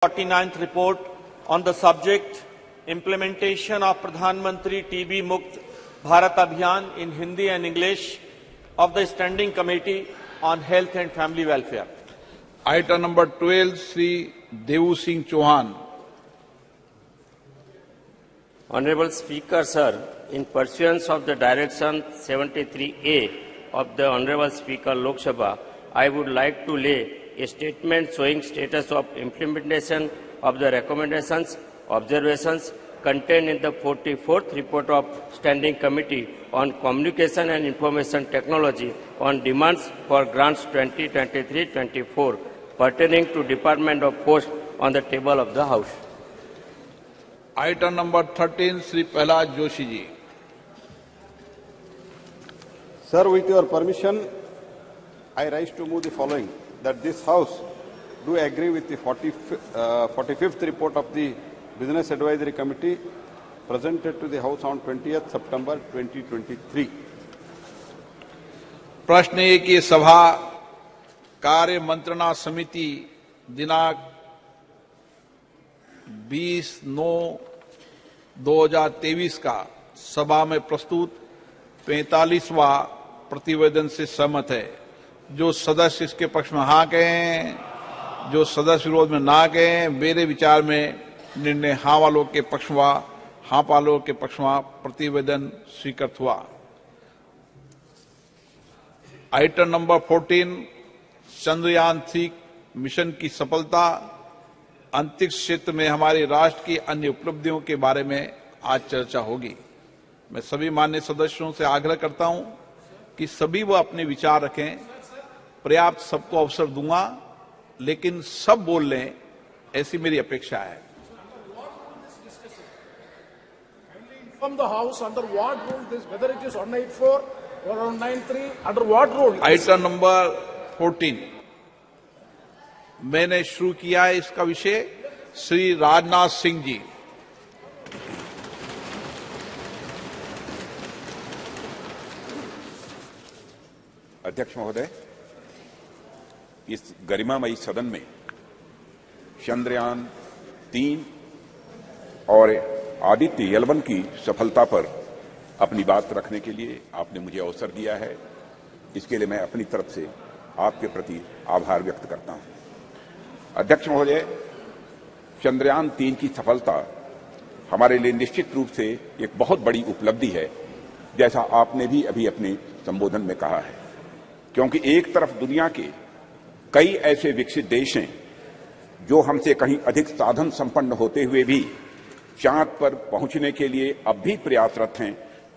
49th report on the subject implementation of Pradhan Mantri TB Mukt Bharat Abhiyan in Hindi and English of the Standing Committee on Health and Family Welfare. Item number 12, Sri Devu Singh Chauhan. Honorable Speaker, sir, in pursuance of the Direction 73A of the Honorable Speaker Lok Sabha, I would like to lay a statement showing status of implementation of the recommendations, observations contained in the 44th report of Standing Committee on Communication and Information Technology on demands for grants 2023-24 pertaining to Department of Post on the table of the House. Item number 13, Sri Prahlad Joshi ji. Sir, with your permission, I rise to move the following, that this House do agree with the 45th report of the Business Advisory Committee presented to the House on 20th September 2023. प्रश्न है कि सभा कार्य मंत्रणा समिति दिनांक 20/9/2023 का सभा में प्रस्तुत 45वां प्रतिवेदन से सहमत है। जो सदस्य इसके पक्ष में हाँ कहें, जो सदस्य विरोध में ना कहें, मेरे विचार में निर्णय हाँ वालों के पक्ष में, हाँ वालों के पक्ष में प्रतिवेदन स्वीकृत हुआ। आइटम नंबर 14, चंद्रयान 3 मिशन की सफलता, अंतरिक्ष क्षेत्र में हमारे राष्ट्र की अन्य उपलब्धियों के बारे में आज चर्चा होगी। मैं सभी माननीय सदस्यों से आग्रह करता हूं कि सभी वो अपने विचार रखें। पर्याप्त सबको अवसर दूंगा, लेकिन सब बोल लें, ऐसी मेरी अपेक्षा है। From the House, under what rule this, whether it is 184 or 193, under what rule? Item number 14 मैंने शुरू किया है। इसका विषय श्री राजनाथ सिंह जी। अध्यक्ष महोदय, इस गरिमामयी सदन में चंद्रयान 3 और आदित्य L1 की सफलता पर अपनी बात रखने के लिए आपने मुझे अवसर दिया है। इसके लिए मैं अपनी तरफ से आपके प्रति आभार व्यक्त करता हूं। अध्यक्ष महोदय, चंद्रयान 3 की सफलता हमारे लिए निश्चित रूप से एक बहुत बड़ी उपलब्धि है, जैसा आपने भी अभी अपने संबोधन में कहा है। क्योंकि एक तरफ दुनिया के कई ऐसे विकसित देश हैं जो हमसे कहीं अधिक साधन संपन्न होते हुए भी चांद पर पहुंचने के लिए अब भी प्रयासरत हैं,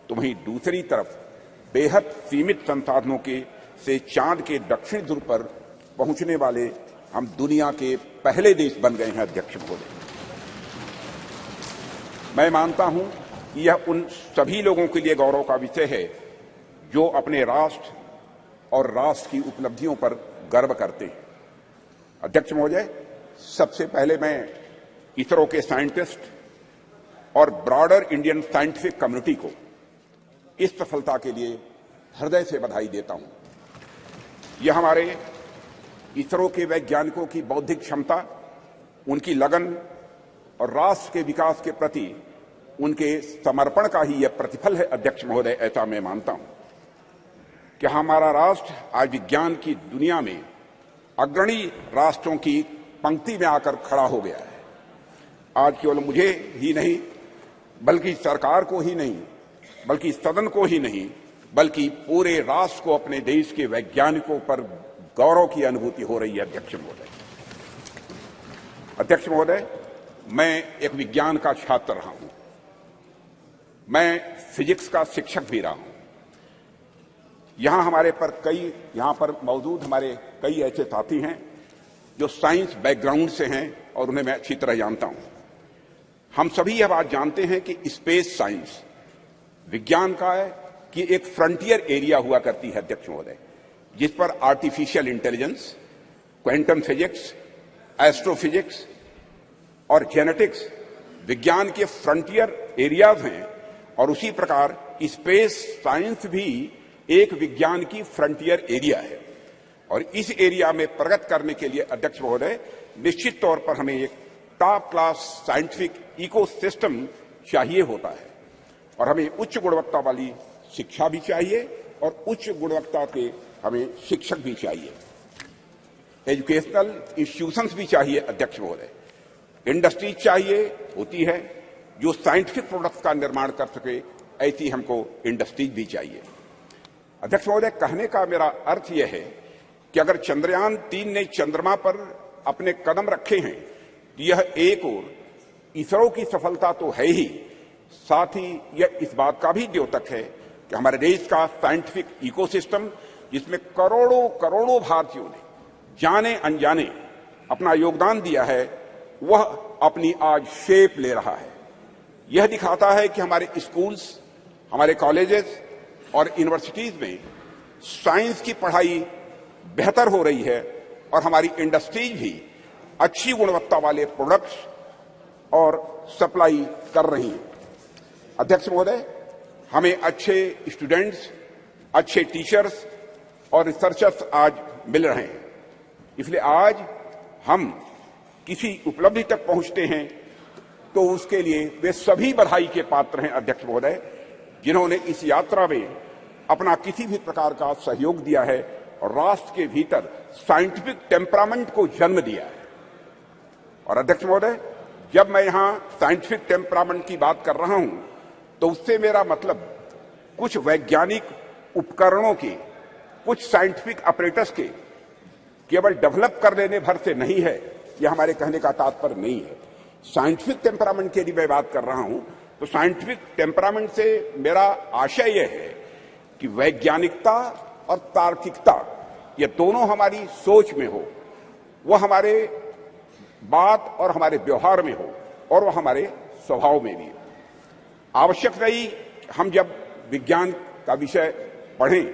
तो वहीं दूसरी तरफ बेहद सीमित संसाधनों के से चांद के दक्षिण ध्रुव पर पहुंचने वाले हम दुनिया के पहले देश बन गए हैं। अध्यक्ष महोदय, मैं मानता हूं कि यह उन सभी लोगों के लिए गौरव का विषय है जो अपने राष्ट्र और राष्ट्र की उपलब्धियों पर गर्व करते हैं। अध्यक्ष महोदय, सबसे पहले मैं इसरो के साइंटिस्ट और ब्रॉडर इंडियन साइंटिफिक कम्युनिटी को इस सफलता के लिए हृदय से बधाई देता हूं। यह हमारे इसरो के वैज्ञानिकों की बौद्धिक क्षमता, उनकी लगन और राष्ट्र के विकास के प्रति उनके समर्पण का ही यह प्रतिफल है। अध्यक्ष महोदय, ऐसा मैं मानता हूं कि हमारा राष्ट्र आज विज्ञान की दुनिया में अग्रणी राष्ट्रों की पंक्ति में आकर खड़ा हो गया है। आज केवल मुझे ही नहीं, बल्कि सरकार को ही नहीं, बल्कि सदन को ही नहीं, बल्कि पूरे राष्ट्र को अपने देश के वैज्ञानिकों पर गौरव की अनुभूति हो रही है। अध्यक्ष महोदय, मैं एक विज्ञान का छात्र रहा हूं, मैं फिजिक्स का शिक्षक भी रहा हूं। यहां पर मौजूद हमारे कई ऐसे साथी हैं जो साइंस बैकग्राउंड से हैं और उन्हें मैं अच्छी तरह जानता हूं। हम सभी यह बात जानते हैं कि स्पेस साइंस विज्ञान का है कि एक फ्रंटियर एरिया हुआ करती है। अध्यक्ष महोदय, जिस पर artificial intelligence, quantum physics, astrophysics और जेनेटिक्स विज्ञान के फ्रंटियर एरियाज हैं, और उसी प्रकार स्पेस साइंस भी एक विज्ञान की फ्रंटियर एरिया है। और इस एरिया में प्रगति करने के लिए अध्यक्ष महोदय निश्चित तौर पर हमें एक टॉप क्लास साइंटिफिक इकोसिस्टम चाहिए होता है और हमें उच्च गुणवत्ता वाली शिक्षा भी चाहिए और उच्च गुणवत्ता के हमें शिक्षक भी चाहिए, एजुकेशनल इंस्टीट्यूशंस भी चाहिए अध्यक्ष महोदय, इंडस्ट्रीज चाहिए होती है जो साइंटिफिक प्रोडक्ट्स का निर्माण कर सके, ऐसी हमको इंडस्ट्रीज भी चाहिए। अध्यक्ष महोदय, कहने का मेरा अर्थ यह है कि अगर चंद्रयान 3 ने चंद्रमा पर अपने कदम रखे हैं तो यह एक और इसरो की सफलता तो है ही, साथ ही यह इस बात का भी द्योतक है कि हमारे देश का साइंटिफिक इकोसिस्टम, जिसमें करोड़ों करोड़ों भारतीयों ने जाने अनजाने अपना योगदान दिया है, वह अपनी आज शेप ले रहा है। यह दिखाता है कि हमारे स्कूल्स, हमारे कॉलेजेस और यूनिवर्सिटीज में साइंस की पढ़ाई बेहतर हो रही है और हमारी इंडस्ट्रीज भी अच्छी गुणवत्ता वाले प्रोडक्ट्स और सप्लाई कर रही है। अध्यक्ष महोदय, हमें अच्छे स्टूडेंट्स, अच्छे टीचर्स और रिसर्चर्स आज मिल रहे हैं, इसलिए आज हम किसी उपलब्धि तक पहुंचते हैं तो उसके लिए वे सभी बधाई के पात्र हैं अध्यक्ष महोदय, जिन्होंने इस यात्रा में अपना किसी भी प्रकार का सहयोग दिया है और राष्ट्र के भीतर साइंटिफिक टेम्परामेंट को जन्म दिया है। और अध्यक्ष महोदय, जब मैं यहां साइंटिफिक टेम्परामेंट की बात कर रहा हूं तो उससे मेरा मतलब कुछ वैज्ञानिक उपकरणों के, कुछ साइंटिफिक अपरेटस के केवल डेवलप कर लेने भर से नहीं है, यह हमारे कहने का तात्पर्य नहीं है। साइंटिफिक टेम्परामेंट की यदि मैं बात कर रहा हूं तो साइंटिफिक टेम्परामेंट से मेरा आशय यह है कि वैज्ञानिकता और तार्किकता ये दोनों हमारी सोच में हो, वह हमारे बात और हमारे व्यवहार में हो और वह हमारे स्वभाव में भी हो। आवश्यक नहीं हम जब विज्ञान का विषय पढ़ें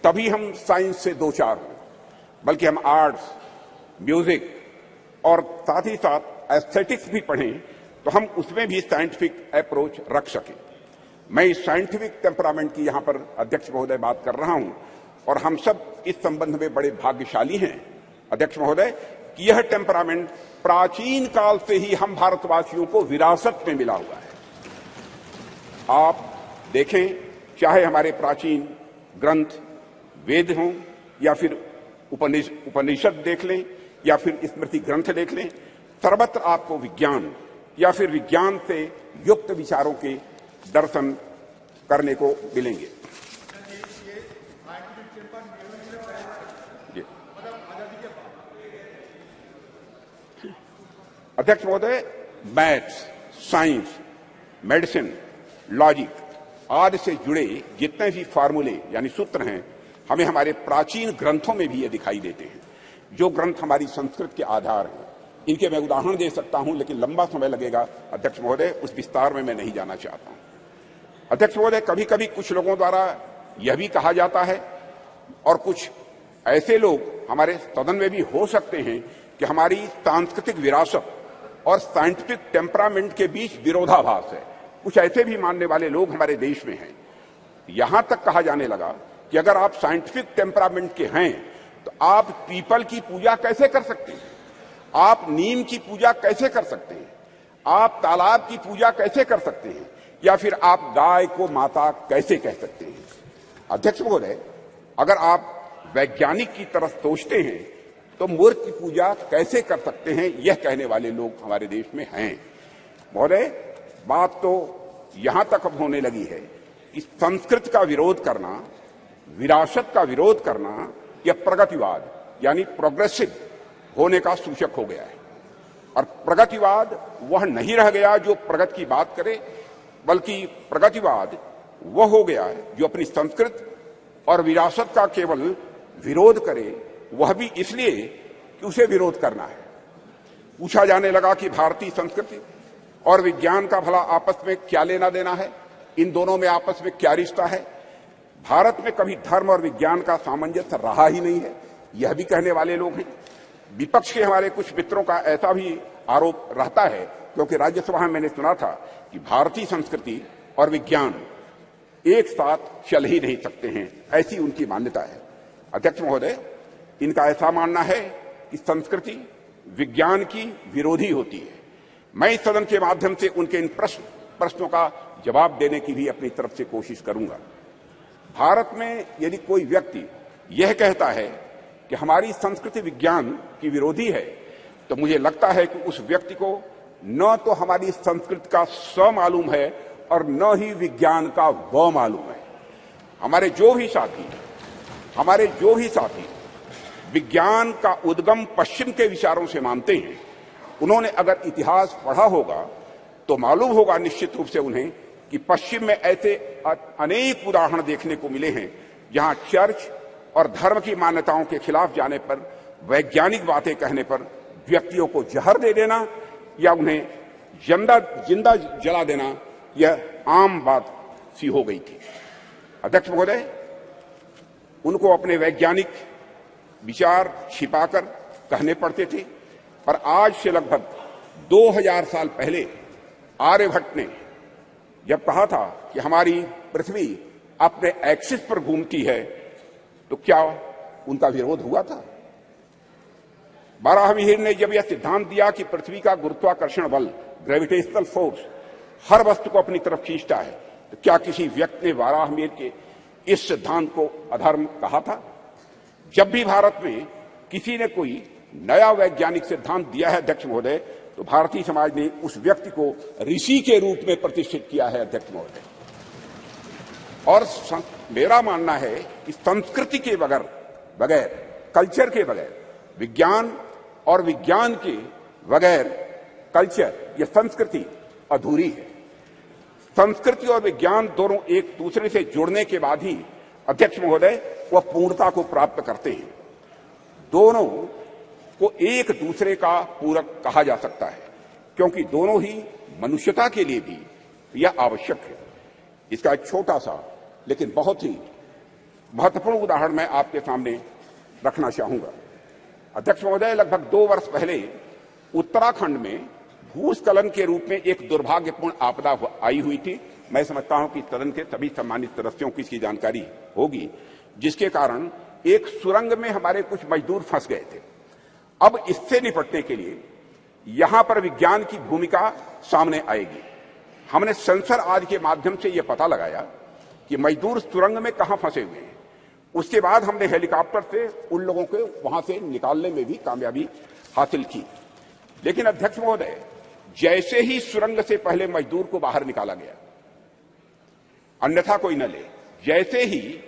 तभी हम साइंस से दो चार हों, बल्कि हम आर्ट्स, म्यूजिक और साथ ही साथ एस्थेटिक्स भी पढ़ें तो हम उसमें भी साइंटिफिक अप्रोच रख सकें। मैं इस साइंटिफिक टेम्परामेंट की यहां पर अध्यक्ष महोदय बात कर रहा हूं और हम सब इस संबंध में बड़े भाग्यशाली हैं अध्यक्ष महोदय कि यह टेम्परामेंट प्राचीन काल से ही हम भारतवासियों को विरासत में मिला हुआ है। आप देखें, चाहे हमारे प्राचीन ग्रंथ वेद हों या फिर उपनिषद देख लें या फिर स्मृति ग्रंथ देख लें, सर्वत्र आपको विज्ञान या फिर विज्ञान से युक्त विचारों के दर्शन करने को मिलेंगे। अध्यक्ष महोदय, मैथ्स, साइंस, मेडिसिन, लॉजिक आदि से जुड़े जितने भी फार्मूले यानी सूत्र हैं, हमें हमारे प्राचीन ग्रंथों में भी ये दिखाई देते हैं, जो ग्रंथ हमारी संस्कृत के आधार हैं। इनके मैं उदाहरण दे सकता हूं, लेकिन लंबा समय लगेगा अध्यक्ष महोदय, उस विस्तार में मैं नहीं जाना चाहता हूं। अध्यक्ष महोदय, कभी कभी कुछ लोगों द्वारा यह भी कहा जाता है और कुछ ऐसे लोग हमारे सदन में भी हो सकते हैं कि हमारी सांस्कृतिक विरासत और साइंटिफिक टेम्परामेंट के बीच विरोधाभास है। कुछ ऐसे भी मानने वाले लोग हमारे देश में हैं। यहां तक कहा जाने लगा कि अगर आप साइंटिफिक टेम्परामेंट के हैं तो आप पीपल की पूजा कैसे कर सकते हैं, आप नीम की पूजा कैसे कर सकते हैं, आप तालाब की पूजा कैसे कर सकते हैं, या फिर आप गाय को माता कैसे कह सकते हैं। अध्यक्ष महोदय, अगर आप वैज्ञानिक की तरफ सोचते हैं तो मूर्ख की पूजा कैसे कर सकते हैं, यह कहने वाले लोग हमारे देश में हैं। महोदय, बात तो यहां तक अब होने लगी है कि संस्कृत का विरोध करना, विरासत का विरोध करना, यह प्रगतिवाद यानी प्रोग्रेसिव होने का सूचक हो गया है। और प्रगतिवाद वह नहीं रह गया जो प्रगति की बात करे, बल्कि प्रगतिवाद वह हो गया जो अपनी संस्कृत और विरासत का केवल विरोध करे, वह भी इसलिए कि उसे विरोध करना है। पूछा जाने लगा कि भारतीय संस्कृति और विज्ञान का भला आपस में क्या लेना देना है, इन दोनों में आपस में क्या रिश्ता है। भारत में कभी धर्म और विज्ञान का सामंजस्य रहा ही नहीं है, यह भी कहने वाले लोग हैं। विपक्ष के हमारे कुछ मित्रों का ऐसा भी आरोप रहता है, क्योंकि राज्यसभा में मैंने सुना था कि भारतीय संस्कृति और विज्ञान एक साथ चल ही नहीं सकते हैं, ऐसी उनकी मान्यता है। अध्यक्ष महोदय, इनका ऐसा मानना है कि संस्कृति विज्ञान की विरोधी होती है, मैं इस सदन के माध्यम से उनके इन प्रश्नों का जवाब देने की भी अपनी तरफ से कोशिश करूंगा। भारत में यदि कोई व्यक्ति यह कहता है कि हमारी संस्कृति विज्ञान की विरोधी है, तो मुझे लगता है कि उस व्यक्ति को न तो हमारी संस्कृति का स मालूम है और न ही विज्ञान का व मालूम है। हमारे जो भी साथी विज्ञान का उद्गम पश्चिम के विचारों से मानते हैं, उन्होंने अगर इतिहास पढ़ा होगा तो मालूम होगा निश्चित रूप से उन्हें कि पश्चिम में ऐसे अनेक उदाहरण देखने को मिले हैं जहां चर्च और धर्म की मान्यताओं के खिलाफ जाने पर, वैज्ञानिक बातें कहने पर व्यक्तियों को जहर दे देना या उन्हें जिंदा जला देना यह आम बात सी हो गई थी। अध्यक्ष महोदय, उनको अपने वैज्ञानिक विचार छिपाकर कहने पड़ते थे, पर आज से लगभग 2000 साल पहले आर्यभट्ट ने जब कहा था कि हमारी पृथ्वी अपने एक्सिस पर घूमती है, तो क्या उनका विरोध हुआ था? बाराहमीर ने जब यह सिद्धांत दिया कि पृथ्वी का गुरुत्वाकर्षण बल, ग्रेविटेशनल फोर्स, हर वस्तु को अपनी तरफ खींचता है, तो क्या किसी व्यक्ति ने बाराहमीर के इस सिद्धांत को अधर्म कहा था? जब भी भारत में किसी ने कोई नया वैज्ञानिक सिद्धांत दिया है अध्यक्ष महोदय, तो भारतीय समाज ने उस व्यक्ति को ऋषि के रूप में प्रतिष्ठित किया है अध्यक्ष महोदय। और मेरा मानना है कि संस्कृति के बगैर, कल्चर के बगैर, विज्ञान और विज्ञान के बगैर कल्चर या संस्कृति अधूरी है। संस्कृति और विज्ञान दोनों एक दूसरे से जुड़ने के बाद ही अध्यक्ष महोदय वह पूर्णता को प्राप्त करते हैं। दोनों को एक दूसरे का पूरक कहा जा सकता है, क्योंकि दोनों ही मनुष्यता के लिए भी यह आवश्यक है। इसका एक छोटा सा लेकिन बहुत ही महत्वपूर्ण उदाहरण मैं आपके सामने रखना चाहूंगा। अध्यक्ष महोदय, लगभग 2 वर्ष पहले उत्तराखंड में भूस्खलन के रूप में एक दुर्भाग्यपूर्ण आपदा आई हुई थी। मैं समझता हूं कि सदन के सभी सम्मानित सदस्यों की इसकी जानकारी होगी, जिसके कारण एक सुरंग में हमारे कुछ मजदूर फंस गए थे। अब इससे निपटने के लिए यहां पर विज्ञान की भूमिका सामने आएगी। हमने सेंसर आज के माध्यम से यह पता लगाया कि मजदूर सुरंग में कहां फंसे हुए हैं। उसके बाद हमने हेलीकॉप्टर से उन लोगों को वहां से निकालने में भी कामयाबी हासिल की। लेकिन अध्यक्ष महोदय, जैसे ही सुरंग से पहले मजदूर को बाहर निकाला गया, अन्यथा कोई न ले, जैसे ही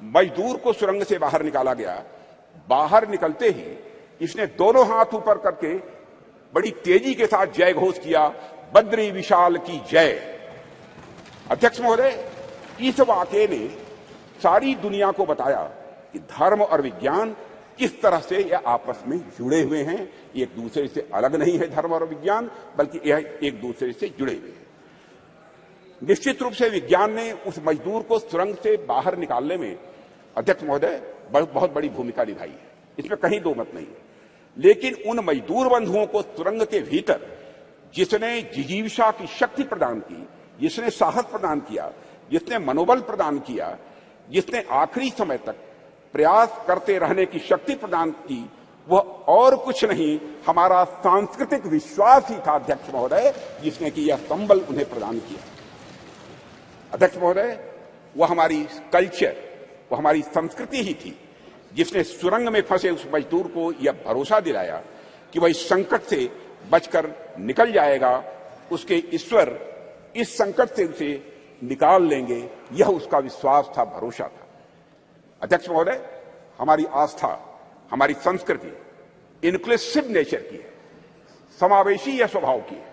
मजदूर को सुरंग से बाहर निकाला गया, बाहर निकलते ही इसने दोनों हाथ ऊपर करके बड़ी तेजी के साथ जय घोष किया, बद्री विशाल की जय। अध्यक्ष महोदय, इस वाकये ने सारी दुनिया को बताया कि धर्म और विज्ञान किस तरह से यह आपस में जुड़े हुए हैं। एक दूसरे से अलग नहीं है धर्म और विज्ञान, बल्कि यह एक दूसरे से जुड़े हुए हैं। निश्चित रूप से विज्ञान ने उस मजदूर को सुरंग से बाहर निकालने में अध्यक्ष महोदय बहुत बड़ी भूमिका निभाई है, इसमें कहीं दो मत नहीं है। लेकिन उन मजदूर बंधुओं को सुरंग के भीतर जिसने जिजीविषा की शक्ति प्रदान की, जिसने साहस प्रदान किया, जिसने मनोबल प्रदान किया, जिसने आखिरी समय तक प्रयास करते रहने की शक्ति प्रदान की, वह और कुछ नहीं हमारा सांस्कृतिक विश्वास ही था अध्यक्ष महोदय, जिसने कि यह संबल उन्हें प्रदान किया। अध्यक्ष महोदय, वह हमारी कल्चर, वह हमारी संस्कृति ही थी जिसने सुरंग में फंसे उस मजदूर को यह भरोसा दिलाया कि वह इस संकट से बचकर निकल जाएगा, उसके ईश्वर इस संकट से उसे निकाल लेंगे, यह उसका विश्वास था, भरोसा था। अध्यक्ष महोदय, हमारी आस्था, हमारी संस्कृति इंक्लूसिव नेचर की है, समावेशी यह स्वभाव की है।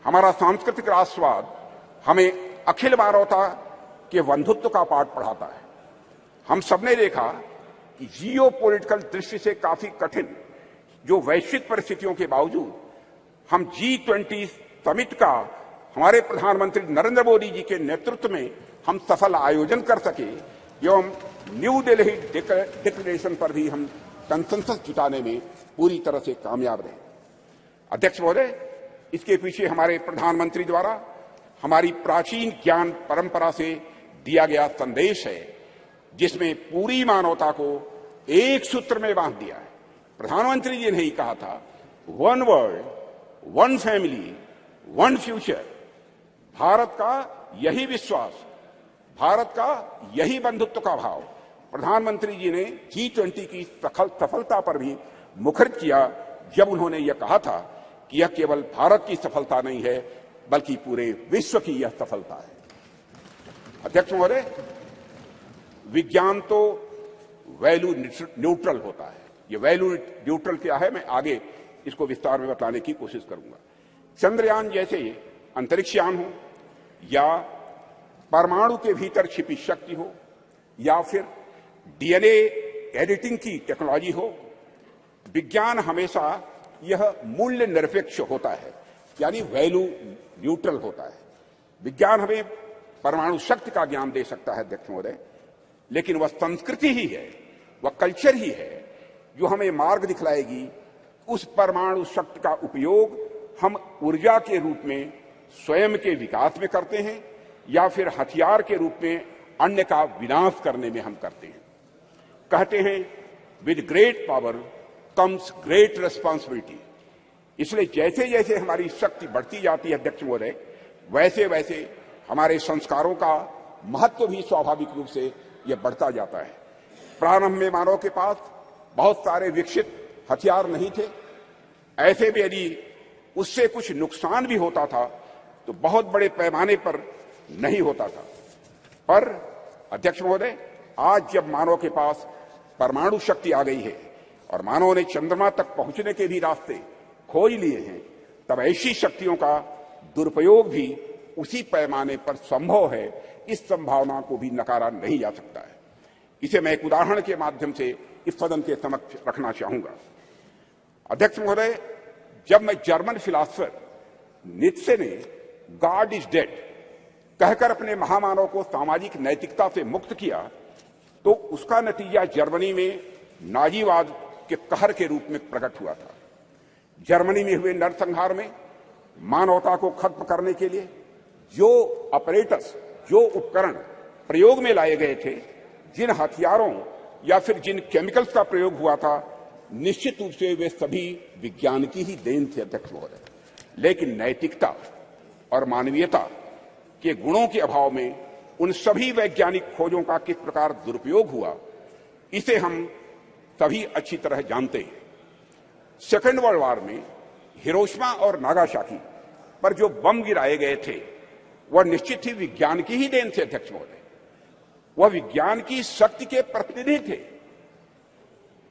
हमारा सांस्कृतिक राष्ट्रवाद हमें अखिल मानवता के बंधुत्व का पाठ पढ़ाता है। हम सबने देखा कि जियोपॉलिटिकल दृष्टि से काफी कठिन जो वैश्विक परिस्थितियों के बावजूद हम G20 समिट का हमारे प्रधानमंत्री नरेंद्र मोदी जी के नेतृत्व में हम सफल आयोजन कर सके, एवं न्यू दिल्ली डिक्लेरेशन पर भी हम कंसेंसस जुटाने में पूरी तरह से कामयाब रहे। अध्यक्ष महोदय, इसके पीछे हमारे प्रधानमंत्री द्वारा हमारी प्राचीन ज्ञान परंपरा से दिया गया संदेश है, जिसमें पूरी मानवता को एक सूत्र में बांध दिया है। प्रधानमंत्री जी ने ही कहा था, one world one family, one future, Bharat का यही विश्वास, भारत का यही बंधुत्व का भाव प्रधानमंत्री जी ने G20 की सफलता पर भी मुखरित किया, जब उन्होंने यह कहा था कि यह केवल भारत की सफलता नहीं है बल्कि पूरे विश्व की यह सफलता है। अध्यक्ष महोदय, विज्ञान तो वैल्यू न्यूट्रल होता है। ये वैल्यू न्यूट्रल क्या है, मैं आगे इसको विस्तार में बताने की कोशिश करूंगा। चंद्रयान जैसे अंतरिक्षयान हो या परमाणु के भीतर छिपी शक्ति हो या फिर डीएनए एडिटिंग की टेक्नोलॉजी हो, विज्ञान हमेशा यह मूल्य निरपेक्ष होता है, यानी वैल्यू न्यूट्रल होता है। विज्ञान हमें परमाणु शक्ति का ज्ञान दे सकता है अध्यक्ष महोदय, लेकिन वह संस्कृति ही है, वह कल्चर ही है जो हमें मार्ग दिखलाएगी उस परमाणु शक्ति का उपयोग हम ऊर्जा के रूप में स्वयं के विकास में करते हैं या फिर हथियार के रूप में अन्य का विनाश करने में हम करते हैं। कहते हैं with great power comes great responsibility. इसलिए जैसे जैसे हमारी शक्ति बढ़ती जाती है अध्यक्ष महोदय, वैसे वैसे हमारे संस्कारों का महत्व भी स्वाभाविक रूप से यह बढ़ता जाता है। प्रारंभ में मानव के पास बहुत सारे विकसित हथियार नहीं थे, ऐसे में यदि उससे कुछ नुकसान भी होता था तो बहुत बड़े पैमाने पर नहीं होता था। पर अध्यक्ष महोदय, आज जब मानव के पास परमाणु शक्ति आ गई है और मानव ने चंद्रमा तक पहुंचने के भी रास्ते खोज लिए हैं, तब ऐसी शक्तियों का दुरुपयोग भी उसी पैमाने पर संभव है। इस संभावना को भी नकारा नहीं जा सकता है। इसे मैं एक उदाहरण के माध्यम से इस सदन के समक्ष रखना चाहूंगा। अध्यक्ष महोदय, जब मैं जर्मन फिलासफर नीत्शे ने गॉड इज डेड कहकर अपने महामानव को सामाजिक नैतिकता से मुक्त किया, तो उसका नतीजा जर्मनी में नाजीवाद के कहर के रूप में प्रकट हुआ था। जर्मनी में हुए नरसंहार में मानवता को खत्म करने के लिए जो अपरेटस, जो उपकरण प्रयोग में लाए गए थे, जिन हथियारों या फिर जिन केमिकल्स का प्रयोग हुआ था, निश्चित रूप से वे सभी विज्ञान की ही देन थे अध्यक्ष महोदय। लेकिन नैतिकता और मानवीयता के गुणों के अभाव में उन सभी वैज्ञानिक खोजों का किस प्रकार दुरुपयोग हुआ, इसे हम सभी अच्छी तरह जानते हैं। सेकेंड वर्ल्ड वॉर में हिरोशिमा और नागासाकी पर जो बम गिराए गए थे, वह निश्चित ही विज्ञान की ही देन थे अध्यक्ष महोदय। वह विज्ञान की शक्ति के प्रतिनिधि थे,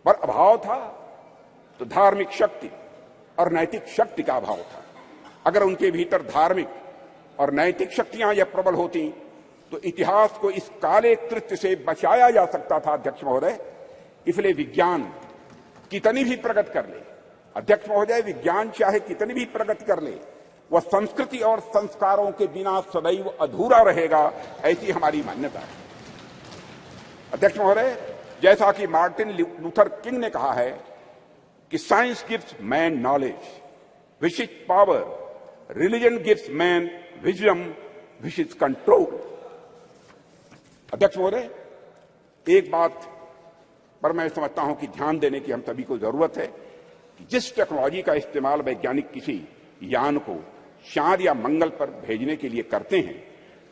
पर अभाव था तो धार्मिक शक्ति और नैतिक शक्ति का अभाव था। अगर उनके भीतर धार्मिक और नैतिक शक्तियां यह प्रबल होती तो इतिहास को इस काले कृत्य से बचाया जा सकता था अध्यक्ष महोदय। इसलिए विज्ञान कितनी भी प्रगति कर ले अध्यक्ष महोदय, विज्ञान चाहे कितनी भी प्रगति कर ले, वह संस्कृति और संस्कारों के बिना सदैव अधूरा रहेगा, ऐसी हमारी मान्यता है। अध्यक्ष महोदय, जैसा कि मार्टिन लूथर किंग ने कहा है कि science gives man knowledge which is power, religion gives man wisdom which is control. अध्यक्ष महोदय, एक बात पर मैं समझता हूं कि ध्यान देने की हम सभी को जरूरत है कि जिस टेक्नोलॉजी का इस्तेमाल वैज्ञानिक किसी यान को चांद या मंगल पर भेजने के लिए करते हैं,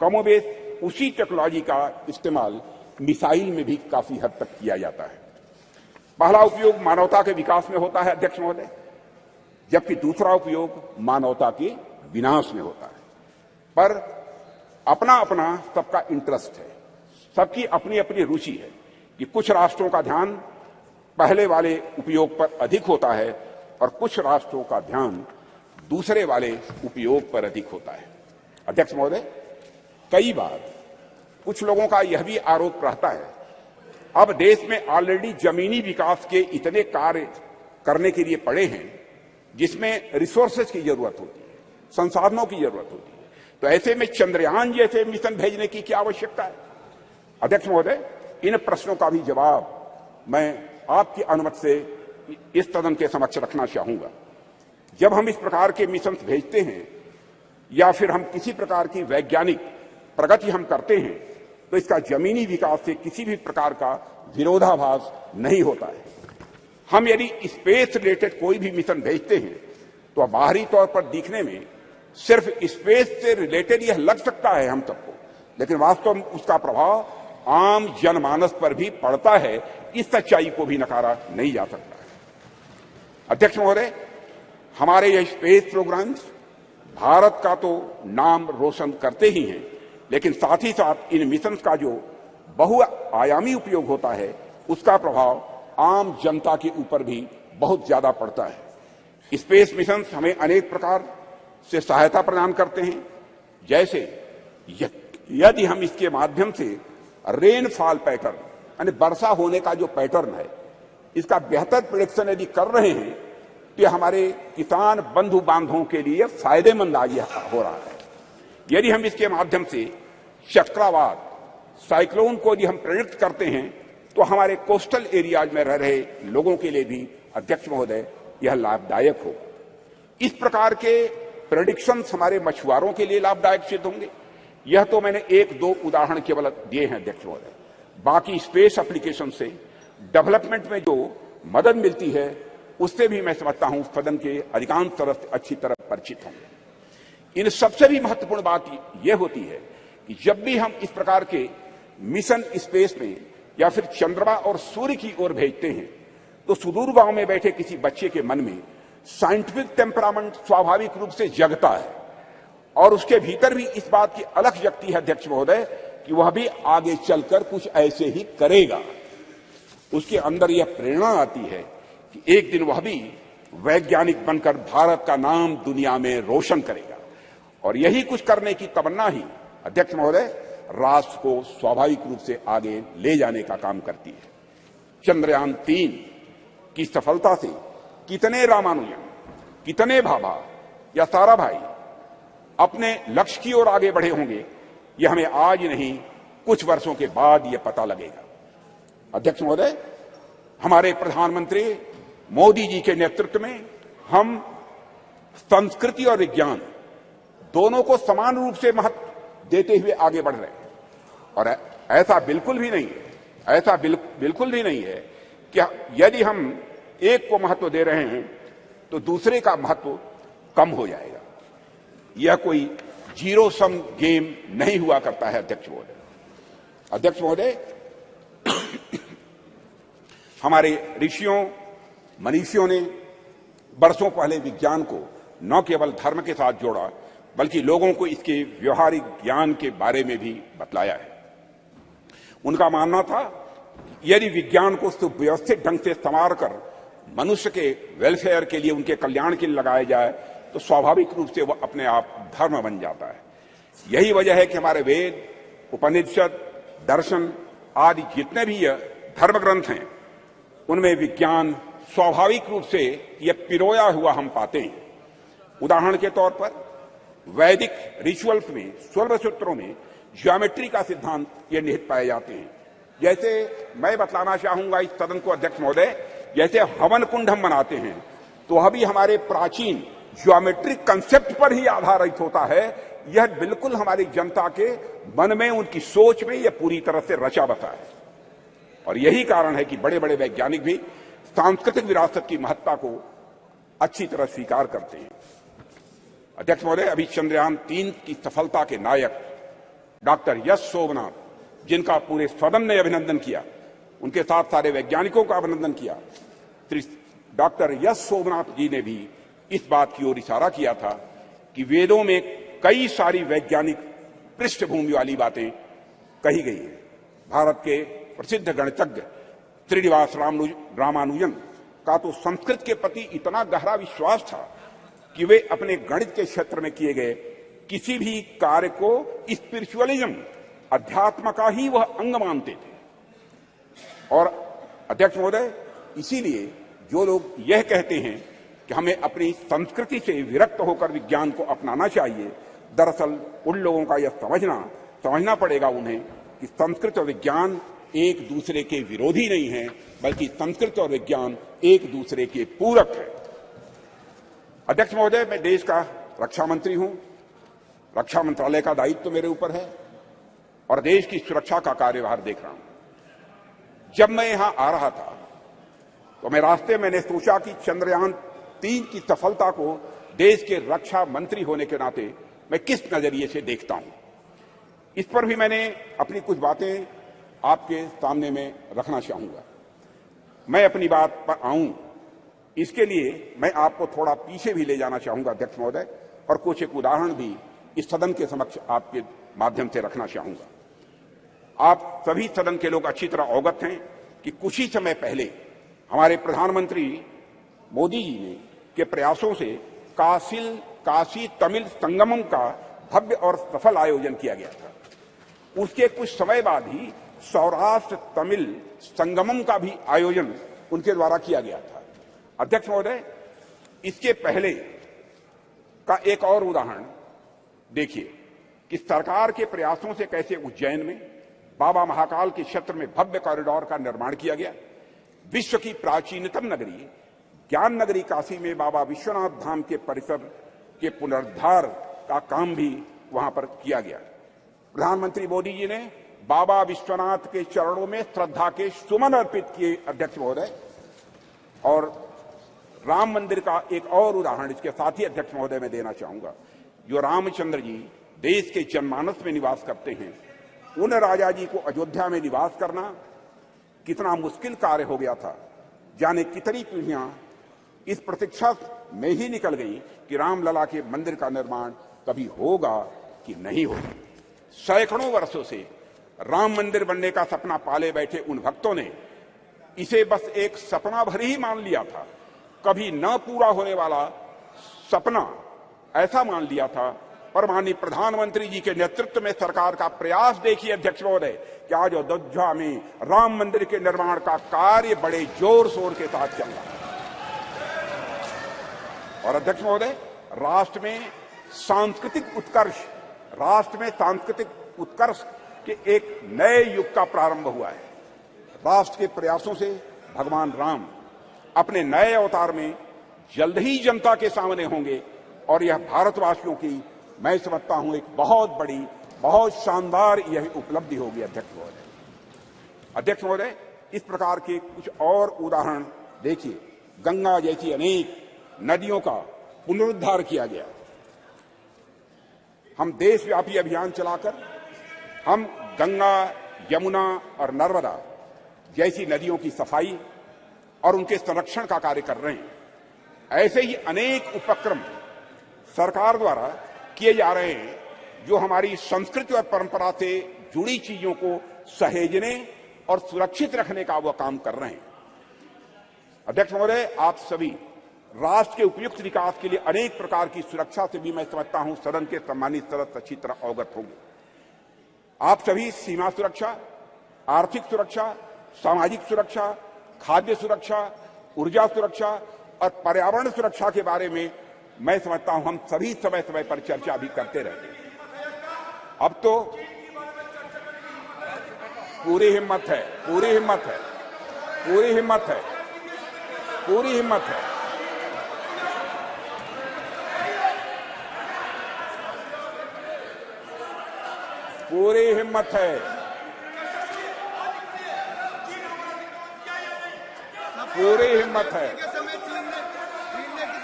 कमोबेश उसी टेक्नोलॉजी का इस्तेमाल मिसाइल में भी काफी हद तक किया जाता है। पहला उपयोग मानवता के विकास में होता है अध्यक्ष महोदय, जबकि दूसरा उपयोग मानवता के विनाश में होता है। पर अपना अपना सबका इंटरेस्ट है, सबकी अपनी अपनी रुचि है कि कुछ राष्ट्रों का ध्यान पहले वाले उपयोग पर अधिक होता है और कुछ राष्ट्रों का ध्यान दूसरे वाले उपयोग पर अधिक होता है। अध्यक्ष महोदय, कई बार कुछ लोगों का यह भी आरोप रहता है, अब देश में ऑलरेडी जमीनी विकास के इतने कार्य करने के लिए पड़े हैं जिसमें रिसोर्सेज की जरूरत होती है, संसाधनों की जरूरत होती है, तो ऐसे में चंद्रयान जैसे मिशन भेजने की क्या आवश्यकता है। अध्यक्ष महोदय, इन प्रश्नों का भी जवाब मैं आपकी अनुमति से इस सदन के समक्ष रखना चाहूंगा। जब हम इस प्रकार के मिशन भेजते हैं या फिर हम किसी प्रकार की वैज्ञानिक प्रगति हम करते हैं, तो इसका जमीनी विकास से किसी भी प्रकार का विरोधाभास नहीं होता है। हम यदि स्पेस रिलेटेड कोई भी मिशन भेजते हैं तो बाहरी तौर पर दिखने में सिर्फ स्पेस से रिलेटेड यह लग सकता है हम सबको, लेकिन वास्तव में उसका प्रभाव आम जनमानस पर भी पड़ता है। इस सच्चाई को भी नकारा नहीं जा सकता है। अध्यक्ष महोदय, हमारे यह स्पेस प्रोग्राम्स भारत का तो नाम रोशन करते ही हैं, लेकिन साथ ही साथ इन मिशन का जो बहुआयामी उपयोग होता है उसका प्रभाव आम जनता के ऊपर भी बहुत ज्यादा पड़ता है। स्पेस मिशन हमें अनेक प्रकार से सहायता प्रदान करते हैं, जैसे यदि हम इसके माध्यम से रेनफॉल पैटर्न यानी वर्षा होने का जो पैटर्न है इसका बेहतर प्रेडिक्शन यदि कर रहे हैं तो यह हमारे किसान बंधु बांधवों के लिए फायदेमंद आज हो रहा है। यदि हम इसके माध्यम से चक्रवात साइक्लोन को यदि हम प्रेडिक्ट करते हैं तो हमारे कोस्टल एरियाज में रह रहे लोगों के लिए भी अध्यक्ष महोदय यह लाभदायक हो। इस प्रकार के प्रेडिक्शंस हमारे मछुआरों के लिए लाभदायक सिद्ध होंगे। यह तो मैंने एक दो उदाहरण केवल दिए हैं अध्यक्ष महोदय। बाकी स्पेस एप्लीकेशन से डेवलपमेंट में जो मदद मिलती है उससे भी मैं समझता हूं सदन के अधिकांश सदस्य अच्छी तरह परिचित होंगे। इन सबसे भी महत्वपूर्ण बात यह होती है कि जब भी हम इस प्रकार के मिशन स्पेस में या फिर चंद्रमा और सूर्य की ओर भेजते हैं तो सुदूर गांव में बैठे किसी बच्चे के मन में साइंटिफिक टेम्परामेंट स्वाभाविक रूप से जगता है और उसके भीतर भी इस बात की अलख जगती है अध्यक्ष महोदय कि वह भी आगे चलकर कुछ ऐसे ही करेगा। उसके अंदर यह प्रेरणा आती है कि एक दिन वह भी वैज्ञानिक बनकर भारत का नाम दुनिया में रोशन करेगा। और यही कुछ करने की तमन्ना ही अध्यक्ष महोदय राष्ट्र को स्वाभाविक रूप से आगे ले जाने का काम करती है। चंद्रयान 3 की सफलता से कितने रामानुजन, कितने भाभा या साराभाई अपने लक्ष्य की ओर आगे बढ़े होंगे यह हमें आज नहीं कुछ वर्षों के बाद यह पता लगेगा। अध्यक्ष महोदय, हमारे प्रधानमंत्री मोदी जी के नेतृत्व में हम संस्कृति और विज्ञान दोनों को समान रूप से महत्व देते हुए आगे बढ़ रहे हैं। और ऐसा बिल्कुल भी नहीं है, ऐसा बिल्कुल भी नहीं है कि यदि हम एक को महत्व दे रहे हैं तो दूसरे का महत्व कम हो जाएगा। यह कोई जीरो सम गेम नहीं हुआ करता है अध्यक्ष महोदय। अध्यक्ष महोदय, हमारे ऋषियों मनीषियों ने बरसों पहले विज्ञान को न केवल धर्म के साथ जोड़ा बल्कि लोगों को इसके व्यवहारिक ज्ञान के बारे में भी बतलाया है। उनका मानना था यदि विज्ञान को सुव्यवस्थित ढंग से संवार कर मनुष्य के वेलफेयर के लिए, उनके कल्याण के लिए लगाया जाए तो स्वाभाविक रूप से वह अपने आप धर्म बन जाता है। यही वजह है कि हमारे वेद, उपनिषद, दर्शन आदि जितने भी धर्म ग्रंथ हैं उनमें विज्ञान स्वाभाविक रूप से यह पिरोया हुआ हम पाते हैं। उदाहरण के तौर पर वैदिक रिचुअल्स में, स्वर्ण सूत्रों में ज्योमेट्री का सिद्धांत ये निहित पाए जाते हैं। जैसे मैं बतलाना चाहूंगा इस सदन को अध्यक्ष महोदय, जैसे हवन कुंड हम बनाते हैं तो वह भी हमारे प्राचीन ज्योमेट्रिक कंसेप्ट पर ही आधारित होता है। यह बिल्कुल हमारी जनता के मन में, उनकी सोच में यह पूरी तरह से रचा बसा है। और यही कारण है कि बड़े बड़े वैज्ञानिक भी सांस्कृतिक विरासत की महत्ता को अच्छी तरह स्वीकार करते हैं। अध्यक्ष महोदय, अभी चंद्रयान 3 की सफलता के नायक डॉक्टर यश सोमनाथ, जिनका पूरे सदन ने अभिनंदन किया, उनके साथ सारे वैज्ञानिकों का अभिनंदन किया, श्री डॉक्टर यश सोमनाथ जी ने भी इस बात की ओर इशारा किया था कि वेदों में कई सारी वैज्ञानिक पृष्ठभूमि वाली बातें कही गई हैं। भारत के प्रसिद्ध गणितज्ञ श्रीनिवास रामानुजन का तो संस्कृत के प्रति इतना गहरा विश्वास था कि वे अपने गणित के क्षेत्र में किए गए किसी भी कार्य को स्पिरिचुअलिज्म, अध्यात्म का ही वह अंग मानते थे। और अध्यक्ष महोदय, इसीलिए जो लोग यह कहते हैं कि हमें अपनी संस्कृति से विरक्त होकर विज्ञान को अपनाना चाहिए, दरअसल उन लोगों का यह समझना पड़ेगा उन्हें कि संस्कृत और विज्ञान एक दूसरे के विरोधी नहीं है, बल्कि संस्कृत और विज्ञान एक दूसरे के पूरक है। अध्यक्ष महोदय, मैं देश का रक्षा मंत्री हूं, रक्षा मंत्रालय का दायित्व तो मेरे ऊपर है और देश की सुरक्षा का कार्यभार देख रहा हूं। जब मैं यहां आ रहा था तो मैं रास्ते मैंने सोचा कि चंद्रयान 3 की सफलता को देश के रक्षा मंत्री होने के नाते मैं किस नजरिए से देखता हूं, इस पर भी मैंने अपनी कुछ बातें आपके सामने में रखना चाहूंगा। मैं अपनी बात पर आऊं, इसके लिए मैं आपको थोड़ा पीछे भी ले जाना चाहूंगा अध्यक्ष महोदय, और कुछ एक उदाहरण भी इस सदन के समक्ष आपके माध्यम से रखना चाहूंगा। आप सभी सदन के लोग अच्छी तरह अवगत हैं कि कुछ ही समय पहले हमारे प्रधानमंत्री मोदी जी ने के प्रयासों से काशी तमिल संगमम का भव्य और सफल आयोजन किया गया था। उसके कुछ समय बाद ही सौराष्ट्र तमिल संगमम का भी आयोजन उनके द्वारा किया गया था। अध्यक्ष महोदय, इसके पहले का एक और उदाहरण देखिए कि सरकार के प्रयासों से कैसे उज्जैन में बाबा महाकाल के क्षेत्र में भव्य कॉरिडोर का निर्माण किया गया। विश्व की प्राचीनतम नगरी ज्ञान नगरी काशी में बाबा विश्वनाथ धाम के परिसर के पुनरुद्धार का काम भी वहां पर किया गया। प्रधानमंत्री मोदी जी ने बाबा विश्वनाथ के चरणों में श्रद्धा के सुमन अर्पित किए अध्यक्ष महोदय। और राम मंदिर का एक और उदाहरण इसके साथ ही अध्यक्ष महोदय मैं देना चाहूंगा। जो रामचंद्र जी देश के जनमानस में निवास करते हैं, उन राजा जी को अयोध्या में निवास करना कितना मुश्किल कार्य हो गया था। जाने कितनी पीढ़ियां इस प्रतीक्षा में ही निकल गई कि रामलला के मंदिर का निर्माण कभी होगा कि नहीं होगा। सैकड़ों वर्षों से राम मंदिर बनने का सपना पाले बैठे उन भक्तों ने इसे बस एक सपना भर ही मान लिया था, कभी न पूरा होने वाला सपना ऐसा मान लिया था। पर माननीय प्रधानमंत्री जी के नेतृत्व में सरकार का प्रयास देखिए अध्यक्ष महोदय कि आज अयोध्या में राम मंदिर के निर्माण का कार्य बड़े जोर शोर के साथ चल रहा है। और अध्यक्ष महोदय, राष्ट्र में सांस्कृतिक उत्कर्ष के एक नए युग का प्रारंभ हुआ है। राष्ट्र के प्रयासों से भगवान राम अपने नए अवतार में जल्द ही जनता के सामने होंगे और यह भारतवासियों की मैं समझता हूं एक बहुत बड़ी, बहुत शानदार यह उपलब्धि होगी अध्यक्ष महोदय। अध्यक्ष महोदय, इस प्रकार के कुछ और उदाहरण देखिए। गंगा जैसी अनेक नदियों का पुनरुद्धार किया गया। हम देशव्यापी अभियान चलाकर हम गंगा, यमुना और नर्मदा जैसी नदियों की सफाई और उनके संरक्षण का कार्य कर रहे हैं। ऐसे ही अनेक उपक्रम सरकार द्वारा किए जा रहे हैं जो हमारी संस्कृति और परंपरा से जुड़ी चीजों को सहेजने और सुरक्षित रखने का वो काम कर रहे हैं। अध्यक्ष महोदय, आप सभी राष्ट्र के उपयुक्त विकास के लिए अनेक प्रकार की सुरक्षा से भी मैं समझता हूं सदन के सम्मानित सदस्य अच्छी तरह अवगत होंगे। आप सभी सीमा सुरक्षा, आर्थिक सुरक्षा, सामाजिक सुरक्षा, खाद्य सुरक्षा, ऊर्जा सुरक्षा और पर्यावरण सुरक्षा के बारे में मैं समझता हूं हम सभी समय समय पर चर्चा भी करते रहते हैं। अब तो पूरी हिम्मत है, पूरी हिम्मत है, पूरी हिम्मत है, पूरी हिम्मत है। पूरी हिम्मत है, पूरी हिम्मत है।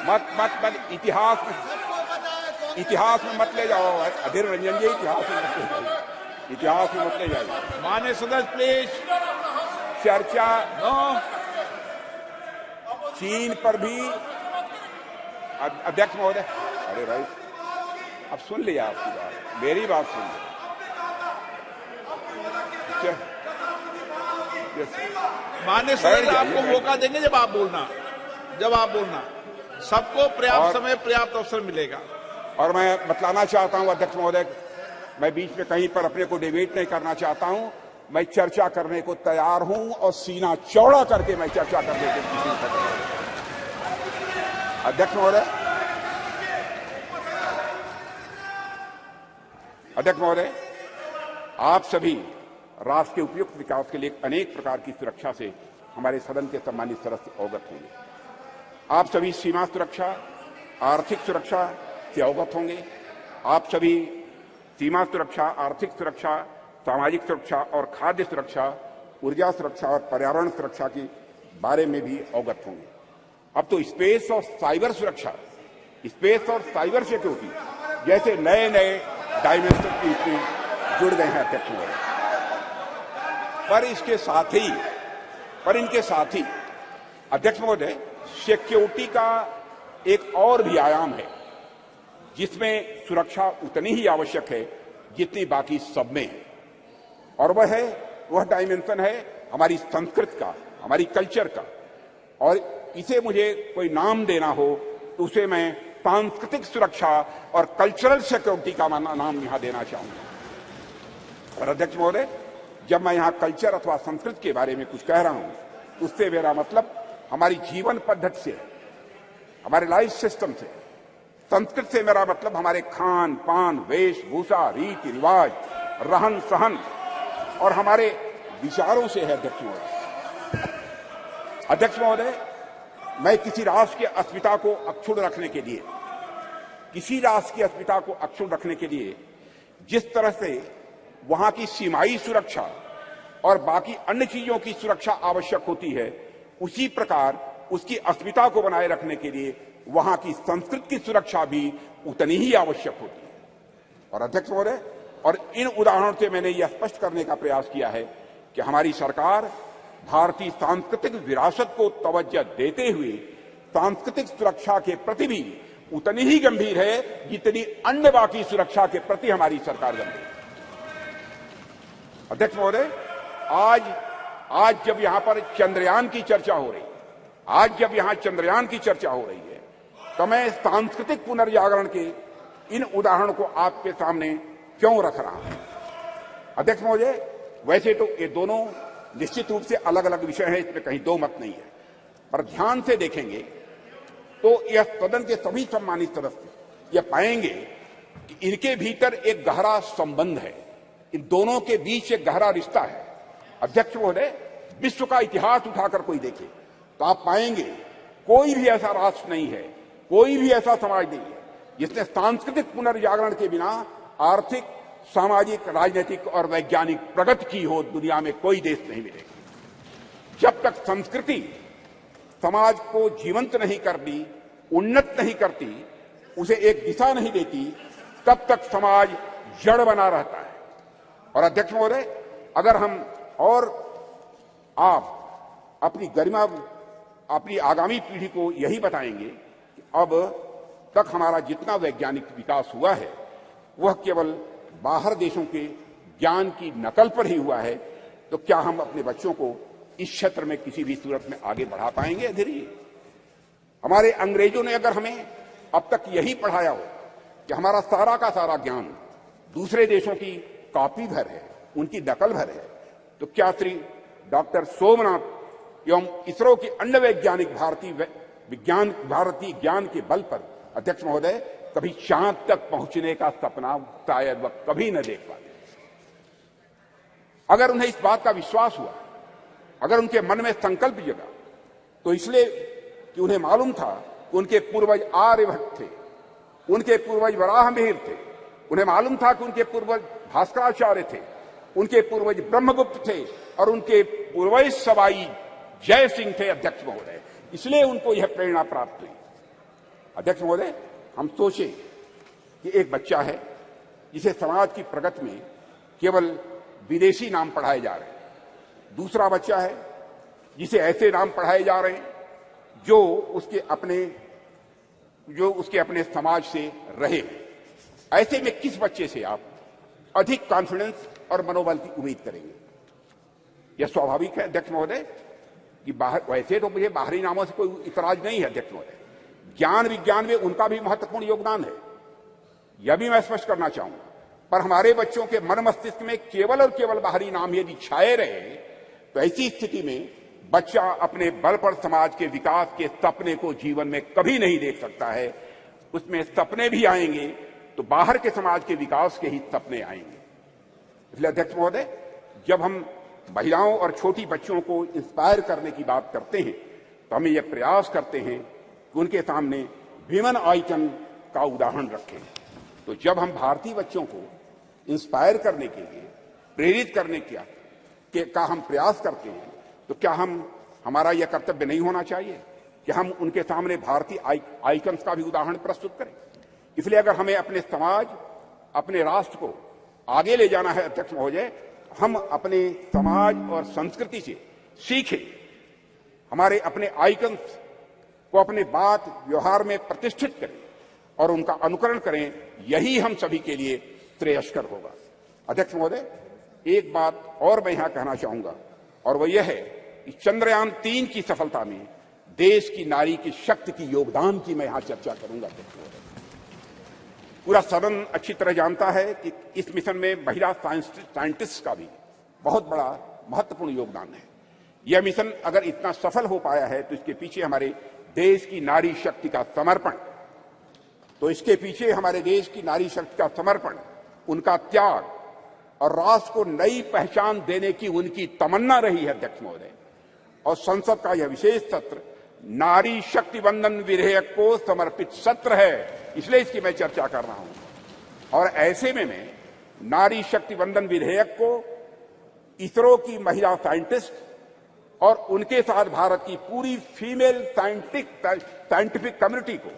मत इतिहास में मत ले जाओ अधीर रंजन जी, इतिहास में मत ले जाइए। माननीय सदस्य प्लीज चर्चा चीन पर भी अध्यक्ष महोदय, अरे भाई अब सुन लिया आपकी बात, मेरी बात सुन लिया। माननीय सदस्य आपको मौका देंगे जब आप बोलना सबको पर्याप्त समय, पर्याप्त अवसर मिलेगा। और मैं बतलाना चाहता हूं अध्यक्ष महोदय, मैं बीच में कहीं पर अपने को डिबेट नहीं करना चाहता हूं। मैं चर्चा करने को तैयार हूं और सीना चौड़ा करके मैं चर्चा करने के अध्यक्ष महोदय, आप सभी राष्ट्र के उपयुक्त विकास के लिए अनेक प्रकार की सुरक्षा से हमारे सदन के सम्मानित सदस्य अवगत होंगे। आप सभी सीमा सुरक्षा, आर्थिक सुरक्षा से अवगत होंगे। आप सभी सीमा सुरक्षा, आर्थिक सुरक्षा, सामाजिक सुरक्षा और खाद्य सुरक्षा, ऊर्जा सुरक्षा और पर्यावरण सुरक्षा के बारे में भी अवगत होंगे। अब तो स्पेस और साइबर सुरक्षा स्पेस और साइबर सिक्योरिटी जैसे नए नए डायमेंशन इसमें जुड़ गए हैं अध्यक्ष महोदय। पर इनके साथ ही अध्यक्ष महोदय सिक्योरिटी का एक और भी आयाम है जिसमें सुरक्षा उतनी ही आवश्यक है जितनी बाकी सब में है, और वह डायमेंशन है हमारी संस्कृति का, हमारी कल्चर का। और इसे मुझे कोई नाम देना हो तो उसे मैं सांस्कृतिक सुरक्षा और कल्चरल सिक्योरिटी का नाम यहां देना चाहूंगा। और अध्यक्ष महोदय, जब मैं यहां कल्चर अथवा संस्कृति के बारे में कुछ कह रहा हूं उससे मेरा मतलब हमारी जीवन पद्धति से है, हमारे लाइफ सिस्टम से। संस्कृति से मेरा मतलब हमारे खान पान, वेशभूषा, रीति रिवाज, रहन सहन और हमारे विचारों से है। अध्यक्ष महोदय, मैं किसी राष्ट्र की अस्मिता को अक्षुण्ण रखने के लिए जिस तरह से वहां की सीमाई सुरक्षा और बाकी अन्य चीजों की सुरक्षा आवश्यक होती है, उसी प्रकार उसकी अस्मिता को बनाए रखने के लिए वहां की संस्कृति की सुरक्षा भी उतनी ही आवश्यक होती है। और अध्यक्ष महोदय, और इन उदाहरणों से मैंने यह स्पष्ट करने का प्रयास किया है कि हमारी सरकार भारतीय सांस्कृतिक विरासत को तवज्जो देते हुए सांस्कृतिक सुरक्षा के प्रति भी उतनी ही गंभीर है जितनी अन्य बाकी सुरक्षा के प्रति हमारी सरकार गंभीर है। अध्यक्ष महोदय, आज जब यहां पर चंद्रयान की चर्चा हो रही है, तो मैं सांस्कृतिक पुनर्जागरण के इन उदाहरणों को आपके सामने क्यों रख रहा हूं? अध्यक्ष महोदय, वैसे तो ये दोनों निश्चित रूप से अलग अलग विषय हैं, इसमें कहीं दो मत नहीं है, पर ध्यान से देखेंगे तो यह सदन के सभी सम्मानित सदस्य यह पाएंगे कि इनके भीतर एक गहरा संबंध है, इन दोनों के बीच एक गहरा रिश्ता है। अध्यक्ष महोदय, विश्व का इतिहास उठाकर कोई देखे तो आप पाएंगे कोई भी ऐसा राष्ट्र नहीं है, कोई भी ऐसा समाज नहीं है जिसने सांस्कृतिक पुनर्जागरण के बिना आर्थिक, सामाजिक, राजनीतिक और वैज्ञानिक प्रगति की हो। दुनिया में कोई देश नहीं मिलेगा। जब तक संस्कृति समाज को जीवंत नहीं करती, उन्नत नहीं करती, उसे एक दिशा नहीं देती, तब तक समाज जड़ बना रहता है। और अध्यक्ष महोदय, अगर हम और आप अपनी गरिमा, अपनी आगामी पीढ़ी को यही बताएंगे कि अब तक हमारा जितना वैज्ञानिक विकास हुआ है वह केवल बाहर देशों के ज्ञान की नकल पर ही हुआ है, तो क्या हम अपने बच्चों को इस क्षेत्र में किसी भी सूरत में आगे बढ़ा पाएंगे? धीरे हमारे अंग्रेजों ने अगर हमें अब तक यही पढ़ाया हो कि हमारा सारा का सारा ज्ञान दूसरे देशों की कॉपी भर है, उनकी नकल भर है, तो क्या श्री डॉक्टर सोमनाथ एवं इसरो के अन्य वैज्ञानिक भारतीय ज्ञान के बल पर अध्यक्ष महोदय कभी चांद तक पहुंचने का सपना शायद वह कभी न देख पाते? अगर उन्हें इस बात का विश्वास हुआ, अगर उनके मन में संकल्प जगा, तो इसलिए कि उन्हें मालूम था कि उनके पूर्वज आर्यभट्ट थे, उनके पूर्वज वराहमिहिर थे, उन्हें मालूम था कि उनके पूर्वज भास्कराचार्य थे, उनके पूर्वज ब्रह्मगुप्त थे और उनके पूर्वज सवाई जय सिंह थे। अध्यक्ष महोदय, इसलिए उनको यह प्रेरणा प्राप्त हुई। अध्यक्ष महोदय, हम सोचे कि एक बच्चा है जिसे समाज की प्रगति में केवल विदेशी नाम पढ़ाए जा रहे हैं, दूसरा बच्चा है जिसे ऐसे नाम पढ़ाए जा रहे हैं जो उसके अपने समाज से रहे। ऐसे में किस बच्चे से आप अधिक कॉन्फिडेंस और मनोबल की उम्मीद करेंगे? यह स्वाभाविक है अध्यक्ष महोदय कि वैसे तो मुझे बाहरी नामों से कोई इतराज नहीं है अध्यक्ष महोदय, ज्ञान विज्ञान में उनका भी महत्वपूर्ण योगदान है, यह भी मैं स्पष्ट करना चाहूंगा। पर हमारे बच्चों के मन मस्तिष्क में केवल और केवल बाहरी नाम यदि छाए रहे तो ऐसी स्थिति में बच्चा अपने बल पर समाज के विकास के सपने को जीवन में कभी नहीं देख सकता है। उसमें सपने भी आएंगे तो बाहर के समाज के विकास के ही सपने आएंगे। इसलिए अध्यक्ष महोदय, जब हम महिलाओं और छोटी बच्चों को इंस्पायर करने की बात करते हैं तो हमें यह प्रयास करते हैं कि उनके सामने विमेन आइकन का उदाहरण रखें। तो जब हम भारतीय बच्चों को इंस्पायर करने के लिए, प्रेरित करने का हम प्रयास करते हैं, तो क्या हमारा यह कर्तव्य नहीं होना चाहिए कि हम उनके सामने भारतीय आइकन्स का भी उदाहरण प्रस्तुत करें। इसलिए अगर हमें अपने समाज, अपने राष्ट्र को आगे ले जाना है अध्यक्ष महोदय, हम अपने समाज और संस्कृति से सीखें, हमारे अपने आइकन्स को अपने बात व्यवहार में प्रतिष्ठित करें और उनका अनुकरण करें। यही हम सभी के लिए श्रेयस्कर होगा। अध्यक्ष महोदय, एक बात और मैं यहां कहना चाहूंगा और वह यह है कि चंद्रयान 3 की सफलता में देश की नारी की शक्ति की योगदान की मैं यहां चर्चा करूंगा। पूरा सदन अच्छी तरह जानता है कि इस मिशन में महिला साइंटिस्ट का भी बहुत बड़ा महत्वपूर्ण योगदान है। यह मिशन अगर इतना सफल हो पाया है तो इसके पीछे हमारे देश की नारी शक्ति का समर्पण, उनका त्याग और राष्ट्र को नई पहचान देने की उनकी तमन्ना रही है अध्यक्ष महोदय। और संसद का यह विशेष सत्र नारी शक्ति वंदन विधेयक को समर्पित सत्र है, इसलिए इसकी मैं चर्चा कर रहा हूं। और ऐसे में मैं नारी शक्ति वंदन विधेयक को इसरो की महिला साइंटिस्ट और उनके साथ भारत की पूरी फीमेल साइंटिफिक कम्युनिटी को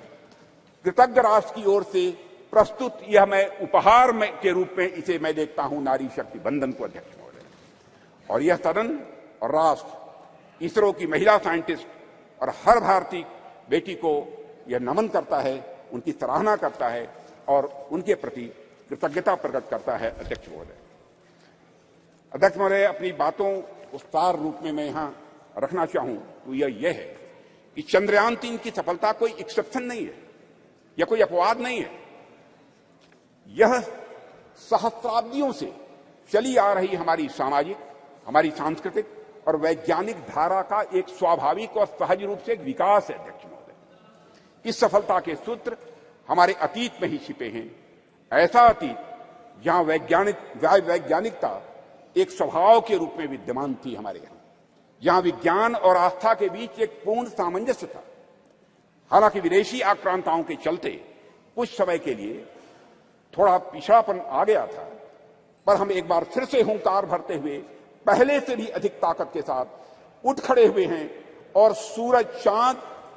कृतज्ञ राष्ट्र की ओर से प्रस्तुत यह मैं उपहार के रूप में इसे मैं देखता हूं, नारी शक्ति वंदन को अध्यक्ष महोदय। और यह सदन और राष्ट्र इसरो की महिला साइंटिस्ट और हर भारतीय बेटी को यह नमन करता है, उनकी सराहना करता है और उनके प्रति कृतज्ञता प्रकट करता है अध्यक्ष महोदय। अध्यक्ष महोदय, अपनी बातों को सार रूप में मैं यहां रखना चाहूं तो यह है कि चंद्रयान 3 की सफलता कोई एक्सेप्शन नहीं है या कोई अपवाद नहीं है। यह सहस्राब्दियों से चली आ रही हमारी सामाजिक, हमारी सांस्कृतिक और वैज्ञानिक धारा का एक स्वाभाविक और सहज रूप से एक विकास है अध्यक्ष महोदय। इस सफलता के सूत्र हमारे अतीत में ही छिपे हैं। ऐसा अतीत जहां वैज्ञानिकता एक स्वभाव के रूप में विद्यमान थी हमारे यहां, जहां विज्ञान और आस्था के बीच एक पूर्ण सामंजस्य था। हालांकि विदेशी आक्रांताओं के चलते कुछ समय के लिए थोड़ा पिछड़ापन आ गया था, पर हम एक बार फिर से हुंकार भरते हुए पहले से भी अधिक ताकत के साथ उठ खड़े हुए हैं और सूरज, चांद,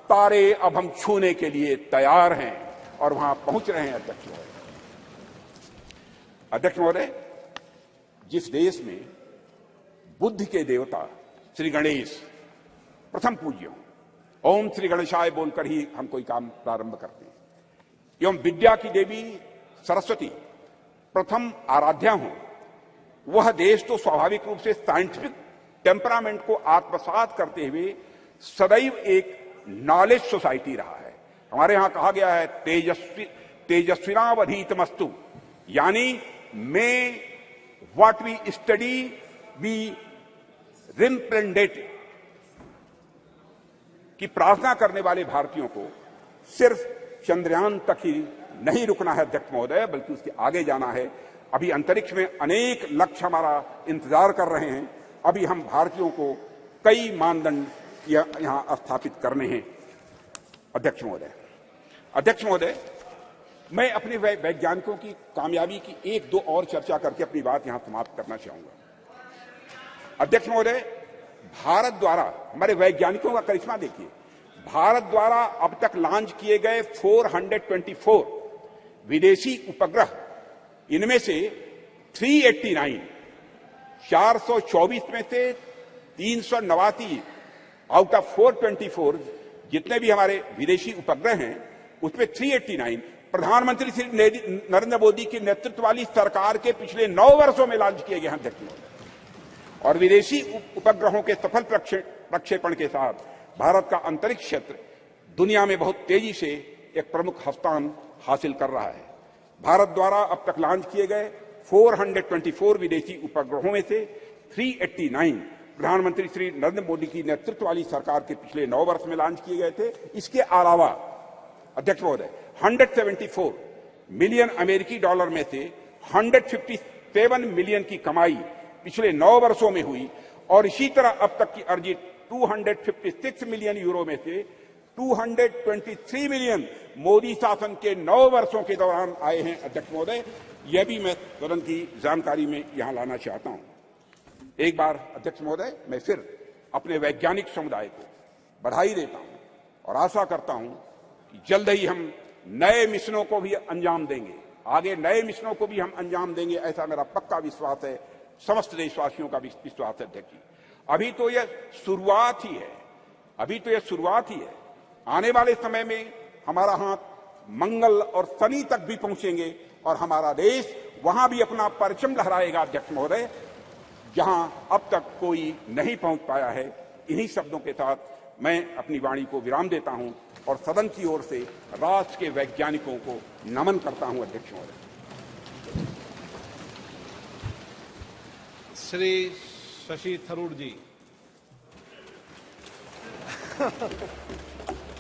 तारे अब हम छूने के लिए तैयार हैं और वहां पहुंच रहे हैं अध्यक्ष महोदय। अध्यक्ष महोदय, जिस देश में बुद्धि के देवता श्री गणेश प्रथम पूज्य हो, ओम श्री गणेशाय बोलकर ही हम कोई काम प्रारंभ करते हैं, एवं विद्या की देवी सरस्वती प्रथम आराध्या हो, वह देश तो स्वाभाविक रूप से साइंटिफिक टेम्परामेंट को आत्मसात करते हुए सदैव एक नॉलेज सोसाइटी रहा है। हमारे यहां कहा गया है तेजस्विनावधीतमस्तु, यानी may what we study be representative, की प्रार्थना करने वाले भारतीयों को सिर्फ चंद्रयान तक ही नहीं रुकना है अध्यक्ष महोदय, बल्कि उसके आगे जाना है। अभी अंतरिक्ष में अनेक लक्ष्य हमारा इंतजार कर रहे हैं। अभी हम भारतीयों को कई मानदंड यहां स्थापित करने हैं अध्यक्ष महोदय। अध्यक्ष महोदय, मैं अपने वैज्ञानिकों की कामयाबी की एक दो और चर्चा करके अपनी बात यहां समाप्त करना चाहूंगा। अध्यक्ष महोदय, भारत द्वारा हमारे वैज्ञानिकों का करिश्मा देखिए। भारत द्वारा अब तक लॉन्च किए गए 424 विदेशी उपग्रह, इनमें से 389, 424 में से 389 आउट ऑफ 424 जितने भी हमारे विदेशी उपग्रह हैं, उसमें 389 प्रधानमंत्री श्री नरेंद्र मोदी के नेतृत्व वाली सरकार के पिछले 9 वर्षों में लॉन्च किए गए हैं अध्यक्ष महोदय। और विदेशी उपग्रहों के सफल प्रक्षेपण के साथ भारत का अंतरिक्ष क्षेत्र दुनिया में बहुत तेजी से एक प्रमुख स्थान हासिल कर रहा है। भारत द्वारा अब तक लॉन्च किए गए 424 विदेशी उपग्रहों में से 389 प्रधानमंत्री श्री नरेंद्र मोदी की नेतृत्व वाली सरकार के पिछले 9 वर्ष में लॉन्च किए गए थे। इसके अलावा अध्यक्ष महोदय 174 मिलियन अमेरिकी डॉलर में से 157 मिलियन की कमाई पिछले 9 वर्षों में हुई और इसी तरह अब तक की अर्जित 256 मिलियन यूरो में से 223 मिलियन मोदी शासन के 9 वर्षों के दौरान आए हैं अध्यक्ष महोदय। यह भी मैं सदन की जानकारी में यहां लाना चाहता हूं। एक बार अध्यक्ष महोदय, मैं फिर अपने वैज्ञानिक समुदाय को बधाई देता हूं और आशा करता हूं कि जल्द ही हम नए मिशनों को भी अंजाम देंगे, आगे नए मिशनों को भी हम अंजाम देंगे, ऐसा मेरा पक्का विश्वास है, समस्त देशवासियों का विश्वास है। अध्यक्ष जी, अभी तो यह शुरुआत ही है, अभी तो यह शुरुआत ही है। आने वाले समय में हमारा हाथ मंगल और शनि तक भी पहुंचेंगे और हमारा देश वहां भी अपना परचम लहराएगा, अध्यक्ष महोदय, जहां अब तक कोई नहीं पहुंच पाया है। इन्हीं शब्दों के साथ मैं अपनी वाणी को विराम देता हूं और सदन की ओर से राष्ट्र के वैज्ञानिकों को नमन करता हूं। अध्यक्ष महोदय। श्री शशि थरूर जी।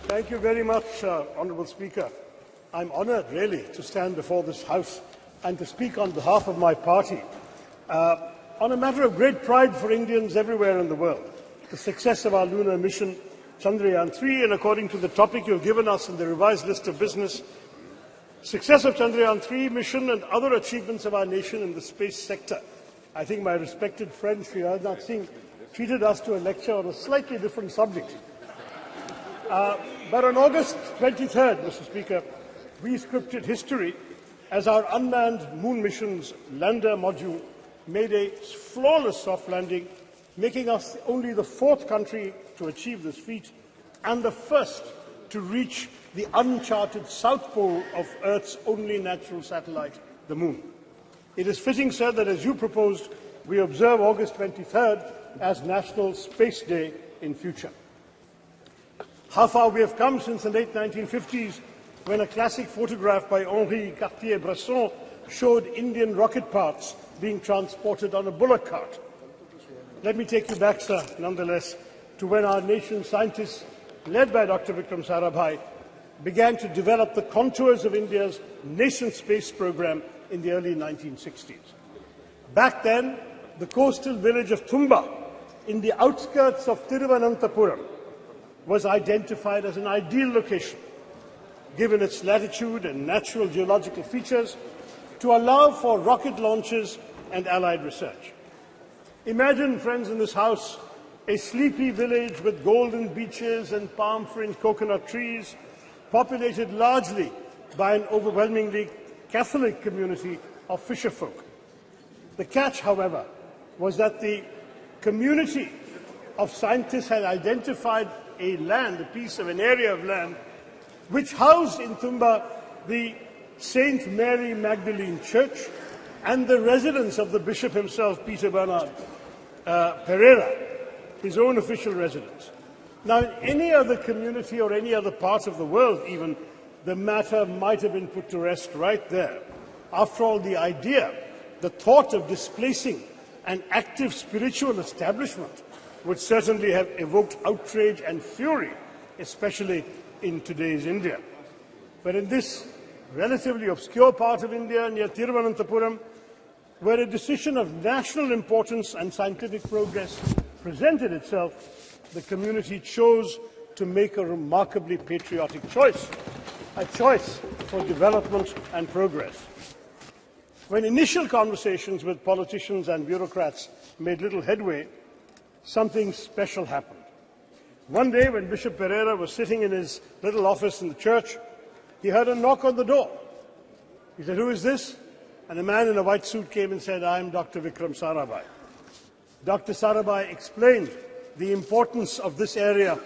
Thank you very much, Honourable Speaker. I'm honoured, really, to stand before this House and to speak on behalf of my party on a matter of great pride for Indians everywhere in the world, the success of our lunar mission, Chandrayaan-3, and according to the topic you've given us in the revised list of business, success of Chandrayaan-3 mission and other achievements of our nation in the space sector. I think my respected friend Sri Rajnath Singh treated us to a lecture on a slightly different subject. But on August 23rd, Mr. Speaker, we scripted history as our unmanned moon mission's lander module made a flawless soft landing, making us only the 4th country to achieve this feat and the first to reach the uncharted south pole of Earth's only natural satellite, the moon. It is fitting, sir, that as you proposed, we observe August 23rd as National Space Day in future. How far we have come since the late 1950s, when a classic photograph by Henri Cartier-Bresson showed Indian rocket parts being transported on a bullock cart. Let me take you back, sir, nonetheless, to when our nation's scientists, led by Dr. Vikram Sarabhai, began to develop the contours of India's nascent space program in the early 1960s. Back then, the coastal village of Thumba, in the outskirts of Thiruvananthapuram, was identified as an ideal location, given its latitude and natural geological features, to allow for rocket launches and allied research. Imagine, friends in this House, a sleepy village with golden beaches and palm-fringed coconut trees, populated largely by an overwhelmingly Catholic community of fisherfolk. The catch, however, was that the community of scientists had identified a piece of an area of land, which housed in Thumba the St. Mary Magdalene Church and the residence of the bishop himself, Peter Bernard Pereira, his own official residence. Now, in any other community or any other part of the world, even, the matter might have been put to rest right there. After all, the idea, the thought of displacing an active spiritual establishment would certainly have evoked outrage and fury, especially in today's India. But in this relatively obscure part of India near Thiruvananthapuram, where a decision of national importance and scientific progress presented itself, the community chose to make a remarkably patriotic choice, a choice for development and progress. When initial conversations with politicians and bureaucrats made little headway, something special happened. One day, when Bishop Pereira was sitting in his little office in the church, he heard a knock on the door. He said, "Who is this?" And a man in a white suit came and said, "I am Dr. Vikram Sarabhai." Dr. Sarabhai explained the importance of this area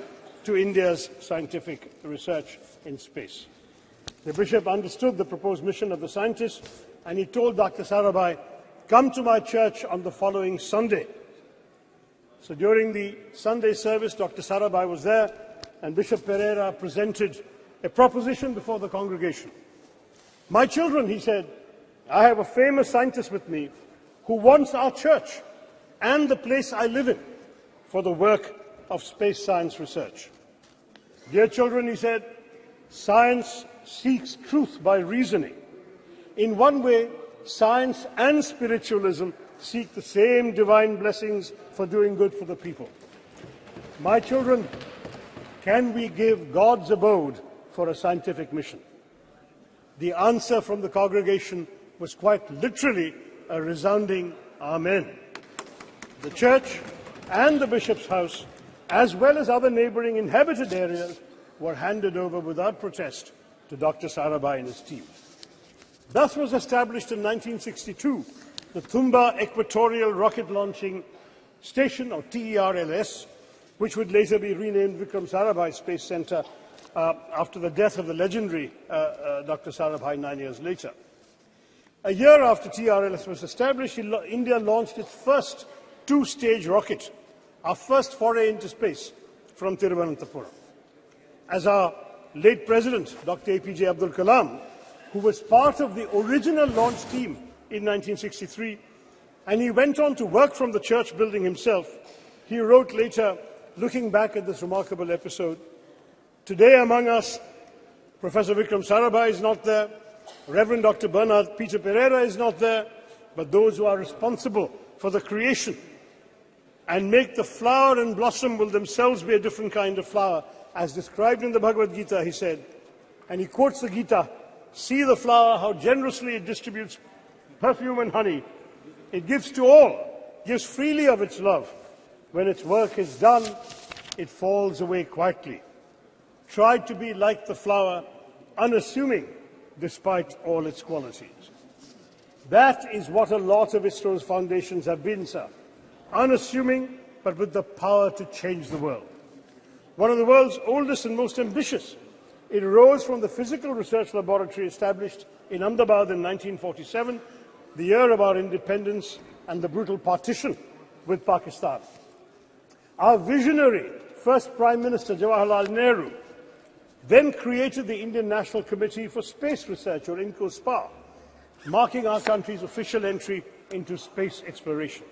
to India's scientific research in space. The bishop understood the proposed mission of the scientists, and he told Dr. Sarabhai, "Come to my church on the following Sunday." So during the Sunday service, Dr. Sarabhai was there, and Bishop Pereira presented a proposition before the congregation. "My children," he said, "I have a famous scientist with me who wants our church and the place I live in for the work of space science research. Dear children," he said, "science seeks truth by reasoning. In one way, science and spiritualism seek the same divine blessings for doing good for the people. My children, can we give God's abode for a scientific mission?" The answer from the congregation was quite literally a resounding Amen. The church and the bishop's house, as well as other neighbouring inhabited areas, were handed over without protest to Dr. Sarabhai and his team. Thus was established in 1962 the Thumba Equatorial Rocket Launching Station, or TERLS, which would later be renamed Vikram Sarabhai Space Centre after the death of the legendary Dr. Sarabhai 9 years later. A year after TRLS was established, India launched its first two-stage rocket, our first foray into space, from Thiruvananthapuram. As our late President, Dr. APJ Abdul Kalam, who was part of the original launch team in 1963, and he went on to work from the church building himself, he wrote later, looking back at this remarkable episode, "Today among us, Professor Vikram Sarabhai is not there, Reverend Dr. Bernard Peter Pereira is not there, but those who are responsible for the creation and make the flower and blossom will themselves be a different kind of flower, as described in the Bhagavad Gita," he said. And he quotes the Gita, "See the flower, how generously it distributes perfume and honey. It gives to all, gives freely of its love. When its work is done, it falls away quietly. Try to be like the flower, unassuming, despite all its qualities." That is what a lot of ISRO's foundations have been, sir. Unassuming, but with the power to change the world. One of the world's oldest and most ambitious, it arose from the physical research laboratory established in Ahmedabad in 1947, the year of our independence and the brutal partition with Pakistan. Our visionary first Prime Minister, Jawaharlal Nehru, then created the Indian National Committee for Space Research, or INCOSPA, marking our country's official entry into space exploration.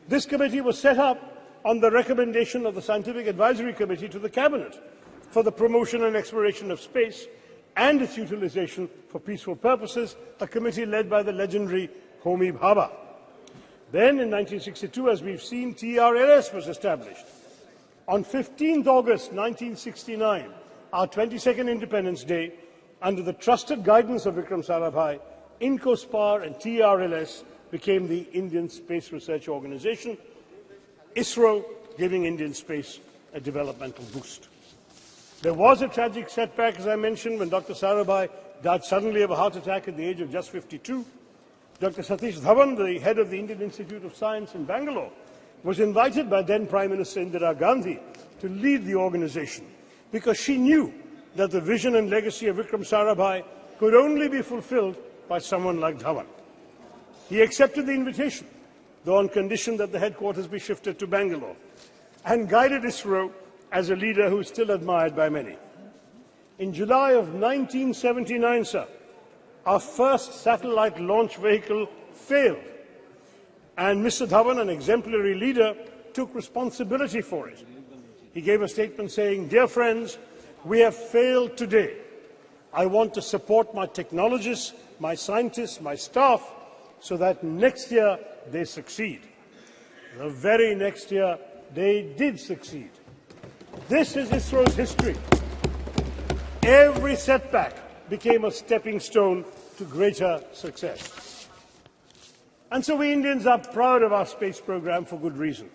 This committee was set up on the recommendation of the Scientific Advisory Committee to the Cabinet for the promotion and exploration of space and its utilization for peaceful purposes, a committee led by the legendary Homi Bhabha. Then, in 1962, as we've seen, TRLS was established. On 15th August 1969, our 22nd Independence Day, under the trusted guidance of Vikram Sarabhai, INCOSPAR and TRLS became the Indian Space Research Organization, ISRO giving Indian space a developmental boost. There was a tragic setback, as I mentioned, when Dr. Sarabhai died suddenly of a heart attack at the age of just 52. Dr. Satish Dhawan, the head of the Indian Institute of Science in Bangalore, was invited by then Prime Minister Indira Gandhi to lead the organization, because she knew that the vision and legacy of Vikram Sarabhai could only be fulfilled by someone like Dhawan. He accepted the invitation, though on condition that the headquarters be shifted to Bangalore, and guided ISRO as a leader who is still admired by many. In July of 1979, sir, our first satellite launch vehicle failed, and Mr. Dhawan, an exemplary leader, took responsibility for it. He gave a statement saying, "Dear friends, we have failed today. I want to support my technologists, my scientists, my staff, so that next year they succeed." The very next year, they did succeed. This is ISRO's history. Every setback became a stepping stone to greater success. And so we Indians are proud of our space program for good reason.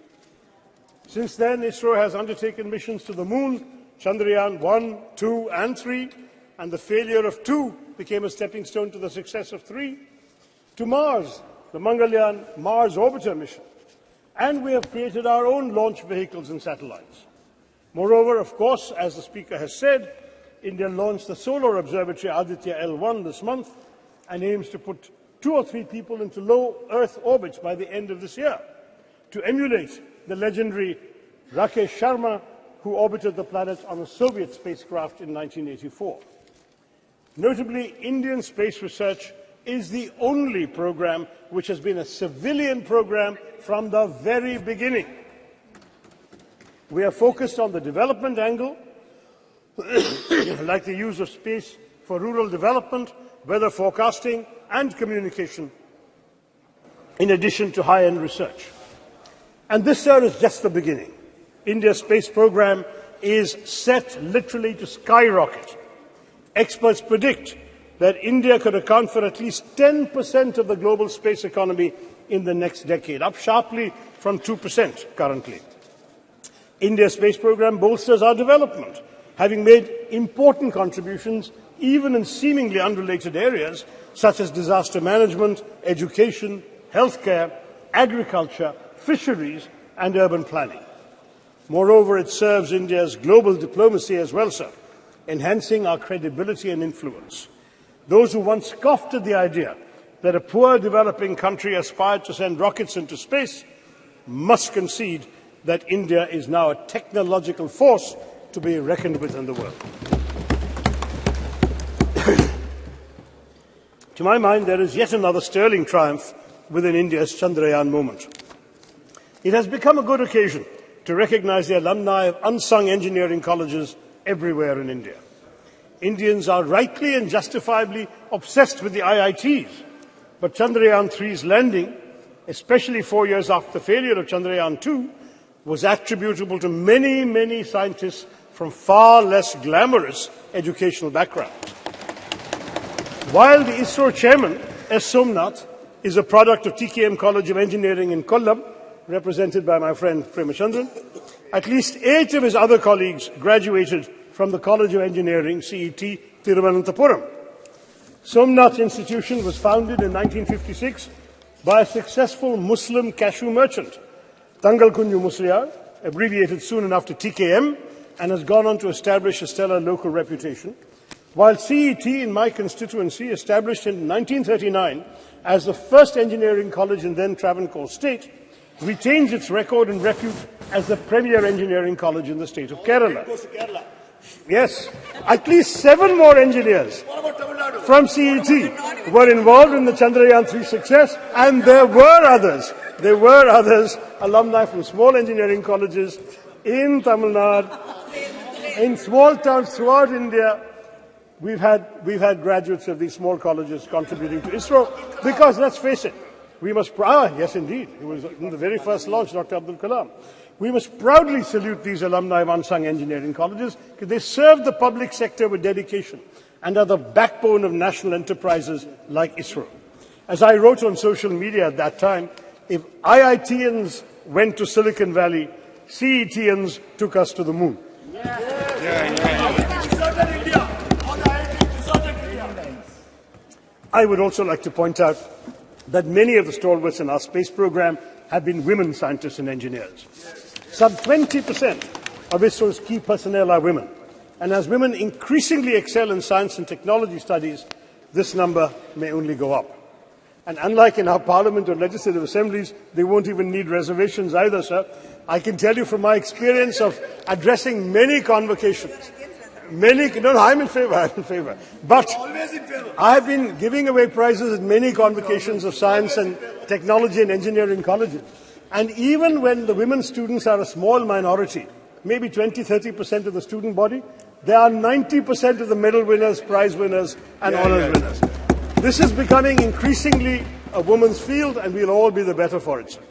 Since then, ISRO has undertaken missions to the Moon, Chandrayaan 1, 2 and 3, and the failure of 2 became a stepping stone to the success of 3, to Mars, the Mangalyaan Mars Orbiter mission, and we have created our own launch vehicles and satellites. Moreover, of course, as the Speaker has said, India launched the Solar Observatory Aditya L1 this month and aims to put 2 or 3 people into low Earth orbits by the end of this year, to emulate the legendary Rakesh Sharma, who orbited the planet on a Soviet spacecraft in 1984. Notably, Indian space research is the only program which has been a civilian program from the very beginning. We are focused on the development angle, like the use of space for rural development, weather forecasting and communication, in addition to high-end research. And this, sir, is just the beginning. India's space program is set literally to skyrocket. Experts predict that India could account for at least 10% of the global space economy in the next decade, up sharply from 2% currently. India's space program bolsters our development, having made important contributions even in seemingly unrelated areas such as disaster management, education, healthcare, agriculture, fisheries, and urban planning. Moreover, it serves India's global diplomacy as well, sir, enhancing our credibility and influence. Those who once scoffed at the idea that a poor developing country aspired to send rockets into space must concede that India is now a technological force to be reckoned with in the world. To my mind, there is yet another sterling triumph within India's Chandrayaan moment. It has become a good occasion to recognize the alumni of unsung engineering colleges everywhere in India. Indians are rightly and justifiably obsessed with the IITs, but Chandrayaan 3's landing, especially 4 years after the failure of Chandrayaan 2, was attributable to many, many scientists from far less glamorous educational backgrounds. While the ISRO chairman, S. Somnath, is a product of TKM College of Engineering in Kollam, represented by my friend Premachandran, at least 8 of his other colleagues graduated from the College of Engineering, CET, Thiruvananthapuram. Somnath Institution was founded in 1956 by a successful Muslim cashew merchant, Tangal Kunju Musliar, abbreviated soon enough to TKM, and has gone on to establish a stellar local reputation, while CET in my constituency, established in 1939 as the first engineering college in then Travancore state, retains its record and repute as the premier engineering college in the state of Kerala. Yes, at least 7 more engineers from CET were involved in the Chandrayaan 3 success, and there were others, alumni from small engineering colleges in Tamil Nadu, in small towns throughout India. We've had graduates of these small colleges contributing to ISRO because, let's face it, we must yes, indeed, it was in the very first launch, Dr. Abdul Kalam. We must proudly salute these alumni of unsung engineering colleges because they serve the public sector with dedication and are the backbone of national enterprises like ISRO. As I wrote on social media at that time, if IITians went to Silicon Valley, CETians took us to the moon. I would also like to point out that many of the stalwarts in our space program have been women scientists and engineers. Some 20% of ISRO's key personnel are women. And as women increasingly excel in science and technology studies, this number may only go up. And unlike in our parliament or legislative assemblies, they won't even need reservations either, sir. I can tell you from my experience of addressing many convocations, I'm in favor. But I've been giving away prizes at many convocations of science and technology and engineering colleges. And even when the women students are a small minority, maybe 20-30% of the student body, they are 90% of the medal winners, prize winners, and honours winners. This is becoming increasingly a woman's field, and we'll all be the better for it, sir.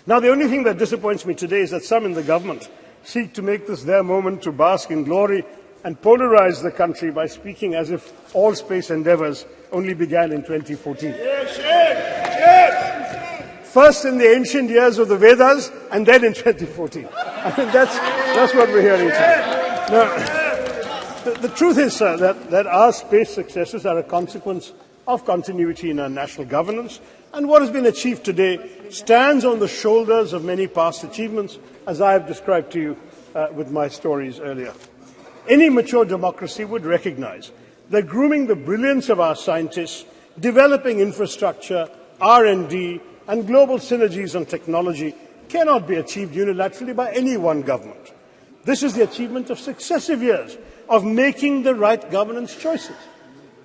Now, the only thing that disappoints me today is that some in the government seek to make this their moment to bask in glory and polarize the country by speaking as if all space endeavours only began in 2014. First in the ancient years of the Vedas, and then in 2014. I mean, that's what we're hearing today. Now, the truth is, sir, that our space successes are a consequence of continuity in our national governance, and what has been achieved today stands on the shoulders of many past achievements, as I have described to you with my stories earlier. Any mature democracy would recognize that grooming the brilliance of our scientists, developing infrastructure, R&D, and global synergies on technology cannot be achieved unilaterally by any one government. This is the achievement of successive years of making the right governance choices.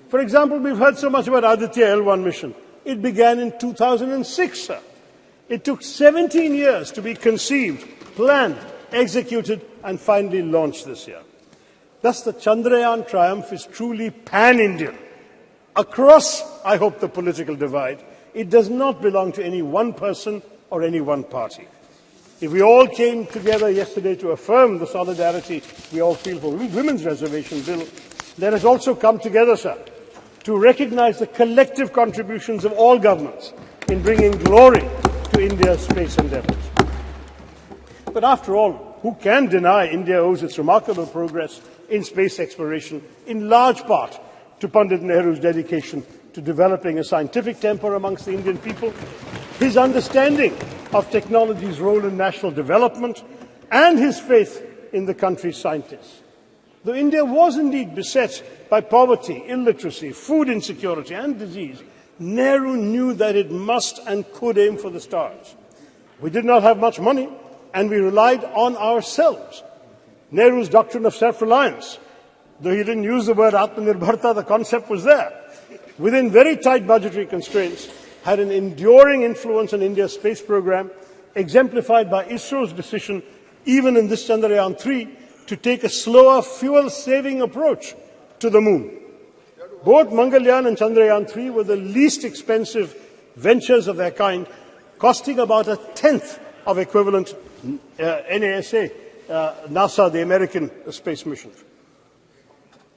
For example, we've heard so much about Aditya L1 mission. It began in 2006, sir. It took 17 years to be conceived, planned, executed, and finally launched this year. Thus, the Chandrayaan triumph is truly pan-Indian. Across, I hope, the political divide, it does not belong to any one person or any one party. If we all came together yesterday to affirm the solidarity we all feel for women's reservation bill, let us also come together, sir, to recognize the collective contributions of all governments in bringing glory to India's space endeavours. But after all, who can deny India owes its remarkable progress in space exploration in large part to Pandit Nehru's dedication to developing a scientific temper amongst the Indian people, his understanding of technology's role in national development, and his faith in the country's scientists. Though India was indeed beset by poverty, illiteracy, food insecurity, and disease, Nehru knew that it must and could aim for the stars. We did not have much money, and we relied on ourselves. Nehru's doctrine of self-reliance, though he didn't use the word Atmanirbharta, the concept was there, within very tight budgetary constraints, had an enduring influence on India's space program, exemplified by ISRO's decision, even in this Chandrayaan-3, to take a slower, fuel-saving approach to the moon. Both Mangalyaan and Chandrayaan-3 were the least expensive ventures of their kind, costing about a tenth of equivalent NASA, the American space missions.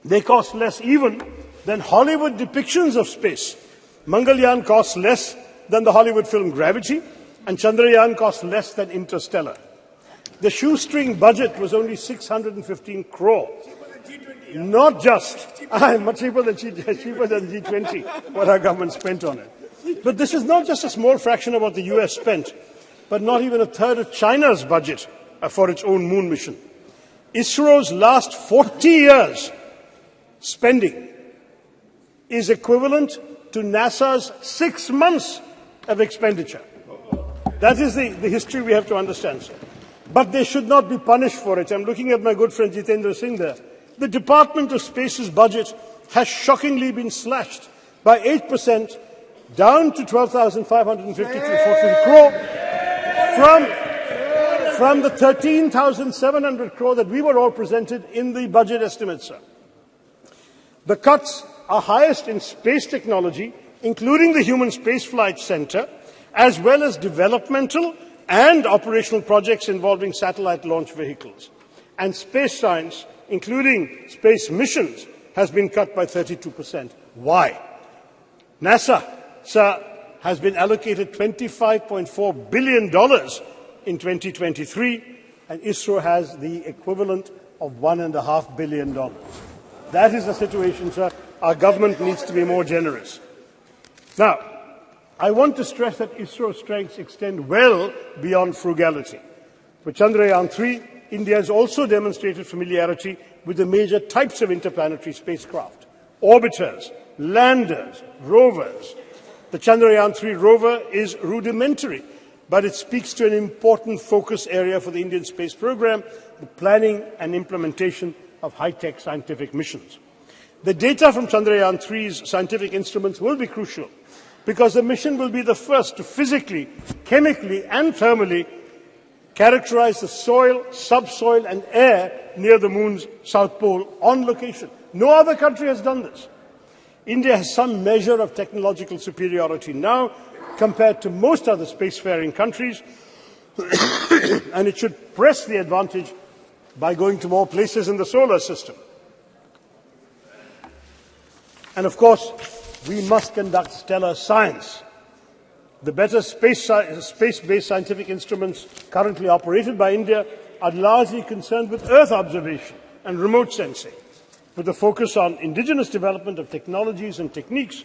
They cost less even than Hollywood depictions of space. Mangalyaan costs less than the Hollywood film Gravity, and Chandrayaan costs less than Interstellar. The shoestring budget was only 615 crore. Not just, much cheaper than G20, what our government spent on it. But this is not just a small fraction of what the US spent, but not even a third of China's budget for its own moon mission. ISRO's last 40 years spending is equivalent to NASA's 6 months of expenditure. That is the history we have to understand, sir. But they should not be punished for it. I'm looking at my good friend Jitendra Singh there. The Department of Space's budget has shockingly been slashed by 8%, down to 12,553 crore from the 13,700 crore that we were all presented in the budget estimates, sir. The cuts are highest in space technology, including the Human Spaceflight Center, as well as developmental and operational projects involving satellite launch vehicles. And space science, including space missions, has been cut by 32%. Why? NASA, sir, has been allocated $25.4 billion in 2023, and ISRO has the equivalent of $1.5 billion. That is the situation, sir. Our government needs to be more generous. Now, I want to stress that ISRO's strengths extend well beyond frugality. For Chandrayaan-3, India has also demonstrated familiarity with the major types of interplanetary spacecraft: orbiters, landers, rovers. The Chandrayaan-3 rover is rudimentary, but it speaks to an important focus area for the Indian space program, the planning and implementation of high-tech scientific missions. The data from Chandrayaan-3's scientific instruments will be crucial, because the mission will be the first to physically, chemically, and thermally characterize the soil, subsoil, and air near the moon's south pole on location. No other country has done this. India has some measure of technological superiority now compared to most other spacefaring countries, and it should press the advantage by going to more places in the solar system. And of course, we must conduct stellar science. The better space-based scientific instruments currently operated by India are largely concerned with Earth observation and remote sensing. With a focus on indigenous development of technologies and techniques,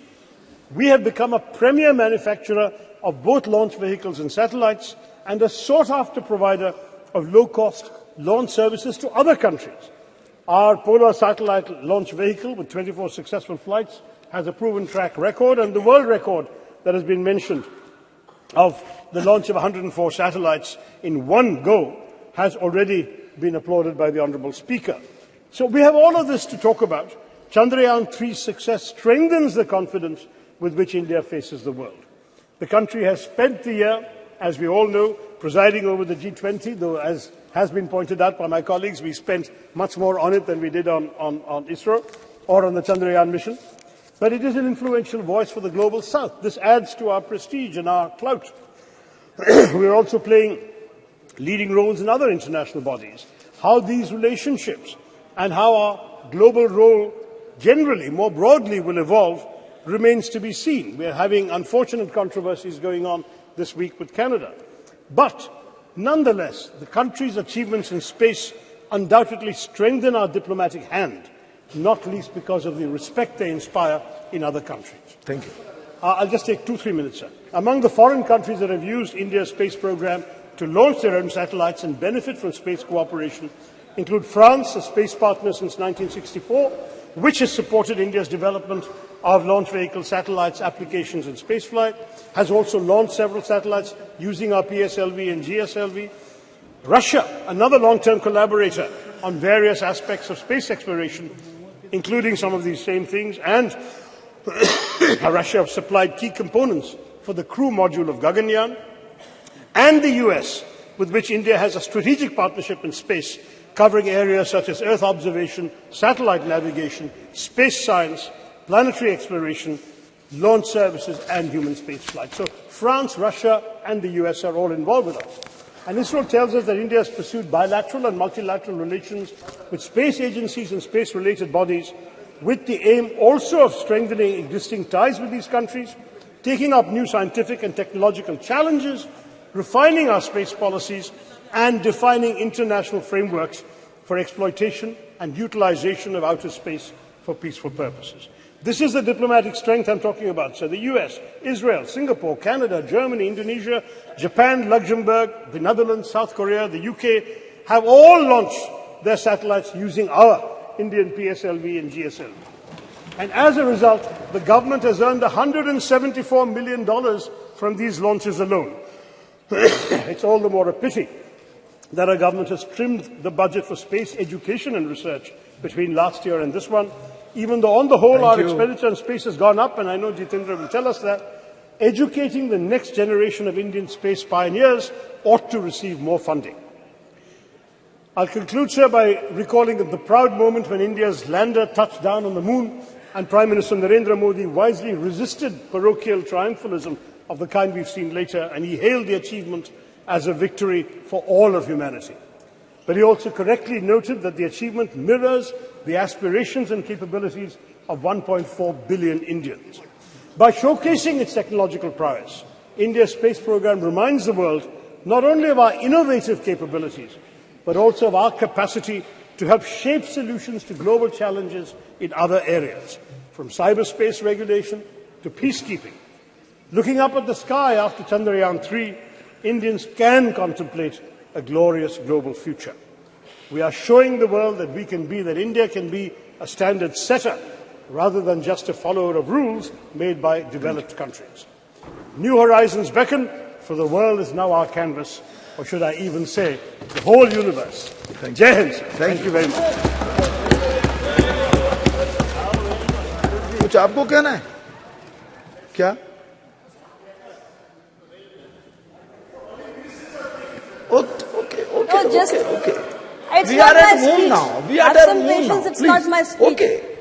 we have become a premier manufacturer of both launch vehicles and satellites, and a sought-after provider of low-cost launch services to other countries. Our Polar satellite launch vehicle, with 24 successful flights, has a proven track record, and the world record that has been mentioned of the launch of 104 satellites in one go has already been applauded by the Honourable Speaker. So we have all of this to talk about. Chandrayaan-3's success strengthens the confidence with which India faces the world. The country has spent the year, as we all know, presiding over the G20, though, as has been pointed out by my colleagues, we spent much more on it than we did on ISRO or on the Chandrayaan mission. But it is an influential voice for the global south. This adds to our prestige and our clout. We are also playing leading roles in other international bodies. How these relationships and how our global role generally, more broadly, will evolve remains to be seen. We are having unfortunate controversies going on this week with Canada. But Nonetheless, the country's achievements in space undoubtedly strengthen our diplomatic hand, not least because of the respect they inspire in other countries. Thank you. I'll just take 2-3 minutes, sir. Among the foreign countries that have used India's space program to launch their own satellites and benefit from space cooperation include France, a space partner since 1964, which has supported India's development of launch vehicle satellites, applications and spaceflight, has also launched several satellites using our PSLV and GSLV. Russia, another long-term collaborator on various aspects of space exploration, including some of these same things, and Russia supplied key components for the crew module of Gaganyaan, and the US, with which India has a strategic partnership in space, covering areas such as Earth observation, satellite navigation, space science, planetary exploration, launch services, and human spaceflight. So France, Russia, and the US are all involved with us. And ISRO tells us that India has pursued bilateral and multilateral relations with space agencies and space-related bodies with the aim also of strengthening existing ties with these countries, taking up new scientific and technological challenges, refining our space policies, and defining international frameworks for exploitation and utilization of outer space for peaceful purposes. This is the diplomatic strength I'm talking about. So the US, Israel, Singapore, Canada, Germany, Indonesia, Japan, Luxembourg, the Netherlands, South Korea, the UK have all launched their satellites using our Indian PSLV and GSLV. And as a result, the government has earned $174 million from these launches alone. It's all the more a pity that our government has trimmed the budget for space education and research between last year and this one, even though on the whole our expenditure on space has gone up, and I know Jitendra will tell us that. Educating the next generation of Indian space pioneers ought to receive more funding. I'll conclude, sir, by recalling the proud moment when India's lander touched down on the moon and Prime Minister Narendra Modi wisely resisted parochial triumphalism of the kind we've seen later, and he hailed the achievement as a victory for all of humanity. But he also correctly noted that the achievement mirrors the aspirations and capabilities of 1.4 billion Indians. By showcasing its technological prowess, India's space program reminds the world not only of our innovative capabilities, but also of our capacity to help shape solutions to global challenges in other areas, from cyberspace regulation to peacekeeping. Looking up at the sky after Chandrayaan-3, Indians can contemplate a glorious global future. We are showing the world that India can be a standard setter rather than just a follower of rules made by developed countries. New horizons beckon, for the world is now our canvas, or should I even say, the whole universe. Jai Hind, sir. Thank you very much. कुछ आपको कहना है क्या? Okay. It's We not are at my home speech. now. We are Have at some home patience, now. it's Please. not my speech. Okay.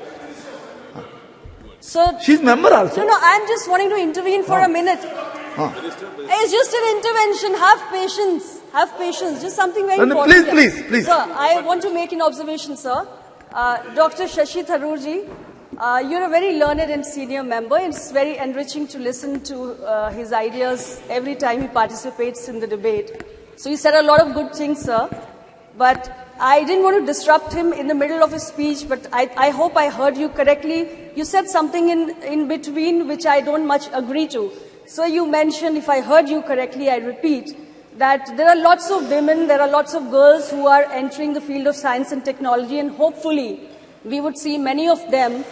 So, She's member also. no, I'm just wanting to intervene for a minute. It's just an intervention. Have patience. Have patience. Just something very important. Please. Sir, I want to make an observation, sir. Dr. Shashi Tharoorji, you're a very learned and senior member. It's very enriching to listen to his ideas every time he participates in the debate. So you said a lot of good things, sir. But I didn't want to disrupt him in the middle of his speech, but I hope I heard you correctly. You said something in between which I don't much agree to. So you mentioned, if I heard you correctly, I repeat, that there are lots of women, there are lots of girls who are entering the field of science and technology, and hopefully we would see many of them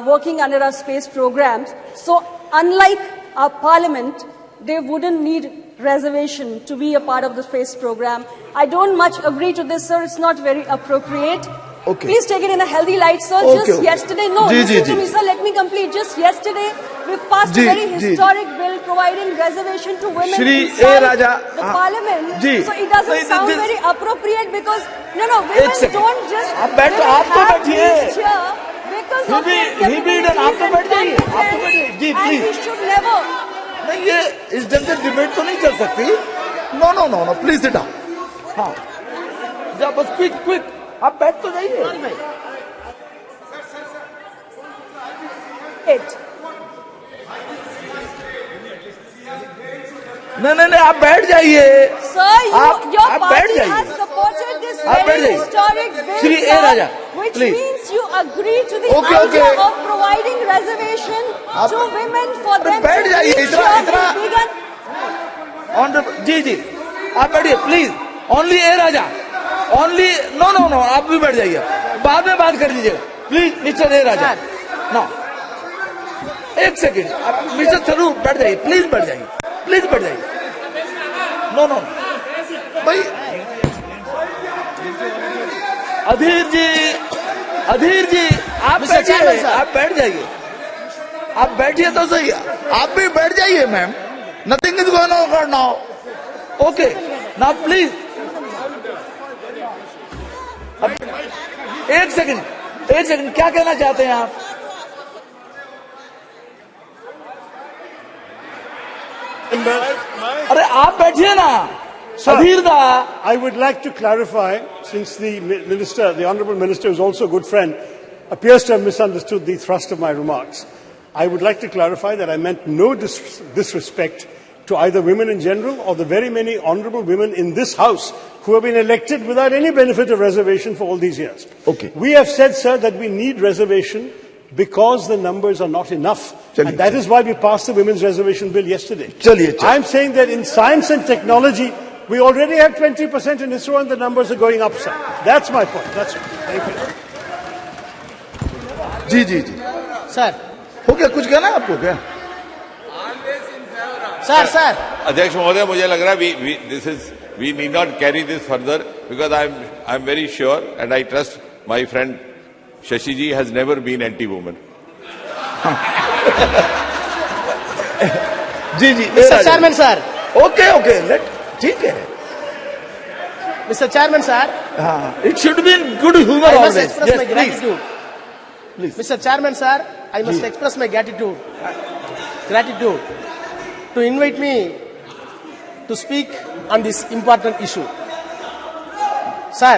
working under our space programs. So unlike our parliament, they wouldn't need reservation to be a part of the space program. I don't much agree to this, sir. It's not very appropriate. Okay. Please take it in a healthy light, sir. Yesterday, listen to me, sir. Let me complete. Just yesterday, we passed a very historic bill providing reservation to women inside the parliament. So it doesn't sound very appropriate because, women don't just have these here because of their capabilities and we should never. नहीं ये इस ढंग से debate तो नहीं चल सकती. No. Please sit down. हाँ. जा बस quick. आप बैठ तो जाइए. नहीं, आप बैठ जाइए। Sir, your आप बैठ party जाइए। has supported this आप बैठ very जाइए। historic bill, Shri A sir, Raja, which please. means you agree to the Okay, idea okay. of providing reservation to women for अरे them बैठ to जाइए, reach इतना- your bigger. ऑनरेबल जी, आप बैठिए please. Only A Raja, only no, आप भी बैठ जाइए, बाद में बात कर लीजिएगा please. Mr A Raja, no, एक सेकेंड, मिस्टर थरूर बैठ जाइए, प्लीज बैठ जाइए, प्लीज बैठ जाइए। नो भाई, अधीर जी आप बैठिए, आप बैठ जाइए, आप बैठिए तो सही, आप भी बैठ जाइए ma'am. Nothing is going on now, okay now please. एक सेकंड, क्या कहना चाहते हैं आप? अरे आप बैठिए ना, अधीरदा। I would like to clarify, since the minister, the honourable minister, who is also a good friend, appears to have misunderstood the thrust of my remarks. I would like to clarify that I meant no disrespect to either women in general or the very many honourable women in this House who have been elected without any benefit of reservation for all these years. Okay. We have said, sir, that we need reservation because the numbers are not enough. And that is why we passed the women's reservation bill yesterday. I'm saying that in science and technology, we already have 20% in ISRO and the numbers are going up, sir. That's my point. That's it. Thank you. जी sir, हो गया, कुछ कहना है आपको क्या? Sir अध्यक्ष महोदय, मुझे लग रहा है we need not carry this further because I'm very sure and I trust my friend Shashi ji has never been anti-woman. जी Mr chairman sir, okay let, ठीक है। मिस्टर चेयरमैन सर, हाँ, it should be in good humour I must always. express my gratitude. Please. Mr. Chairman sir, I must express my gratitude to invite me to speak on this important issue. Sir,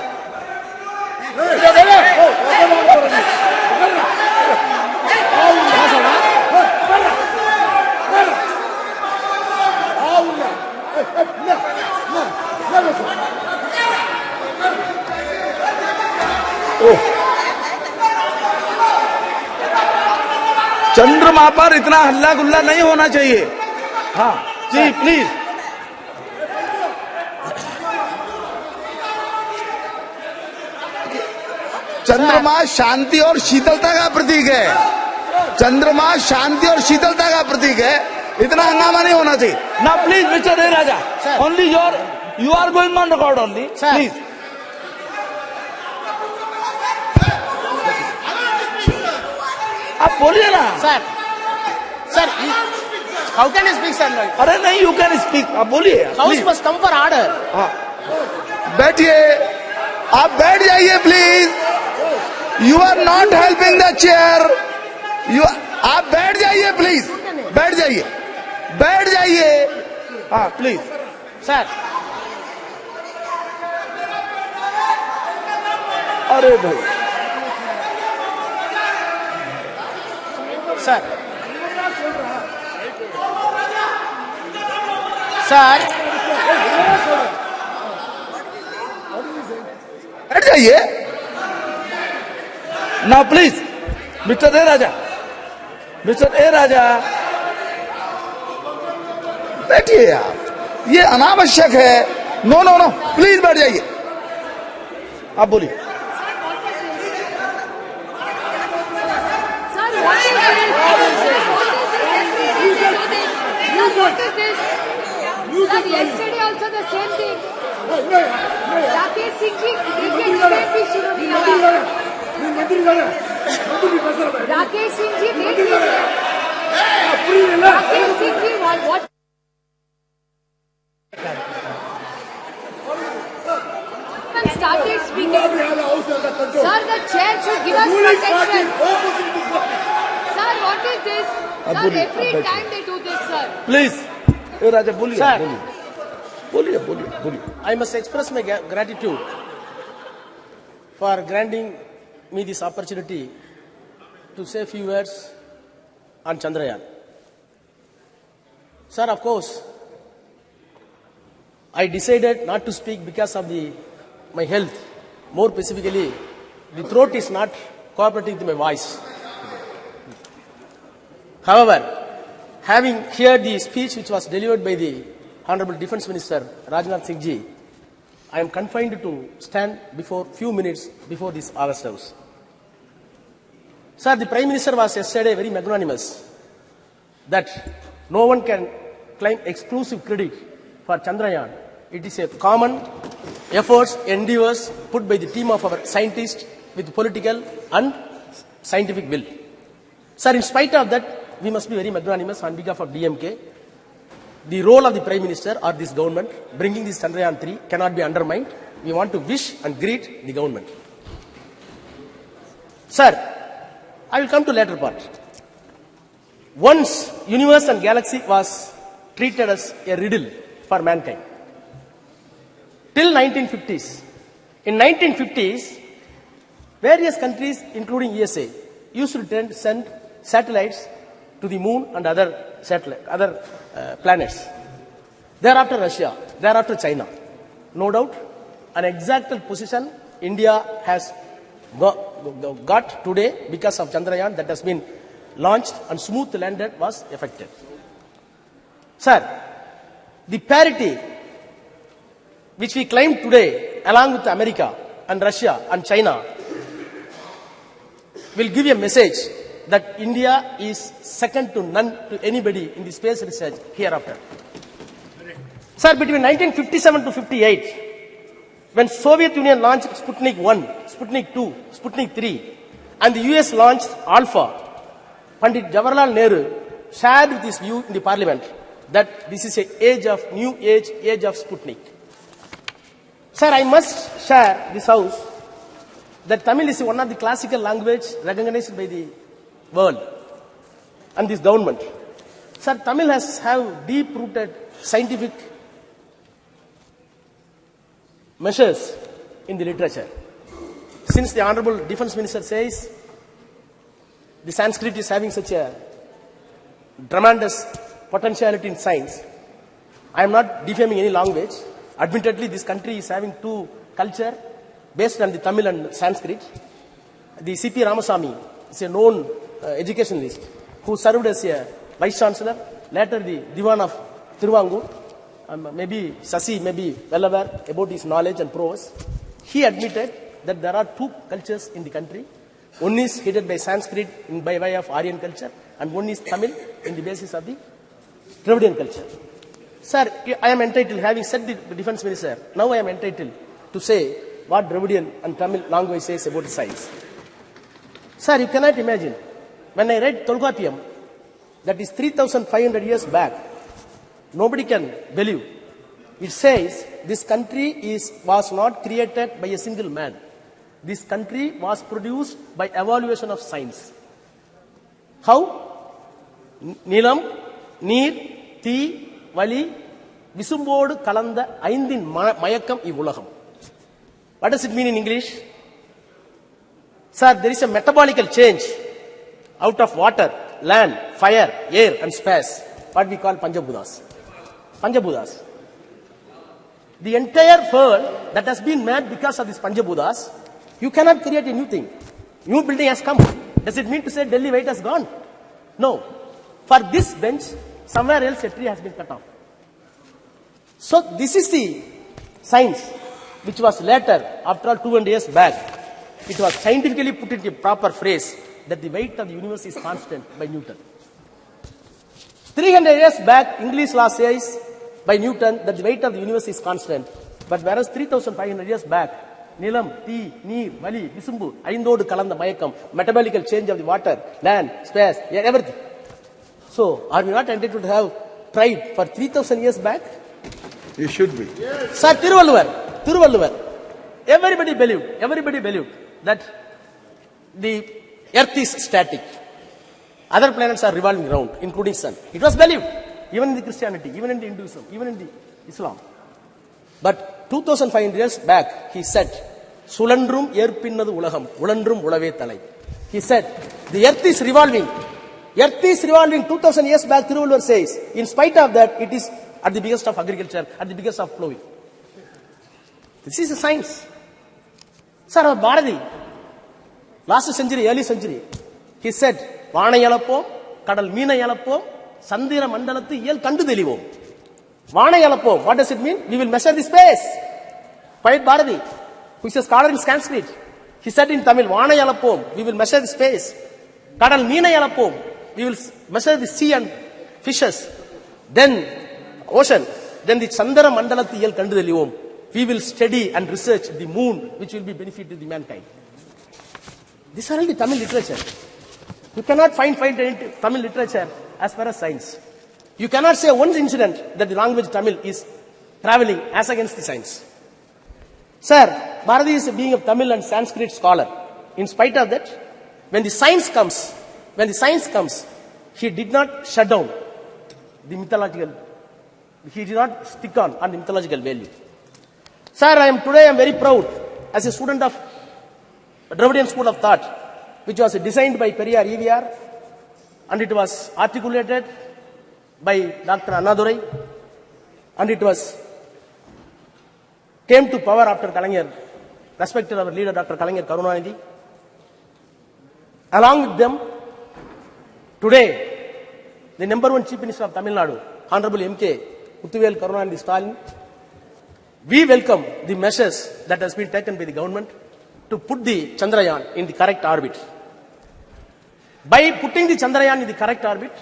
चंद्रमा पर इतना हल्ला गुल्ला नहीं होना चाहिए। हाँ जी please. चंद्रमा शांति और शीतलता का प्रतीक है। चंद्रमा शांति और शीतलता का प्रतीक है, इतना हंगामा नहीं होना चाहिए ना। Please Mr A Raja, only you are going on record only, please. आप बोलिए ना। sir, how can you speak, sir? अरे नहीं, यू कैन स्पीक, आप बोलिए। House must come for order. हाँ, बैठिए, आप बैठ जाइए please. You are not helping the chair. आप बैठ जाइए प्लीज, बैठ जाइए। हाँ प्लीज Sir, अरे भाई sir, बैठ जाइए ना प्लीज। मिस्टर ए राजा बैठिए आप, ये अनावश्यक है। नो प्लीज बैठ जाइए, आप बोलिए। Sir, yesterday also the same thing. Rakesh Singh ji, Rakesh Singh ji, Rakesh Singh ji, what? Started speaking. Sir, the chair should give us protection. Sir, what is this? Sir, every time they do this, sir. Please ए राजा बोलिए। Sir. बोलिए। I must express my gratitude for granting me this opportunity to say a few words on Chandrayaan. Sir, of course, I decided not to speak because of my health. More specifically, the throat is not cooperating with my voice. However, having heard the speech which was delivered by the Honorable Defence Minister Rajnath Singh Ji, I am confined to stand before few minutes before this August House. Sir, the Prime Minister was yesterday very magnanimous that no one can claim exclusive credit for Chandrayaan. It is a common efforts, endeavors put by the team of our scientists with political and scientific will. Sir, in spite of that, we must be very magnanimous on behalf of DMK. The role of the Prime Minister or this government bringing this Chandrayaan 3 cannot be undermined. We want to wish and greet the government. Sir, I will come to later part. Once universe and galaxy was treated as a riddle for mankind. Till 1950s. In 1950s, various countries, including USA, used to send satellites to the moon and other planets. Thereafter Russia, thereafter China. No doubt, an exact position India has got today because of Chandrayaan that has been launched and smooth landed was effective. Sir, the parity which we claim today along with America and Russia and China will give a message that India is second to none to anybody in the space research hereafter. Sir, between 1957 to 58, when Soviet Union launched Sputnik 1, Sputnik 2, Sputnik 3, and the US launched Alpha, Pandit Jawaharlal Nehru shared with his view in the parliament that this is a new age of Sputnik. Sir, I must share this house that Tamil is one of the classical language recognized by the world and this government. Sir, Tamil has have deep-rooted scientific measures in the literature. Since the Honorable Defence Minister says the Sanskrit is having such a tremendous potentiality in science, I am not defaming any language. Admittedly, this country is having two culture based on the Tamil and Sanskrit. The C.P. Ramasamy is a known educationalist who served as a Vice Chancellor, later the Diwan of Tiruvangur. Maybe Sasi may be well aware about his knowledge and prowess. He admitted that there are two cultures in the country. One is headed by Sanskrit by way of Aryan culture, and one is Tamil in the basis of the Dravidian culture. Sir, I am entitled, having said the Defence Minister, now I am entitled to say what Dravidian and Tamil language says about science. Sir, you cannot imagine, when I read Tolkappiyam, that is 3,500 years back, nobody can believe. It says this country was not created by a single man. This country was produced by evaluation of science. How? Nilam, Neer, Thi, Vali, Visumbodu, Kalanda, Aindin, Mayakam, Ivulaham. What does it mean in English? Sir, there is a metabolical change out of water, land, fire, air and space, what we call Panchabhutas. Panchabhutas. The entire world that has been made because of these Panchabhutas, you cannot create a new thing. New building has come. Does it mean to say Delhi weight has gone? No. For this bench, somewhere else a tree has been cut off. So this is the science which was later, after all 200 years back, it was scientifically put into a proper phrase that the weight of the universe is constant by Newton. 300 years back, English law says by Newton that the weight of the universe is constant. But whereas 3,500 years back, Nilam, Thi, Neer, Vali, Visumbu, Aindodu Kalanda Mayakam, metabolical change of the water, land, space, everything. So, are we not entitled to have tried for 3,000 years back? You should be. Yes. Sir, Tiruvalluvar. Everybody believed that the earth is static. Other planets are revolving around, including sun. It was believed, even in the Christianity, even in the Hinduism, even in the Islam. But 2,500 years back, he said, Sulandrum erpinnadu ulagam, ulandrum ulave thalai. He said, the earth is revolving. Earth is revolving 2,000 years back, Tiruvalluvar says. In spite of that, it is at the biggest of agriculture, at the biggest of plowing. This is a science. Sir, Bharati, last century, early century, he said, Vana Yalapo, Kadal Meena Yalapo, Sandira Mandalati Yel Kandu Delivo. Vana Yalapo, what does it mean? We will measure the space. Poet Bharati, who is a scholar in Sanskrit, he said in Tamil, Vana Yalapo, we will measure the space. Kadal Meena Yalapo, we will measure the sea and fishes. Then ocean. Then the Chandra Mandalati Yel Kandu Delivo. We will study and research the moon, which will be benefit to the mankind. These are all the Tamil literature. You cannot find Tamil literature as far as science. You cannot say one incident that the language Tamil is traveling as against the science. Sir, Bharati is being a Tamil and Sanskrit scholar. In spite of that, when the science comes, he did not shut down the mythological. He did not stick on the mythological value. Sir, I am very proud as a student of Dravidian School of Thought, which was designed by Periyar EVR, and it was articulated by Dr. Annadurai, and it came to power after Kalaignar, respected our leader Dr. Kalaignar Karunanidhi. Along with them, today, the number one Chief Minister of Tamil Nadu, Honorable M.K. Muthuvel Karunanidhi Stalin, we welcome the measures that has been taken by the government to put the Chandrayaan in the correct orbit. By putting the Chandrayaan in the correct orbit,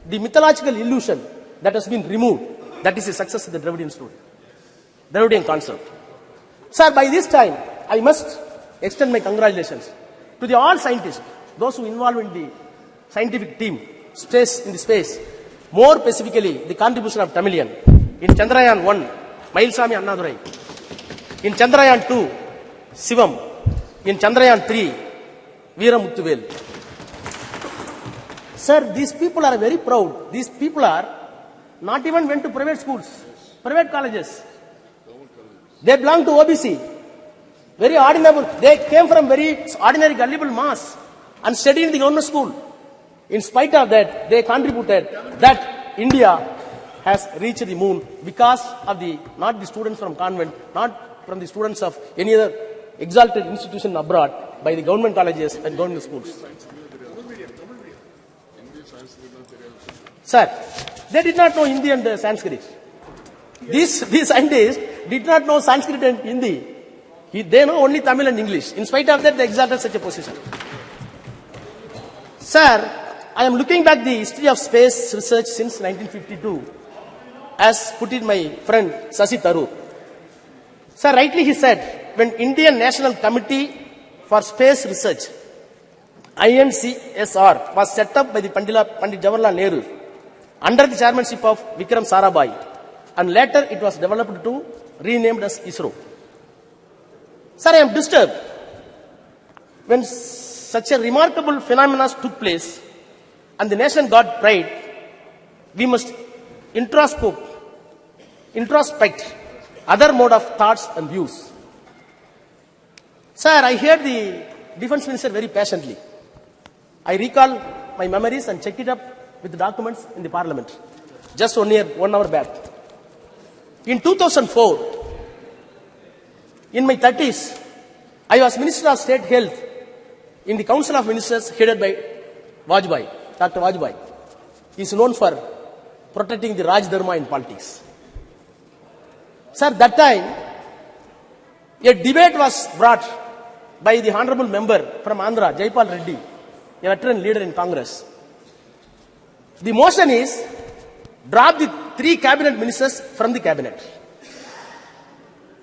the mythological illusion that has been removed, that is a success of the Dravidian story, Dravidian concept. Sir, by this time, I must extend my congratulations to the all scientists, those who involved in the scientific team, in the space, more specifically the contribution of Tamilian. In Chandrayaan 1, Mailsami Annadurai. In Chandrayaan 2, Sivam. In Chandrayaan 3, Veera Muthuvel. Sir, these people are very proud. These people are not even went to private schools, private colleges. They belong to OBC. Very ordinary. They came from very ordinary gullible mass and studied in the government school. In spite of that, they contributed that India has reached the moon because of not the students from convent, not from the students of any other exalted institution abroad, by the government colleges and government schools. Sir, they did not know Hindi and Sanskrit. These scientists did not know Sanskrit and Hindi. They know only Tamil and English. In spite of that, they exalted such a position. Sir, I am looking back the history of space research since 1952, as put in my friend Shashi Tharoor. Sir, rightly he said, when Indian National Committee for Space Research, INCSR, was set up by the Pandit Jawaharlal Nehru, under the chairmanship of Vikram Sarabhai, and later it was developed to renamed as ISRO. Sir, I am disturbed when such a remarkable phenomenon took place and the nation got pride. We must introspect other mode of thoughts and views. Sir, I heard the defense minister very patiently. I recall my memories and checked it up with the documents in the parliament just 1 hour back. In 2004, in my 30s, I was Minister of State Health in the Council of Ministers headed by Vajpayee, Dr. Vajpayee. He is known for protecting the Raj Dharma in politics. Sir, that time, a debate was brought by the honorable member from Andhra, Jaipal Reddy, a veteran leader in Congress. The motion is, drop the 3 cabinet ministers from the cabinet.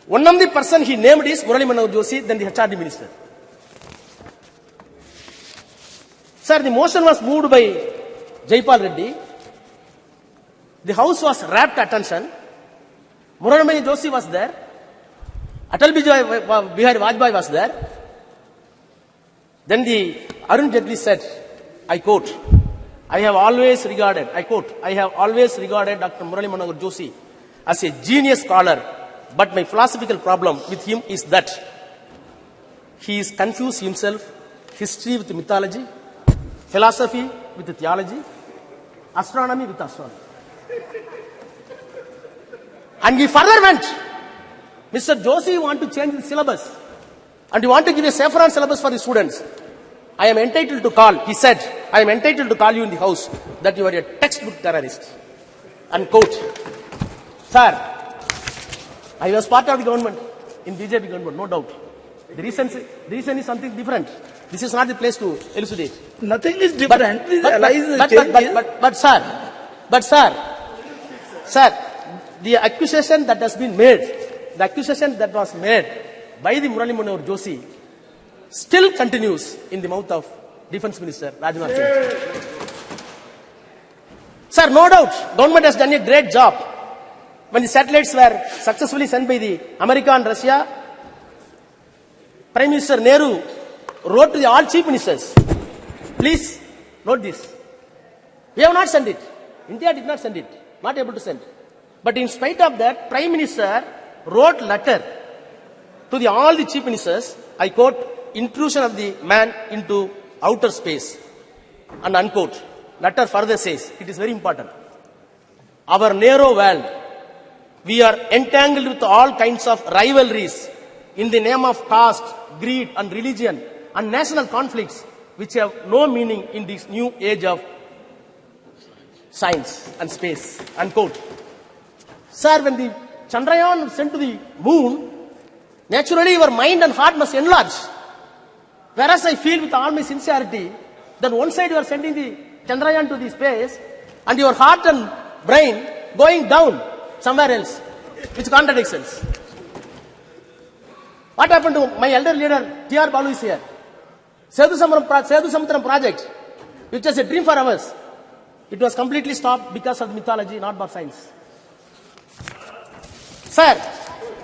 One of the person he named is Murali Manohar Joshi, then the HRD minister. Sir, the motion was moved by Jaipal Reddy. The house was rapt attention. Murali Manohar Joshi was there. Atal Bihari Vajpayee was there. Then the Arun Jaitley said, I quote, I have always regarded Dr. Murali Manohar Joshi as a genius scholar, but my philosophical problem with him is that he is confused himself, history with mythology, philosophy with theology, astronomy with astronomy. And he further went, Mr. Joshi, you want to change the syllabus and you want to give a saffron syllabus for the students. I am entitled to call, he said, I am entitled to call you in the house that you are a textbook terrorist. Unquote. Sir, I was part of the government, in BJP government, no doubt. The reason is something different. This is not the place to elucidate. Nothing is different. But sir, the accusation that has been made, the accusation that was made by the Murali Manohar Joshi still continues in the mouth of Defense Minister Rajnath Singh. Sir, no doubt, government has done a great job. When the satellites were successfully sent by the America and Russia, Prime Minister Nehru wrote to the all chief ministers, please note this. We have not sent it. India did not send it. Not able to send. But in spite of that, Prime Minister wrote letter to all the chief ministers, I quote, intrusion of the man into outer space, and unquote. Letter further says, it is very important. Our narrow world, we are entangled with all kinds of rivalries in the name of caste, greed and religion and national conflicts which have no meaning in this new age of science and space, unquote. Sir, when the Chandrayaan was sent to the moon, naturally your mind and heart must enlarge. Whereas I feel with all my sincerity that one side you are sending the Chandrayaan to the space and your heart and brain going down somewhere else, which contradictions. What happened to my elder leader, T.R. Balu is here. Sethu Samudram project, which was a dream for us. It was completely stopped because of mythology, not for science. Sir,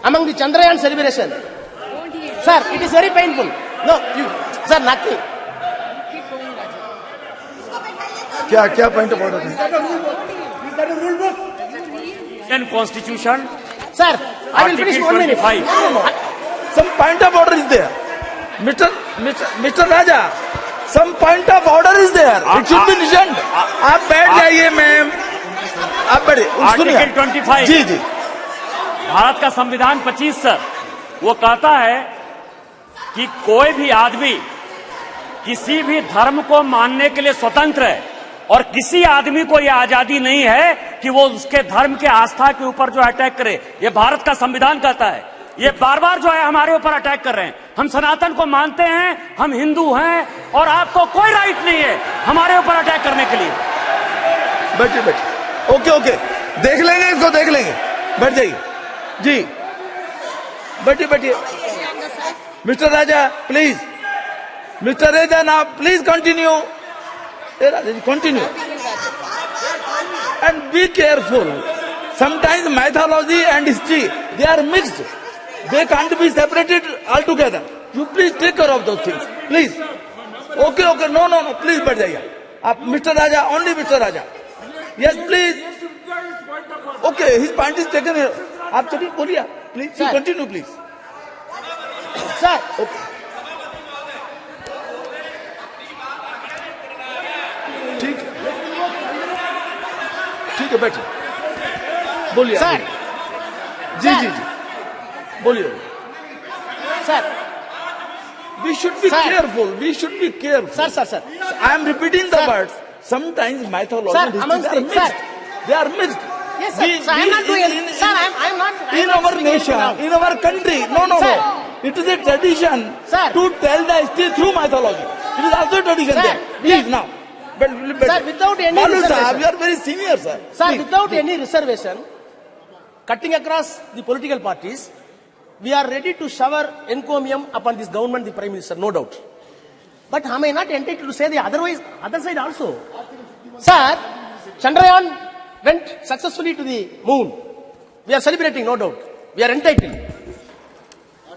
among the Chandrayaan celebration, sir, it is very painful. No, sir, nothing. क्या point of order है? Indian Constitution. Sir, I will finish 1 minute. Some point of order is there. Mr. Raja, some point of order is there. It should be listened. आप बैठ जाइए ma'am. आप बैठिए. Article 25. जी जी. भारत का संविधान 25 sir, वो कहता है कि कोई भी आदमी किसी भी धर्म को मानने के लिए स्वतंत्र है और किसी आदमी को यह आजादी नहीं है कि वो उसके धर्म के आस्था के ऊपर जो अटैक करे. ये भारत का संविधान कहता है. ये बार बार जो है हमारे ऊपर अटैक कर रहे हैं. हम सनातन को मानते हैं, हम हिंदू हैं और आपको कोई राइट नहीं है हमारे ऊपर अटैक करने के लिए. बैठिए. ओके. देख लेंगे इसको, देख लेंगे. बैठ जाइए. जी. बैठिए. Mr. Raja, please. Mr. Raja, now please continue. Continue. And be careful. Sometimes mythology and history, they are mixed. They can't be separated altogether. You please take care of those things. Please. Okay. No. Please बैठ जाइए. आप Mr. Raja, only Mr. Raja. Yes, please. Okay, his point is taken here. आप चलिए बोलिए. Please, you continue, please. Sir. Okay. ठीक है बैठिए. बोलिए. Sir. जी. बोलिए. Sir. We should be careful. Sir. I am repeating the words. Sometimes mythology and history are mixed. Yes, sir. I am not doing. Sir, I am not. In our nation, in our country, no. Sir. It is a tradition Sir. to tell the history through mythology. It is also a tradition Sir. there. Please now. Sir, without any Balu reservation. Sahab, you are very senior, sir. Sir, Please. without any reservation, cutting across the political parties, we are ready to shower encomium upon this government, the Prime Minister, no doubt. But am I not entitled to say the other side also? Sir, Chandrayaan went successfully to the moon. We are celebrating, no doubt. We are entitled.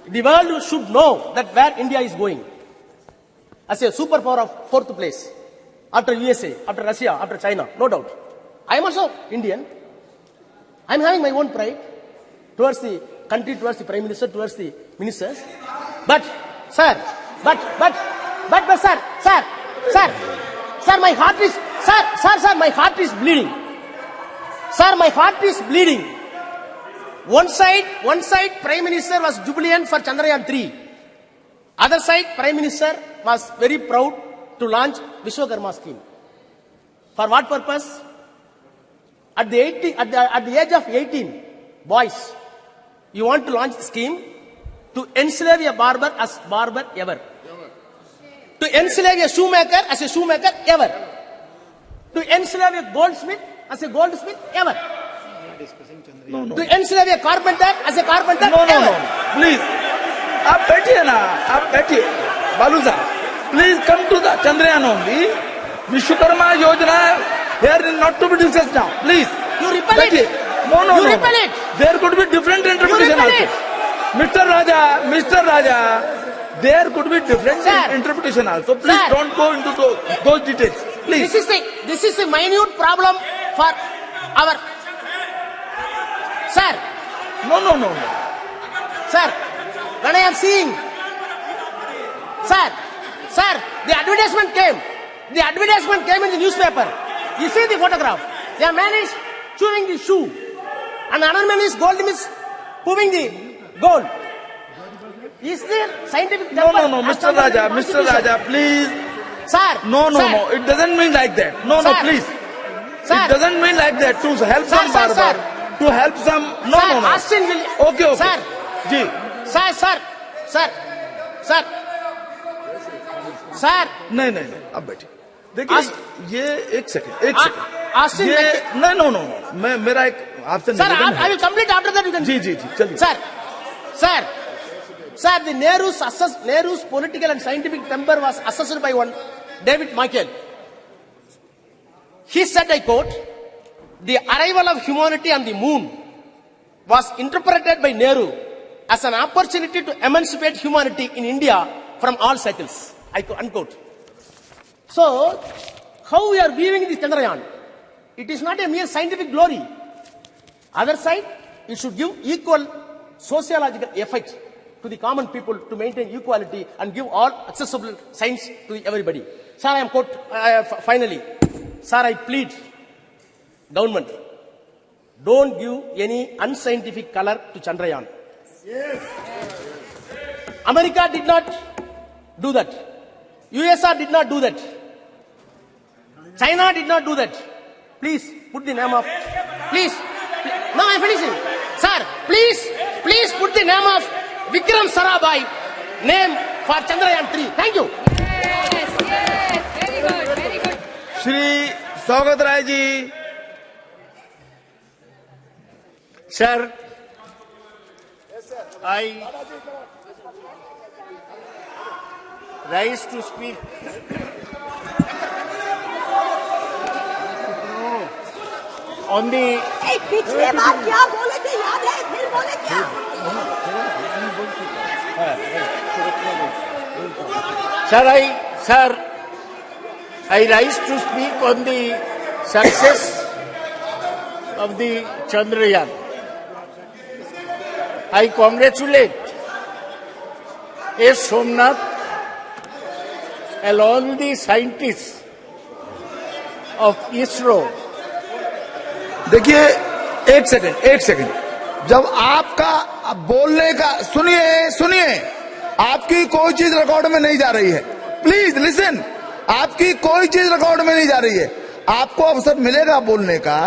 The world should know that where India is going as a superpower of 4th place. After USA, after Russia, after China, no doubt. I am also Indian. I am having my own pride towards the country, towards the Prime Minister, towards the ministers. But, sir, my heart is, sir, my heart is bleeding. Sir, my heart is bleeding. One side Prime Minister was jubilant for Chandrayaan 3. Other side Prime Minister was very proud to launch Vishwakarma scheme. For what purpose? At the age of 18, boys, you want to launch a scheme to enslave a barber as barber ever. To enslave a shoemaker as a shoemaker ever. To enslave a goldsmith as a goldsmith ever. No. To enslave a carpenter as a carpenter No, ever. Please. आप बैठिए ना, आप बैठिए. बालू साहब, please come to the Chandrayaan only. Vishwakarma Yojana here is not to be discussed now. Please. You repel बैठिए. it. No. You repel it. There could be different interpretation repel also. it. Mr. Raja, there could be different Sir. interpretation also. Please Sir. don't go into those details. Please. This is a minute problem for our. Sir, No. sir, when I am seeing, sir, the advertisement came. The advertisement came in the newspaper. You see the photograph. The man is chewing the shoe, and another man is proving the gold. Is there scientific? No, Mr. Raja, please. Sir. No. Sir. It doesn't mean like that. No, Sir. please. Sir. It doesn't mean like that. To help Sir, some sir, barber. sir. To help some. No. Austin will. Okay. Sir. Ji. Sir. नहीं. अब बैठिए. देखिए ये एक second. Austin. No. मैं मेरा एक आपसे Sir, निवेदन है. I will complete after that. You can. जी. चलिए. Sir, the Nehru's political and scientific temper was assessed by one David Michael. He said, I quote, "The arrival of humanity on the moon was interpreted by Nehru as an opportunity to emancipate humanity in India from all cycles." Unquote. So, how we are viewing this Chandrayaan? It is not a mere scientific glory. Other side, it should give equal sociological effect to the common people to maintain equality and give all accessible science to everybody. Sir, finally, sir, I plead, government, don't give any unscientific color to Chandrayaan. Yes. America did not do that. USSR did not do that. China did not do that. Please put the name of. Please. No, I'm finishing. Sir, please put the name of Vikram Sarabhai name for Chandrayaan 3. Thank you. Yes. Very good. Shri स्वागत Rai ji. Sir, I rise to speak on the. पिछले बार क्या बोले थे याद है? फिर बोले क्या? Sir, I rise to speak on the success of the Chandrayaan. I congratulate S. Somnath and all the scientists of ISRO. देखिए एक सेकंड. जब आपका बोलने का सुनिए आपकी कोई चीज रिकॉर्ड में नहीं जा रही है. Please listen. आपकी कोई चीज रिकॉर्ड में नहीं जा रही है. आपको अवसर मिलेगा बोलने का.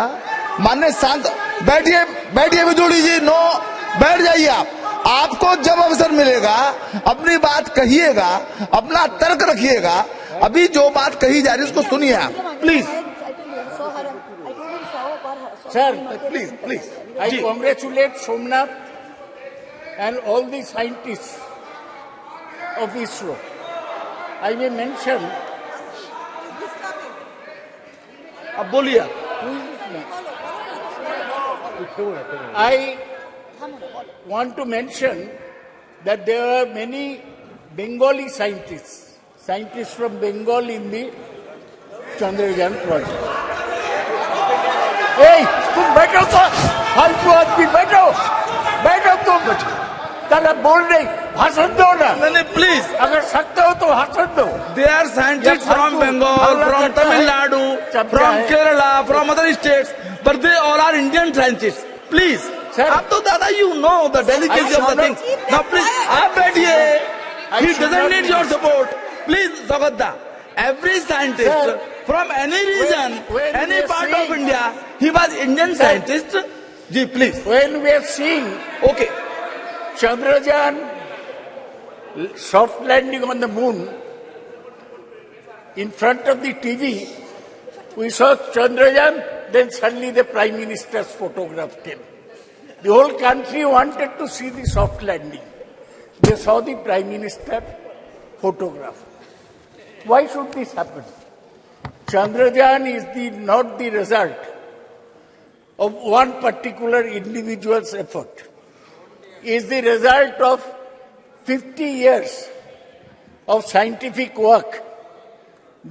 माननीय शांत बैठिए बिजोड़ी जी. नो, बैठ जाइए आप. आपको जब अवसर मिलेगा अपनी बात कहिएगा, अपना तर्क रखिएगा. अभी जो बात कही जा रही है उसको सुनिए आप. Please. Sir, please. I congratulate Somnath and all the scientists of ISRO. I may mention. अब बोलिए. I want to mention that there are many Bengali scientists from Bengal in the Chandrayaan project. Hey, तुम बैठो तो, फालतू आदमी बैठो तुम. तारा बोल नहीं, भाषण दो ना. नहीं, प्लीज. अगर सकते हो तो भाषण दो. They are scientists from Bengal, from Tamil Nadu, from Kerala, from other states, but they all are Indian scientists. Please Sir. अब तो दादा you know the delicacy of the things now please आप बैठिए he doesn't need your support please स्वागत every scientist Sir, from any region when any we are part of seeing- India he was Indian Sir. scientist ji please When we are seeing okay Chandrayaan soft landing on the moon, in front of the TV, we saw Chandrayaan, then suddenly the Prime Minister's photograph came. The whole country wanted to see the soft landing. They saw the Prime Minister photograph. Why should this happen? Chandrayaan is not the result of one particular individual's effort. It is the result of 50 years of scientific work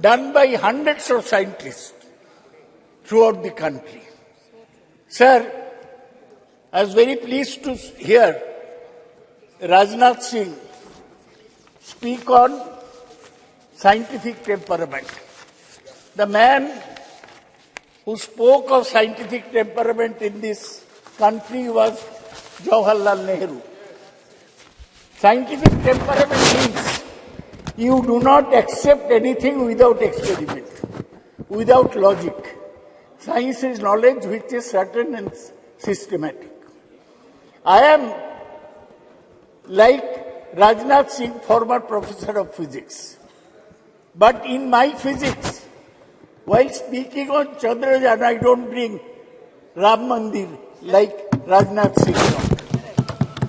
done by hundreds of scientists throughout the country. Sir, I was very pleased to hear Rajnath Singh speak on scientific temperament. The man who spoke of scientific temperament in this country was Jawaharlal Nehru. Scientific temperament means you do not accept anything without experiment, without logic. Science is knowledge which is certain and systematic. I am like Rajnath Singh, former professor of physics. But in my physics, while speaking on Chandrayaan, I don't bring Ram Mandir like Rajnath Singh.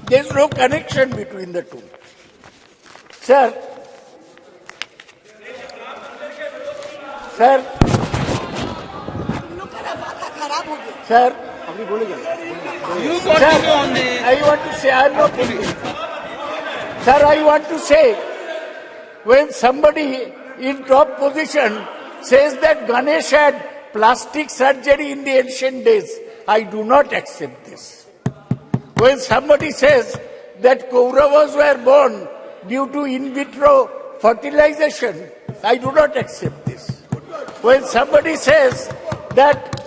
There is no connection between the two. Sir, sir, sir, you continue on the I want to say, I am not thinking. Sir, I want to say, when somebody in top position says that Ganesh had plastic surgery in the ancient days, I do not accept this. When somebody says that Kauravas were born due to in vitro fertilization, I do not accept this. When somebody says that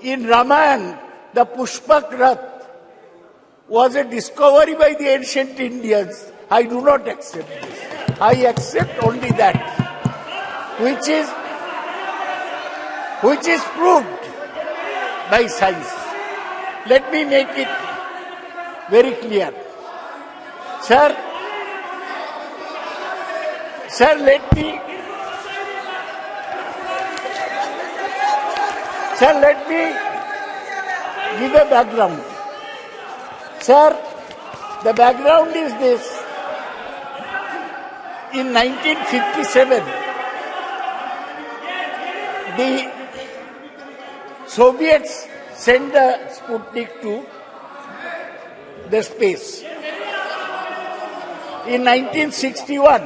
in Ramayana, the Pushpak Rath was a discovery by the ancient Indians, I do not accept this. I accept only that which is proved by science. Let me make it very clear. Sir, let me give a background. Sir, the background is this. In 1957, the Soviets sent the Sputnik to the space. In 1961,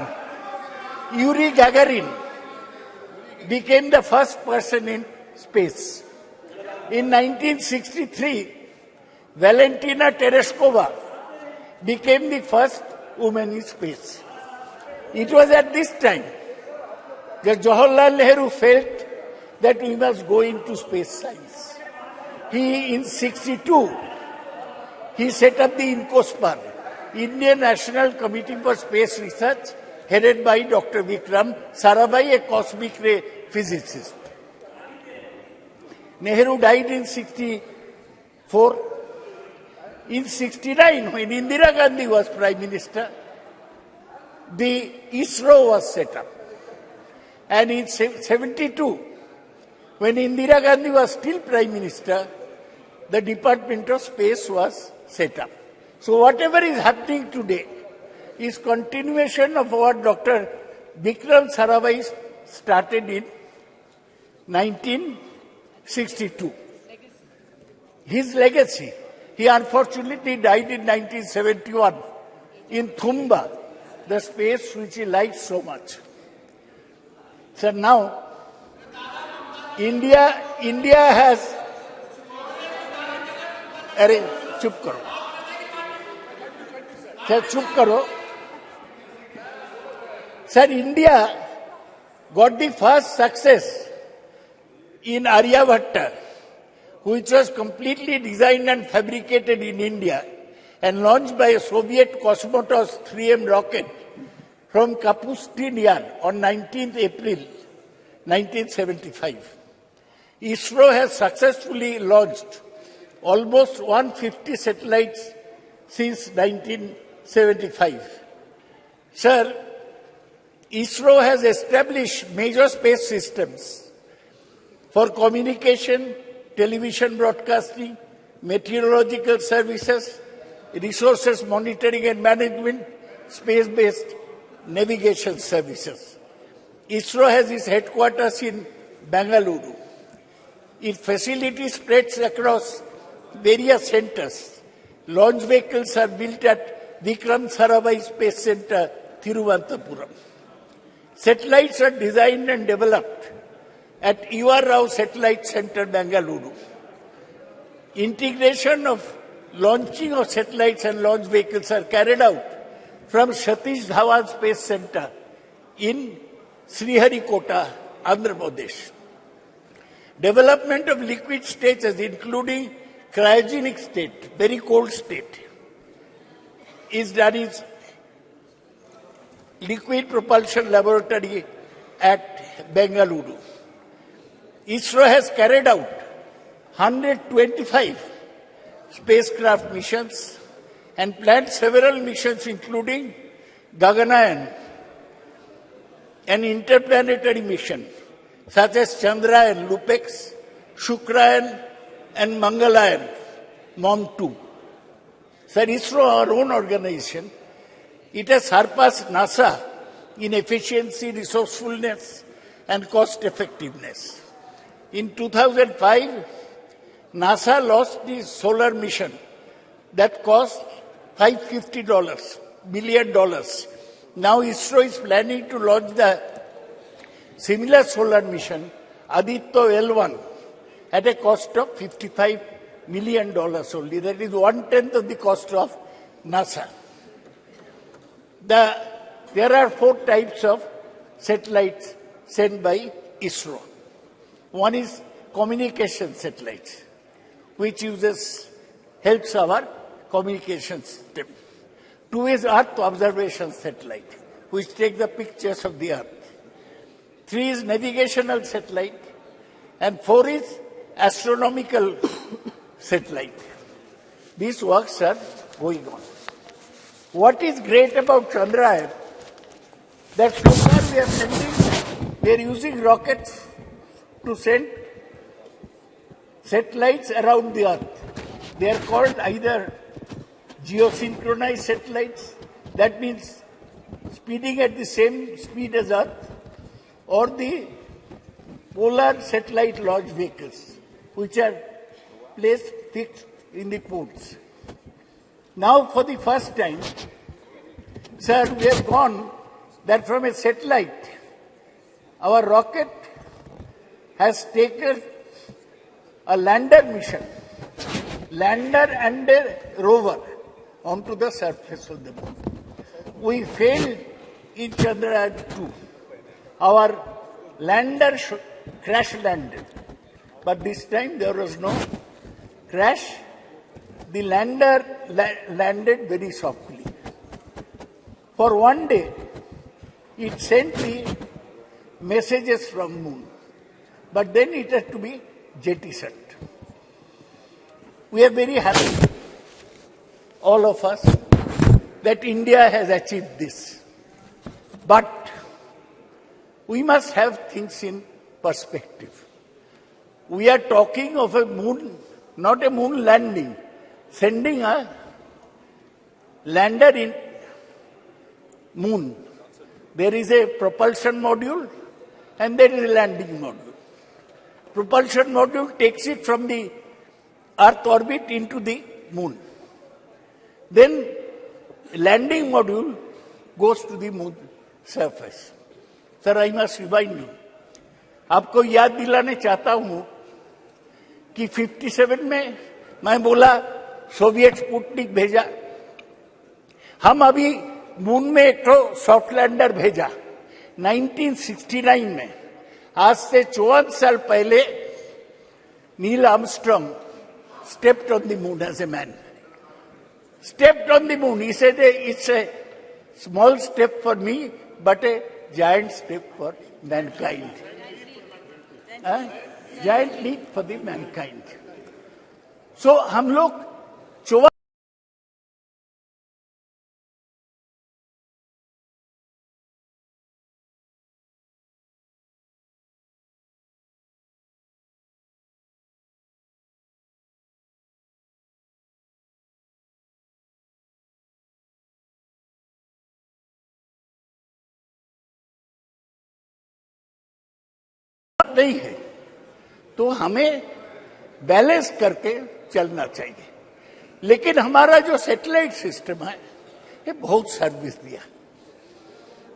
Yuri Gagarin became the first person in space. In 1963, Valentina Tereshkova became the first woman in space. It was at this time that Jawaharlal Nehru felt that we must go into space science. In 1962, he set up the INCOSPAR, Indian National Committee for Space Research, headed by Dr. Vikram Sarabhai, a cosmic ray physicist. Nehru died in 1964. In 1969, when Indira Gandhi was Prime Minister, the ISRO was set up. And in 1972, when Indira Gandhi was still Prime Minister, the Department of Space was set up. So whatever is happening today is continuation of what Dr. Vikram Sarabhai started in 1962. His legacy. He unfortunately died in 1971 in Thumba, the space which he liked so much. So now, India has... Arey, chup karo. Sir, chup karo. Sir, India got the first success in Aryabhatta which was completely designed and fabricated in India and launched by a Soviet Cosmotos 3M rocket from Kapustin Yar on 19th April 1975. ISRO has successfully launched almost 150 satellites since 1975. Sir, ISRO has established major space systems for communication, television broadcasting, meteorological services, resources monitoring and management, space-based navigation services. ISRO has its headquarters in Bengaluru. Its facility spreads across various centers. Launch vehicles are built at Vikram Sarabhai Space Center, Thiruvananthapuram. Satellites are designed and developed at UR Rao Satellite Center, Bengaluru. Integration of launching of satellites and launch vehicles are carried out from Satish Dhawan Space Center in Sriharikota, Andhra Pradesh. Development of liquid stages, including cryogenic state, very cold state, is done in Liquid Propulsion Laboratory at Bengaluru. ISRO has carried out 125 spacecraft missions and planned several missions, including Gaganayan, an interplanetary mission, such as Chandrayaan, Lupex, Shukrayan, and Mangalayan, MOM-2. Sir, ISRO, our own organization, it has surpassed NASA in efficiency, resourcefulness, and cost effectiveness. In 2005, NASA launched the solar mission that cost $550 billion. Now ISRO is planning to launch the similar solar mission, Aditya L1, at a cost of $55 million only. That is 1/10 of the cost of NASA. There are 4 types of satellites sent by ISRO. One is communication satellites, which helps our communication system. 2 is Earth observation satellite, which take the pictures of the Earth. 3 is navigational satellite, and 4 is astronomical satellite. These works are going on. What is great about Chandrayaan, that so far we are using rockets to send satellites around the Earth. They are called either geosynchronized satellites, that means speeding at the same speed as Earth, or the polar satellite launch vehicles, which are placed fixed in the poles. Now, for the first time, sir, we have gone that from a satellite, our rocket has taken a lander mission, lander and a rover, onto the surface of the moon. We failed in Chandrayaan-2. Our lander crash landed, but this time there was no crash. The lander landed very softly. For one day, it sent the messages from moon, but then it had to be jettisoned. We are very happy, all of us, that India has achieved this. But we must have things in perspective. We are talking of a moon, not a moon landing, sending a lander in moon. There is a propulsion module and there is a landing module. Propulsion module takes it from the Earth orbit into the moon. Then landing module goes to the moon surface. Sir, I must remind you, आपको याद दिलाने चाहता हूं कि 57 में मैं बोला Soviet Sputnik भेजा, हम अभी मून में एक तो सॉफ्ट लैंडर भेजा 1969 में, आज से 54 साल पहले Neil Armstrong stepped on the moon as a man. Stepped on the moon. He said, it's a small step for me, but a giant step for mankind. Giant leap for the mankind. So, हम लोग 54 नहीं है, तो हमें balance करके चलना चाहिए। लेकिन हमारा जो सैटेलाइट सिस्टम है, ये बहुत सर्विस दिया।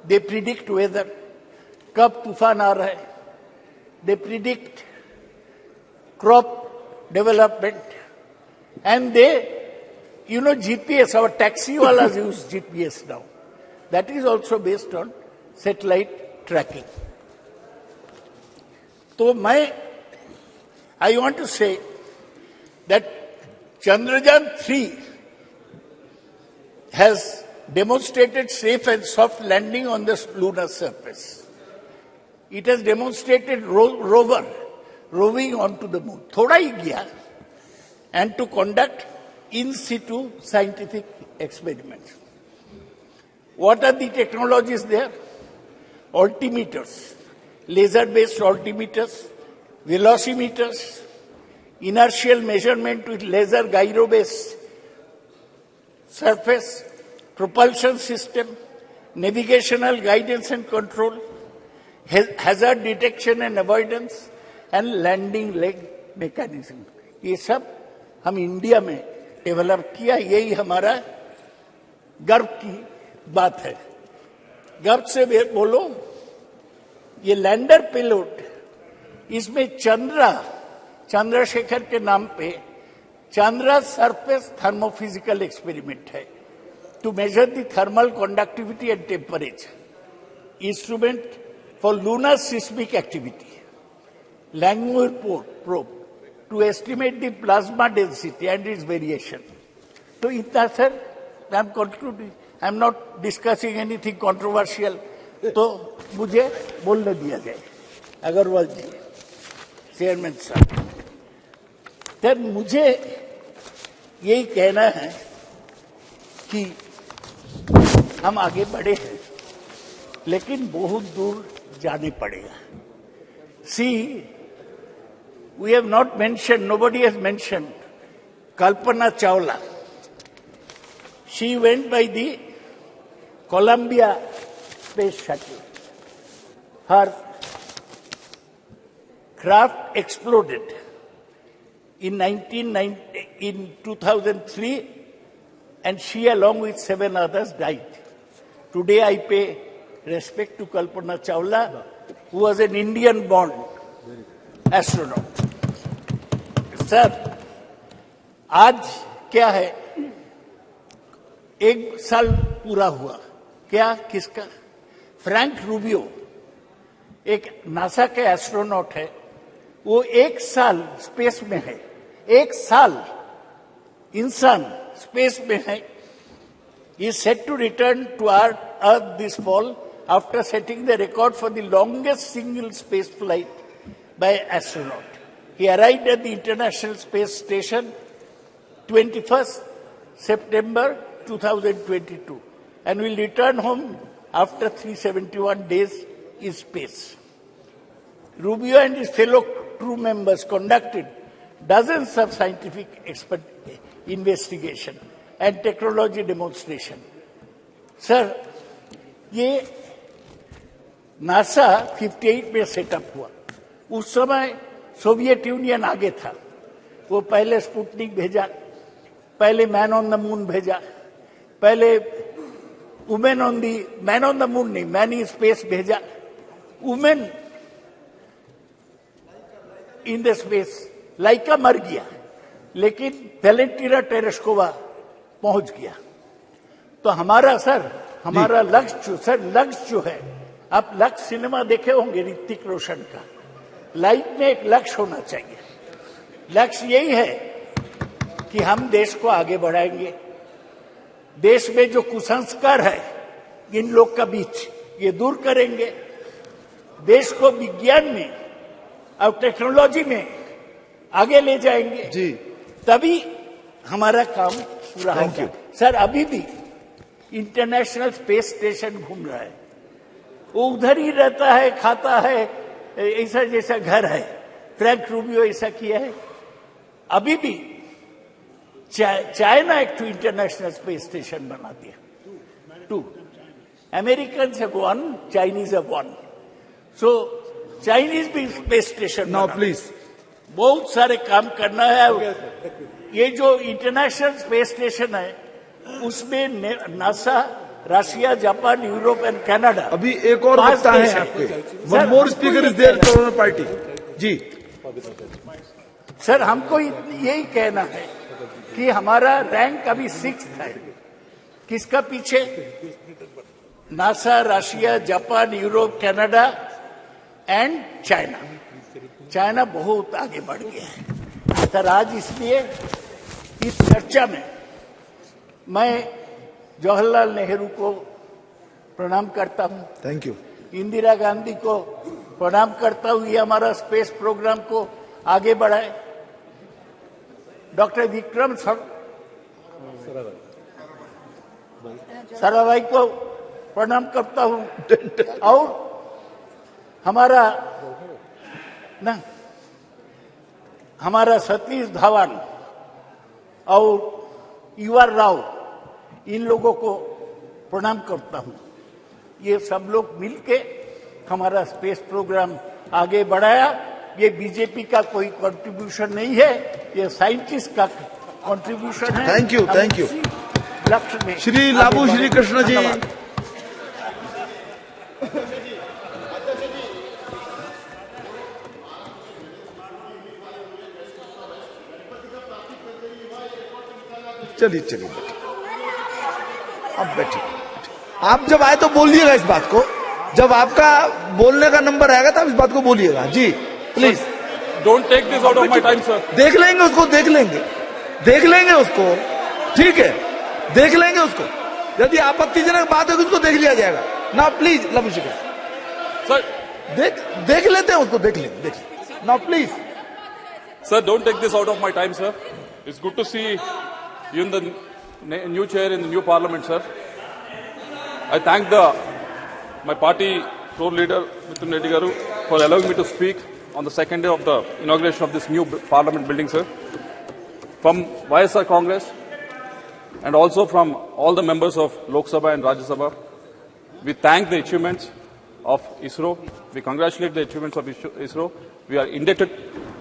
दे प्रिडिक्ट वेदर, कब तूफान आ रहा है, they predict crop development, and they GPS, our taxi walas use GPS now. That is also based on satellite tracking. So I want to say that Chandrayaan-3 has demonstrated safe and soft landing on the lunar surface. It has demonstrated rover roving onto the moon. Thoda hi gaya, and to conduct in situ scientific experiments. What are the technologies there? Altimeters, laser-based altimeters, velocimeters, inertial measurement with laser gyro-based surface, propulsion system, navigational guidance and control, hazard detection and avoidance, and landing leg mechanism. ये सब हम India में develop किया, यही हमारा गर्व की बात है। गर्व से बोलो, ये लैंडर पेलोड, इसमें चंद्रशेखर के नाम पे चंद्रा सरफेस थर्मोफिजिकल एक्सपेरिमेंट है, to measure the thermal conductivity and temperature, instrument for lunar seismic activity, Langmuir probe to estimate the plasma density and its variation. So, इतना sir, I am concluding. I am not discussing anything controversial. तो मुझे बोलने दिया जाए। अग्रवाल जी, chairman साहब, sir मुझे यही कहना है कि हम आगे बढ़े हैं, लेकिन बहुत दूर जाने पड़ेगा। See, we have not mentioned, nobody has mentioned Kalpana Chawla. She went by the Columbia space shuttle. Her craft exploded in 2003, and she along with 7 others died. Today I pay respect to Kalpana Chawla, who was an Indian-born astronaut. Sir, आज क्या है? 1 साल पूरा हुआ। क्या? किसका? Frank Rubio, एक NASA के एस्ट्रोनॉट है, वो 1 साल स्पेस में है। 1 साल इंसान स्पेस में है। He is set to return to Earth this fall after setting the record for the longest single space flight by astronaut. He arrived at the International Space Station 21st September 2022 and will return home after 371 days in space. Rubio and his fellow crew members conducted dozens of scientific investigation and technology demonstration. Sir, ये NASA 58 में setup हुआ। उस समय Soviet union आगे था। वो पहले Sputnik भेजा, पहले मैन ऑन द मून भेजा, पहले मैन ऑन द मून नहीं, मैन इन स्पेस भेजा, वुमेन इन द स्पेस। लाइका मर गया, लेकिन वेलेंटिना टेरेस्कोवा पहुंच गया। तो हमारा लक्ष्य जो है, आप लक्ष्य सिनेमा देखे होंगे ऋतिक रोशन का, लाइफ में एक लक्ष्य होना चाहिए। लक्ष्य यही है कि हम देश को आगे बढ़ाएंगे। देश में जो कुसंस्कार है इन लोग का बीच ये दूर करेंगे। देश को विज्ञान में और टेक्नोलॉजी में आगे ले जाएंगे जी, तभी हमारा काम पूरा होगा। सर अभी भी इंटरनेशनल स्पेस स्टेशन घूम रहा है, वो उधर ही रहता है, खाता है, ऐसा जैसा घर है। फ्रैंक रूबियो ऐसा किया है। अभी भी चाइना एक टू इंटरनेशनल स्पेस स्टेशन बना दिया। 2 American have 1, Chinese have 1। So Chinese भी स्पेस स्टेशन नाउ प्लीज बहुत सारे काम करना है। ये जो इंटरनेशनल स्पेस स्टेशन है उसमें NASA, Russia, Japan, Europe and Canada. अभी एक और वक्ता है आपके, one more speaker is there from party. जी सर हमको यही कहना है कि हमारा रैंक अभी 6th है। किसका पीछे? NASA, Russia, Japan, Europe, Canada and China. China बहुत आगे बढ़ गया है सर। आज इसलिए इस चर्चा में मैं जवाहरलाल नेहरू को प्रणाम करता हूं। Thank you. इंदिरा गांधी को प्रणाम करता हूं, ये हमारा स्पेस प्रोग्राम को आगे बढ़ाए। डॉक्टर विक्रम साराभाई को प्रणाम करता हूं। और हमारा सतीश धवन और युवा राव, इन लोगों को प्रणाम करता हूं। ये सब लोग मिलके हमारा स्पेस प्रोग्राम आगे बढ़ाया। ये बीजेपी का कोई कंट्रीब्यूशन नहीं है, ये साइंटिस्ट का कंट्रीब्यूशन है। Thank you, thank you. लक्ष्य में श्री लाबू श्री कृष्ण जी। चलिए चलिए बैठिए, अब बैठिए। आप जब आए तो बोलिएगा इस बात को, जब आपका बोलने का नंबर आएगा तब इस बात को बोलिएगा। जी please don't take this out of my time sir. देख लेंगे उसको, देख लेंगे उसको, ठीक है, देख लेंगे उसको। यदि आपत्तिजनक बात होगी उसको देख लिया जाएगा ना। प्लीज लवशिका सर, देख लेते हैं उसको, देख लेंगे ना। Please sir, don't take this out of my time sir. It's good to see you in the new chair in the new parliament, sir. I thank my party floor leader, Mithun Reddy Garu, for allowing me to speak on the second day of the inauguration of this new parliament building, sir. From YSR Congress and also from all the members of Lok Sabha and Rajya Sabha, we thank the achievements of ISRO. We congratulate the achievements of ISRO. We are indebted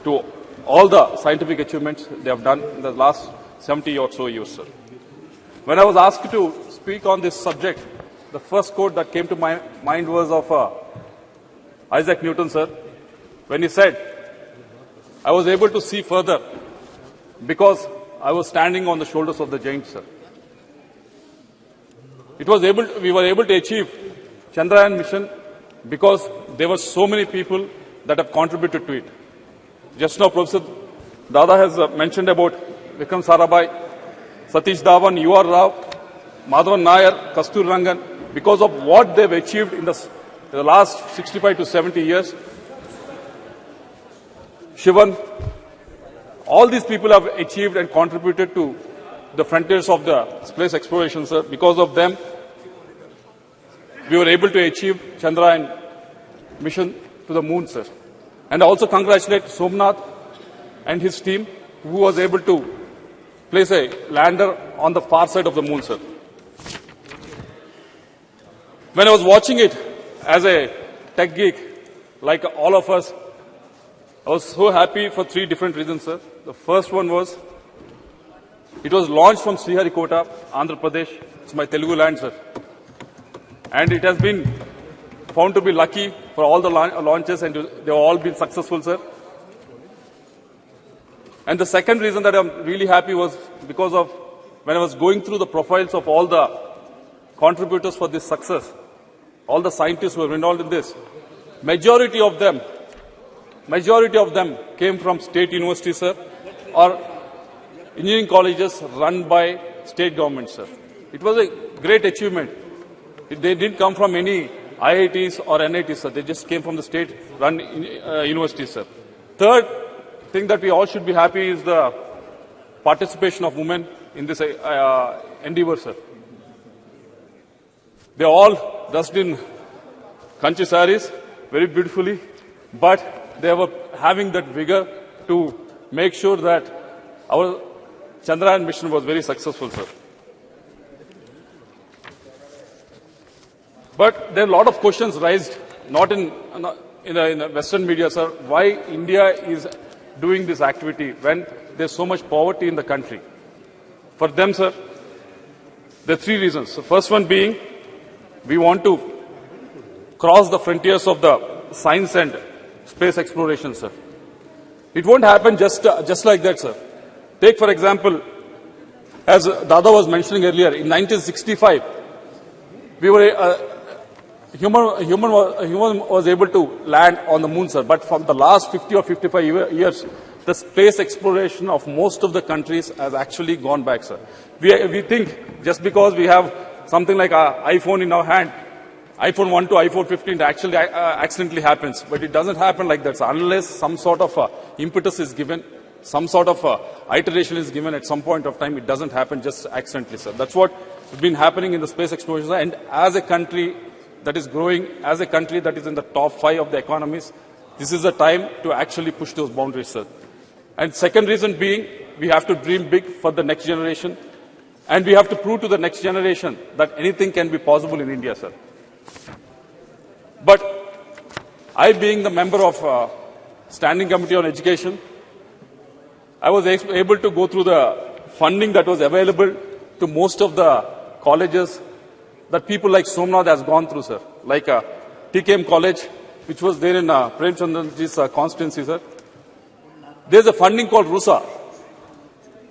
to all the scientific achievements they have done in the last 70 or so years, sir. When I was asked to speak on this subject, the first quote that came to my mind was of Isaac Newton, sir, when he said, I was able to see further because I was standing on the shoulders of the giants, sir. We were able to achieve Chandrayaan mission because there were so many people that have contributed to it. Just now, Professor Dada has mentioned about Vikram Sarabhai, Satish Dhawan, Yuva Rao, Madhavan Nair, Kastur Rangan, because of what they've achieved in the last 65 to 70 years. Shivan, all these people have achieved and contributed to the frontiers of the space exploration, sir. Because of them, we were able to achieve Chandrayaan mission to the moon, sir. And I also congratulate Somnath and his team, who was able to place a lander on the far side of the moon, sir. When I was watching it as a tech geek, like all of us, I was so happy for 3 different reasons, sir. The first one was, it was launched from Sriharikota, Andhra Pradesh. It's my Telugu land, sir. And it has been found to be lucky for all the launches, and they have all been successful, sir. And the second reason that I'm really happy was because of when I was going through the profiles of all the contributors for this success, all the scientists who were involved in this, majority of them came from state universities, sir. or engineering colleges run by state government, sir. It was a great achievement. They didn't come from any IITs or NITs, sir. They just came from the state-run universities, sir. Third thing that we all should be happy is the participation of women in this endeavor, sir. They all dressed in country saris very beautifully, but they were having that vigor to make sure that our Chandrayaan mission was very successful, sir. But there are a lot of questions raised, not in the Western media, sir, why India is doing this activity when there's so much poverty in the country. For them, sir, there are three reasons. The first one being, we want to cross the frontiers of the science and space exploration, sir. It won't happen just like that, sir. Take, for example, as Dada was mentioning earlier, in 1965, we were human was able to land on the moon, sir. But from the last 50 or 55 years, the space exploration of most of the countries has actually gone back, sir. We think just because we have something like an iPhone in our hand, iPhone 1 to iPhone 15 actually accidentally happens. But it doesn't happen like that, sir. Unless some sort of impetus is given, some sort of iteration is given at some point of time, it doesn't happen just accidentally, sir. That's what has been happening in the space exploration. And as a country that is growing, as a country that is in the top 5 of the economies, this is the time to actually push those boundaries, sir. And second reason being, we have to dream big for the next generation, and we have to prove to the next generation that anything can be possible in India, sir. But I, being the member of Standing Committee on Education, I was able to go through the funding that was available to most of the colleges that people like Somnath has gone through, sir. Like TKM College, which was there in Prem Chandra's constituency, sir. There's a funding called RUSA,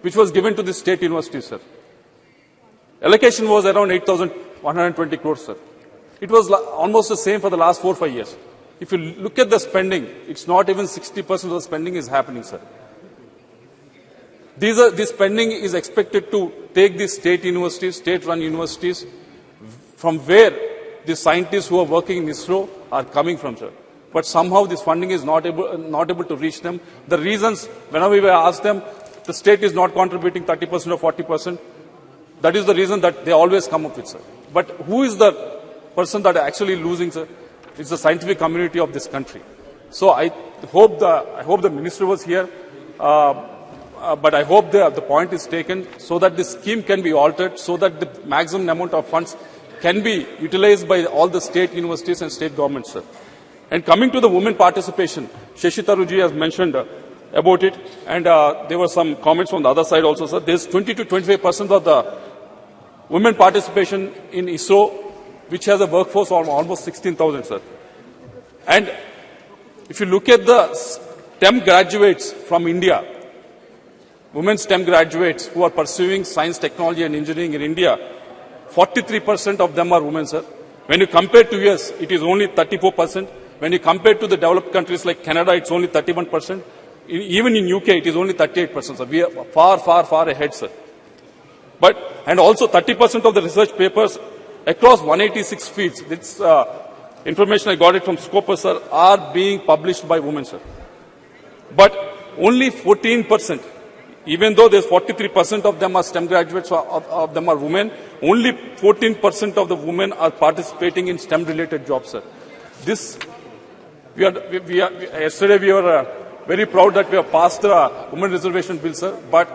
which was given to the state university, sir. Allocation was around 8,120 crores, sir. It was almost the same for the last 4 or 5 years. If you look at the spending, it's not even 60% of the spending is happening, sir. This spending is expected to take these state universities, state-run universities, from where the scientists who are working in ISRO are coming from, sir. But somehow this funding is not able to reach them. The reasons, whenever we ask them, the state is not contributing 30% or 40%. That is the reason that they always come up with, sir. But who is the person that are actually losing, sir? It's the scientific community of this country. So I hope the minister was here, but I hope the point is taken so that this scheme can be altered, so that the maximum amount of funds can be utilized by all the state universities and state governments, sir. And coming to the women participation, Shashi Tharoor has mentioned about it, and there were some comments from the other side also, sir. There's 20 to 25% of the women participation in ISRO, which has a workforce of almost 16,000, sir. And if you look at the STEM graduates from India, women STEM graduates who are pursuing science, technology and engineering in India, 43% of them are women, sir. When you compare to US, it is only 34%. When you compare to the developed countries like Canada, it's only 31%. Even in UK, it is only 38%, sir. We are far, far, far ahead, sir. And also 30% of the research papers across 186 fields, this information I got it from Scopus, sir, are being published by women, sir. But only 14%, even though there's 43% of them are STEM graduates, of them are women, only 14% of the women are participating in STEM-related jobs, sir. Yesterday we were very proud that we have passed the Women Reservation Bill, sir, but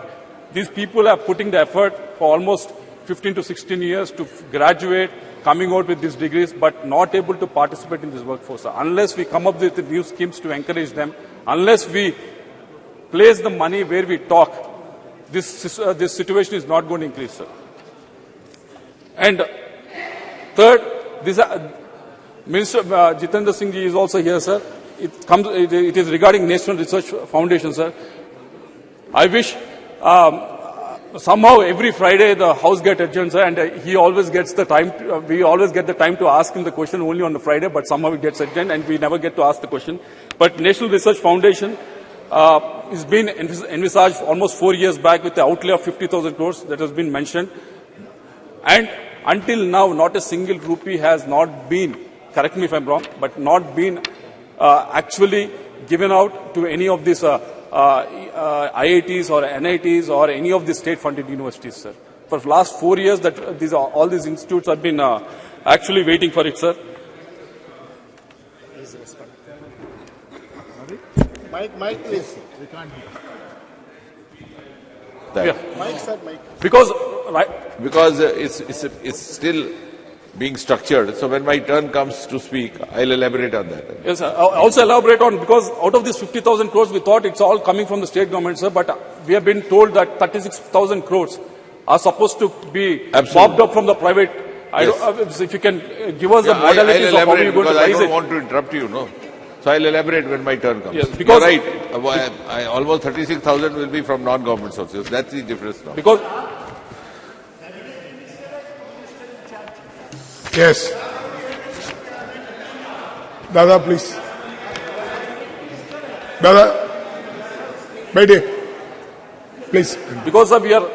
these people are putting the effort for almost 15 to 16 years to graduate, coming out with these degrees, but not able to participate in this workforce, sir. Unless we come up with new schemes to encourage them, unless we place the money where we talk, this situation is not going to increase, sir. And third, Minister Jitendra Singh ji is also here, sir. It is regarding National Research Foundation, sir. I wish somehow every Friday the House gets adjourned, sir, and he always gets the time. We always get the time to ask him the question only on the Friday, but somehow it gets adjourned and we never get to ask the question. But National Research Foundation, is been envisaged almost 4 years back with the outlay of 50,000 crores that has been mentioned. And until now, not a single rupee has not been, correct me if I'm wrong, but not been actually given out to any of these IITs or NITs or any of the state-funded universities, sir. For the last 4 years, that all these institutes have been actually waiting for it, sir. Mike, please. We can't hear. Yeah. Mike, sir, Mike. Because it's still being structured. So when my turn comes to speak, I'll elaborate on that. Yes, sir. I'll also elaborate on, because out of this 50,000 crores, we thought it's all coming from the state government, sir, but we have been told that 36,000 crores are supposed to be mopped up from the private. Yes. If you can give us the modalities of how you're going to raise it. I don't want to interrupt you, no. So I'll elaborate when my turn comes. Yes, because you're right. Almost 36,000 will be from non-government sources. That's the difference now. Because Yes. Dada, please. Dada, Baidi, please. Because we are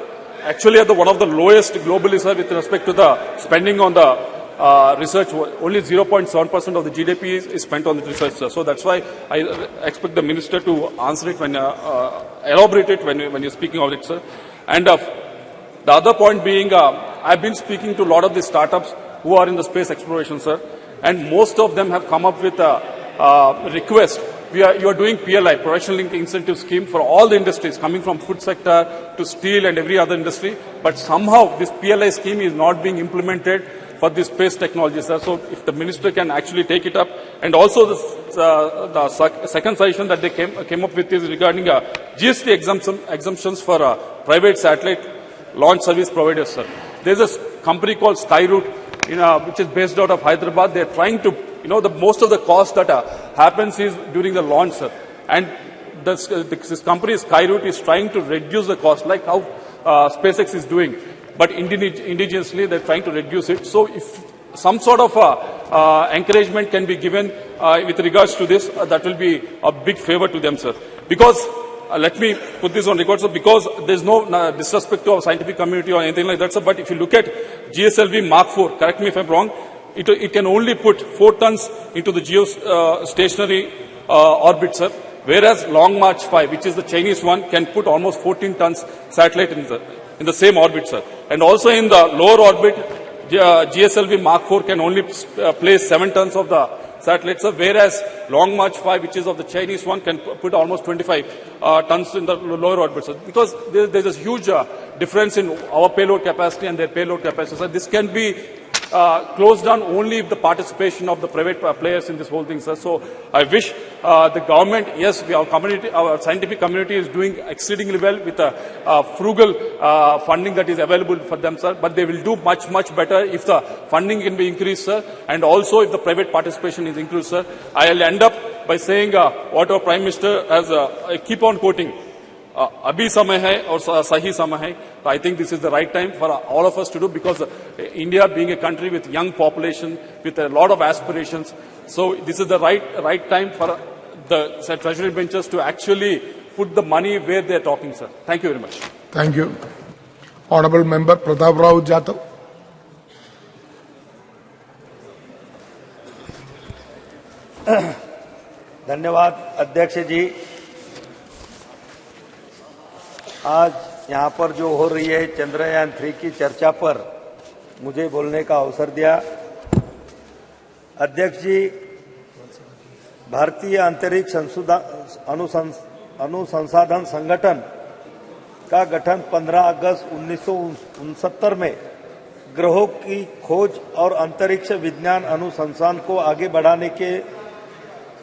actually at one of the lowest globally, sir, with respect to the spending on the research. Only 0.7% of the GDP is spent on the research, sir. So that's why I expect the minister to answer it when elaborate it when you're speaking of it, sir. And the other point being, I've been speaking to a lot of the startups who are in the space exploration, sir, and most of them have come up with a request. You are doing PLI, Production Linked Incentive Scheme, for all the industries, coming from food sector to steel and every other industry. But somehow this PLI scheme is not being implemented for this space technology, sir. So if the minister can actually take it up. And also the second suggestion that they came up with is regarding GST exemptions for private satellite launch service providers, sir. There's a company called Skyroot, which is based out of Hyderabad. They're trying to, most of the cost that happens is during the launch, sir. And this company, Skyroot, is trying to reduce the cost, like how SpaceX is doing. But indigenously, they're trying to reduce it. So if some sort of encouragement can be given with regards to this, that will be a big favor to them, sir. Because let me put this on record, sir, because there's no disrespect to our scientific community or anything like that, sir, but if you look at GSLV Mark IV, correct me if I'm wrong, it can only put 4 tons into the geostationary orbit, sir, whereas Long March 5, which is the Chinese one, can put almost 14 tons satellite in the same orbit, sir. And also in the lower orbit, GSLV Mark IV can only place 7 tons of the satellites, whereas Long March 5, which is of the Chinese one, can put almost 25 tons in the lower orbit. So because there's a huge difference in our payload capacity and their payload capacity. So this can be closed down only if the participation of the private players in this whole thing, sir. So I wish the government, yes, our scientific community is doing exceedingly well with the frugal funding that is available for them, sir. But they will do much, much better if the funding can be increased, sir, and also if the private participation is increased, sir. I'll end up by saying what our Prime Minister has, I keep on quoting, abhi samay hai aur sahi samay hai. So I think this is the right time for all of us to do, because India being a country with young population, with a lot of aspirations, so this is the right time for the treasury benches to actually put the money where they are talking, sir. Thank you very much. Thank you. Honorable Member Pratap Rao Jadhav. धन्यवाद अध्यक्ष जी। आज यहाँ पर जो हो रही है चंद्रयान 3 की चर्चा पर मुझे बोलने का अवसर दिया। अध्यक्ष जी, भारतीय अंतरिक्ष अनुसंधान संगठन का गठन 15 अगस्त 1969 में ग्रहों की खोज और अंतरिक्ष विज्ञान अनुसंधान को आगे बढ़ाने के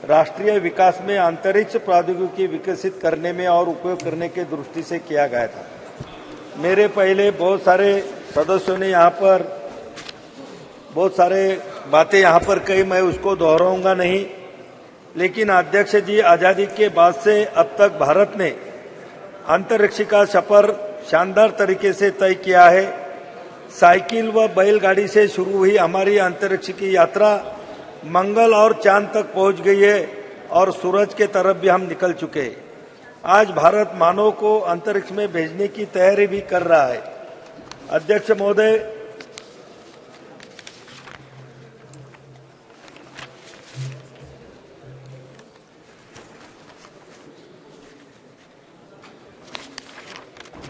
राष्ट्रीय विकास में अंतरिक्ष प्रौद्योगिकी विकसित करने में और उपयोग करने के दृष्टि से किया गया था। मेरे पहले बहुत सारे सदस्यों ने यहाँ पर बहुत सारे बातें यहाँ पर कही, मैं उसको दोहराऊंगा नहीं। लेकिन अध्यक्ष जी, आजादी के बाद से अब तक भारत ने अंतरिक्ष का सफर शानदार तरीके से तय किया है। साइकिल व बैलगाड़ी से शुरू हुई हमारी अंतरिक्ष की यात्रा मंगल और चांद तक पहुंच गई है और सूरज के तरफ भी हम निकल चुके हैं। आज भारत मानव को अंतरिक्ष में भेजने की तैयारी भी कर रहा है। अध्यक्ष महोदय,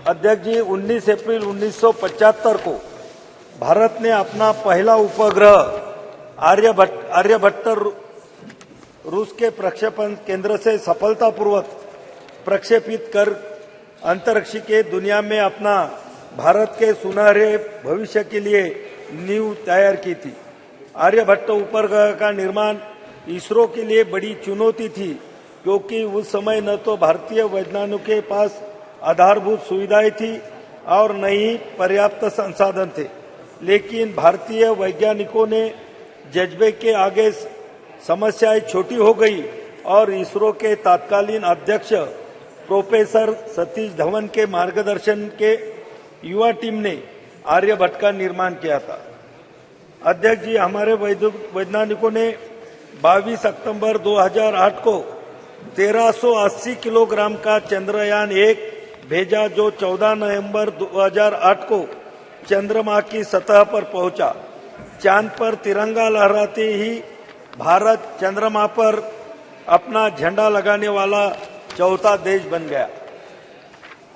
अध्यक्ष जी, 19 अप्रैल 1975 को भारत ने अपना पहला उपग्रह आर्यभट्ट रूस के प्रक्षेपण केंद्र से सफलतापूर्वक प्रक्षेपित कर अंतरिक्ष के दुनिया में अपना भारत के सुनहरे भविष्य के लिए नींव तैयार की थी। आर्यभट्ट उपग्रह का निर्माण इसरो के लिए बड़ी चुनौती थी, क्योंकि उस समय न तो भारतीय वैज्ञानिकों के पास आधारभूत सुविधाएं थी और न ही पर्याप्त संसाधन थे। लेकिन भारतीय वैज्ञानिकों ने जज्बे के आगे समस्याएं छोटी हो गई और इसरो के तत्कालीन अध्यक्ष प्रोफेसर सतीश धवन के मार्गदर्शन के युवा टीम ने आर्यभट्ट का निर्माण किया था। अध्यक्ष जी, हमारे वैज्ञानिकों ने 22 अक्टूबर 2008 को 1380 किलोग्राम का चंद्रयान 1 भेजा, जो 14 नवंबर 2008 को चंद्रमा की सतह पर पहुंचा। चांद पर तिरंगा लहराते ही भारत चंद्रमा पर अपना झंडा लगाने वाला चौथा देश बन गया।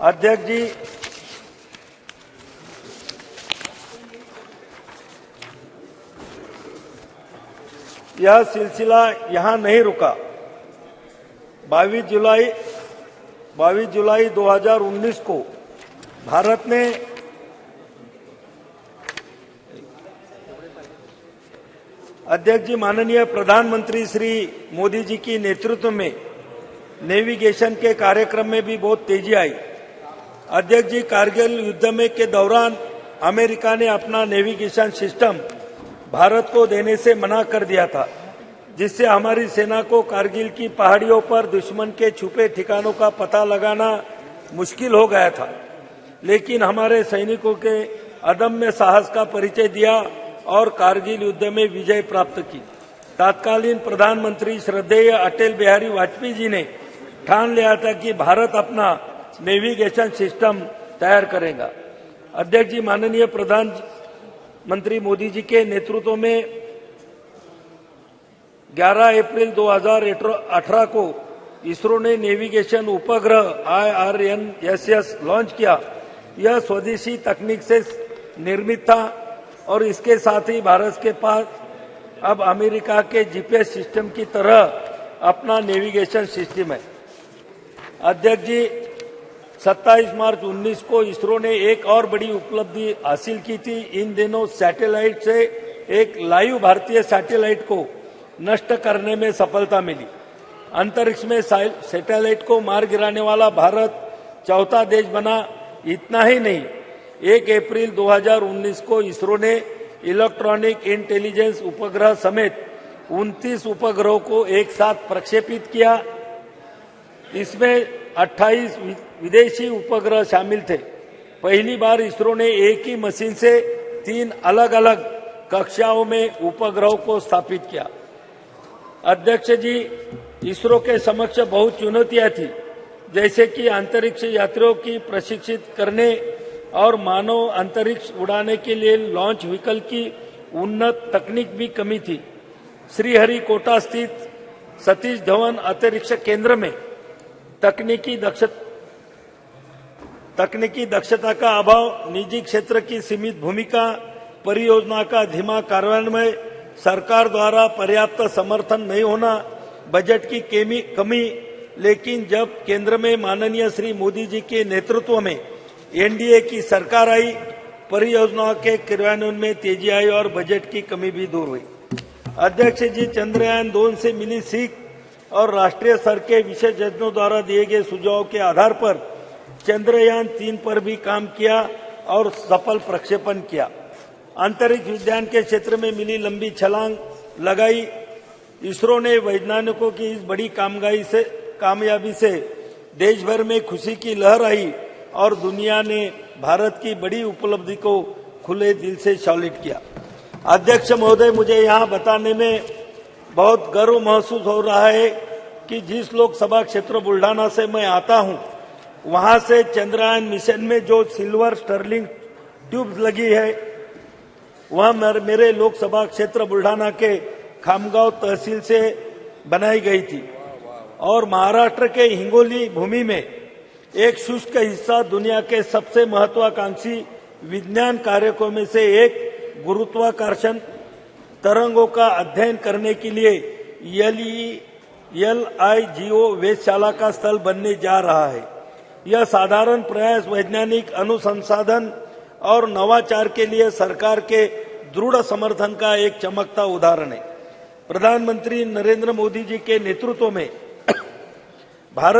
अध्यक्ष जी, यह सिलसिला यहां नहीं रुका। 22 जुलाई 2019 को भारत ने अध्यक्ष जी, माननीय प्रधानमंत्री श्री मोदी जी की नेतृत्व में नेविगेशन के कार्यक्रम में भी बहुत तेजी आई। अध्यक्ष जी, कारगिल युद्ध में के दौरान अमेरिका ने अपना नेविगेशन सिस्टम भारत को देने से मना कर दिया था, जिससे हमारी सेना को कारगिल की पहाड़ियों पर दुश्मन के छुपे ठिकानों का पता लगाना मुश्किल हो गया था। लेकिन हमारे सैनिकों के अदम्य साहस का परिचय दिया और कारगिल युद्ध में विजय प्राप्त की। तत्कालीन प्रधानमंत्री श्रद्धेय अटल बिहारी वाजपेयी जी ने ठान लिया था कि भारत अपना नेविगेशन सिस्टम तैयार करेगा। अध्यक्ष जी, माननीय प्रधानमंत्री मोदी जी के नेतृत्व में 11 अप्रैल 2018 को इसरो ने नेविगेशन उपग्रह IRNSS लॉन्च किया। यह स्वदेशी तकनीक से निर्मित था और इसके साथ ही भारत के पास अब अमेरिका के GPS सिस्टम की तरह अपना नेविगेशन सिस्टम है। अध्यक्ष जी, 27 मार्च 19 को इसरो ने एक और बड़ी उपलब्धि हासिल की थी। इन दिनों सैटेलाइट से एक लाइव भारतीय सैटेलाइट को नष्ट करने में सफलता मिली। अंतरिक्ष में सैटेलाइट को मार गिराने वाला भारत चौथा देश बना। इतना ही नहीं, 1 अप्रैल 2019 को इसरो ने इलेक्ट्रॉनिक इंटेलिजेंस उपग्रह समेत 29 उपग्रहों को एक साथ प्रक्षेपित किया। इसमें 28 विदेशी उपग्रह शामिल थे। पहली बार इसरो ने एक ही मशीन से 3 अलग अलग कक्षाओं में उपग्रहों को स्थापित किया। अध्यक्ष जी, इसरो के समक्ष बहुत चुनौतियां थी, जैसे कि अंतरिक्ष यात्रियों की प्रशिक्षित करने और मानव अंतरिक्ष उड़ाने के लिए लॉन्च व्हीकल की उन्नत तकनीक भी कमी थी। श्रीहरिकोटा स्थित सतीश धवन अंतरिक्ष केंद्र में तकनीकी दक्षता का अभाव, निजी क्षेत्र की सीमित भूमिका, परियोजना का धीमा कार्यान्वयन, सरकार द्वारा पर्याप्त समर्थन नहीं होना, बजट की कमी। लेकिन जब केंद्र में माननीय श्री मोदी जी के नेतृत्व में एनडीए की सरकार आई, परियोजनाओं के क्रियान्वयन में तेजी आई और बजट की कमी भी दूर हुई। अध्यक्ष जी, चंद्रयान 2 से मिली सीख और राष्ट्रीय स्तर के विशेषज्ञों द्वारा दिए गए सुझावों के आधार पर चंद्रयान 3 पर भी काम किया और सफल प्रक्षेपण किया। अंतरिक्ष विज्ञान के क्षेत्र में मिली लंबी छलांग लगाई। इसरो ने वैज्ञानिकों की इस बड़ी कामयाबी से देश भर में खुशी की लहर आई और दुनिया ने भारत की बड़ी उपलब्धि को खुले दिल से सैल्यूट किया। अध्यक्ष महोदय, मुझे यहाँ बताने में बहुत गर्व महसूस हो रहा है कि जिस लोकसभा क्षेत्र बुल्ढाना से मैं आता हूं, वहां से चंद्रयान मिशन में जो सिल्वर स्टर्लिंग ट्यूब लगी है, वह मेरे लोकसभा क्षेत्र बुल्ढाना के खामगांव तहसील से बनाई गई थी और महाराष्ट्र के हिंगोली भूमि में एक शुष्क हिस्सा दुनिया के सबसे महत्वाकांक्षी विज्ञान कार्यों में से एक गुरुत्वाकर्षण तरंगों का अध्ययन करने के लिए LIGO वेधशाला का स्थल बनने जा रहा है। यह साधारण प्रयास वैज्ञानिक अनुसंधान और नवाचार के लिए सरकार के दृढ़ समर्थन का एक चमकता उदाहरण है। प्रधानमंत्री नरेंद्र मोदी जी के नेतृत्व में भारत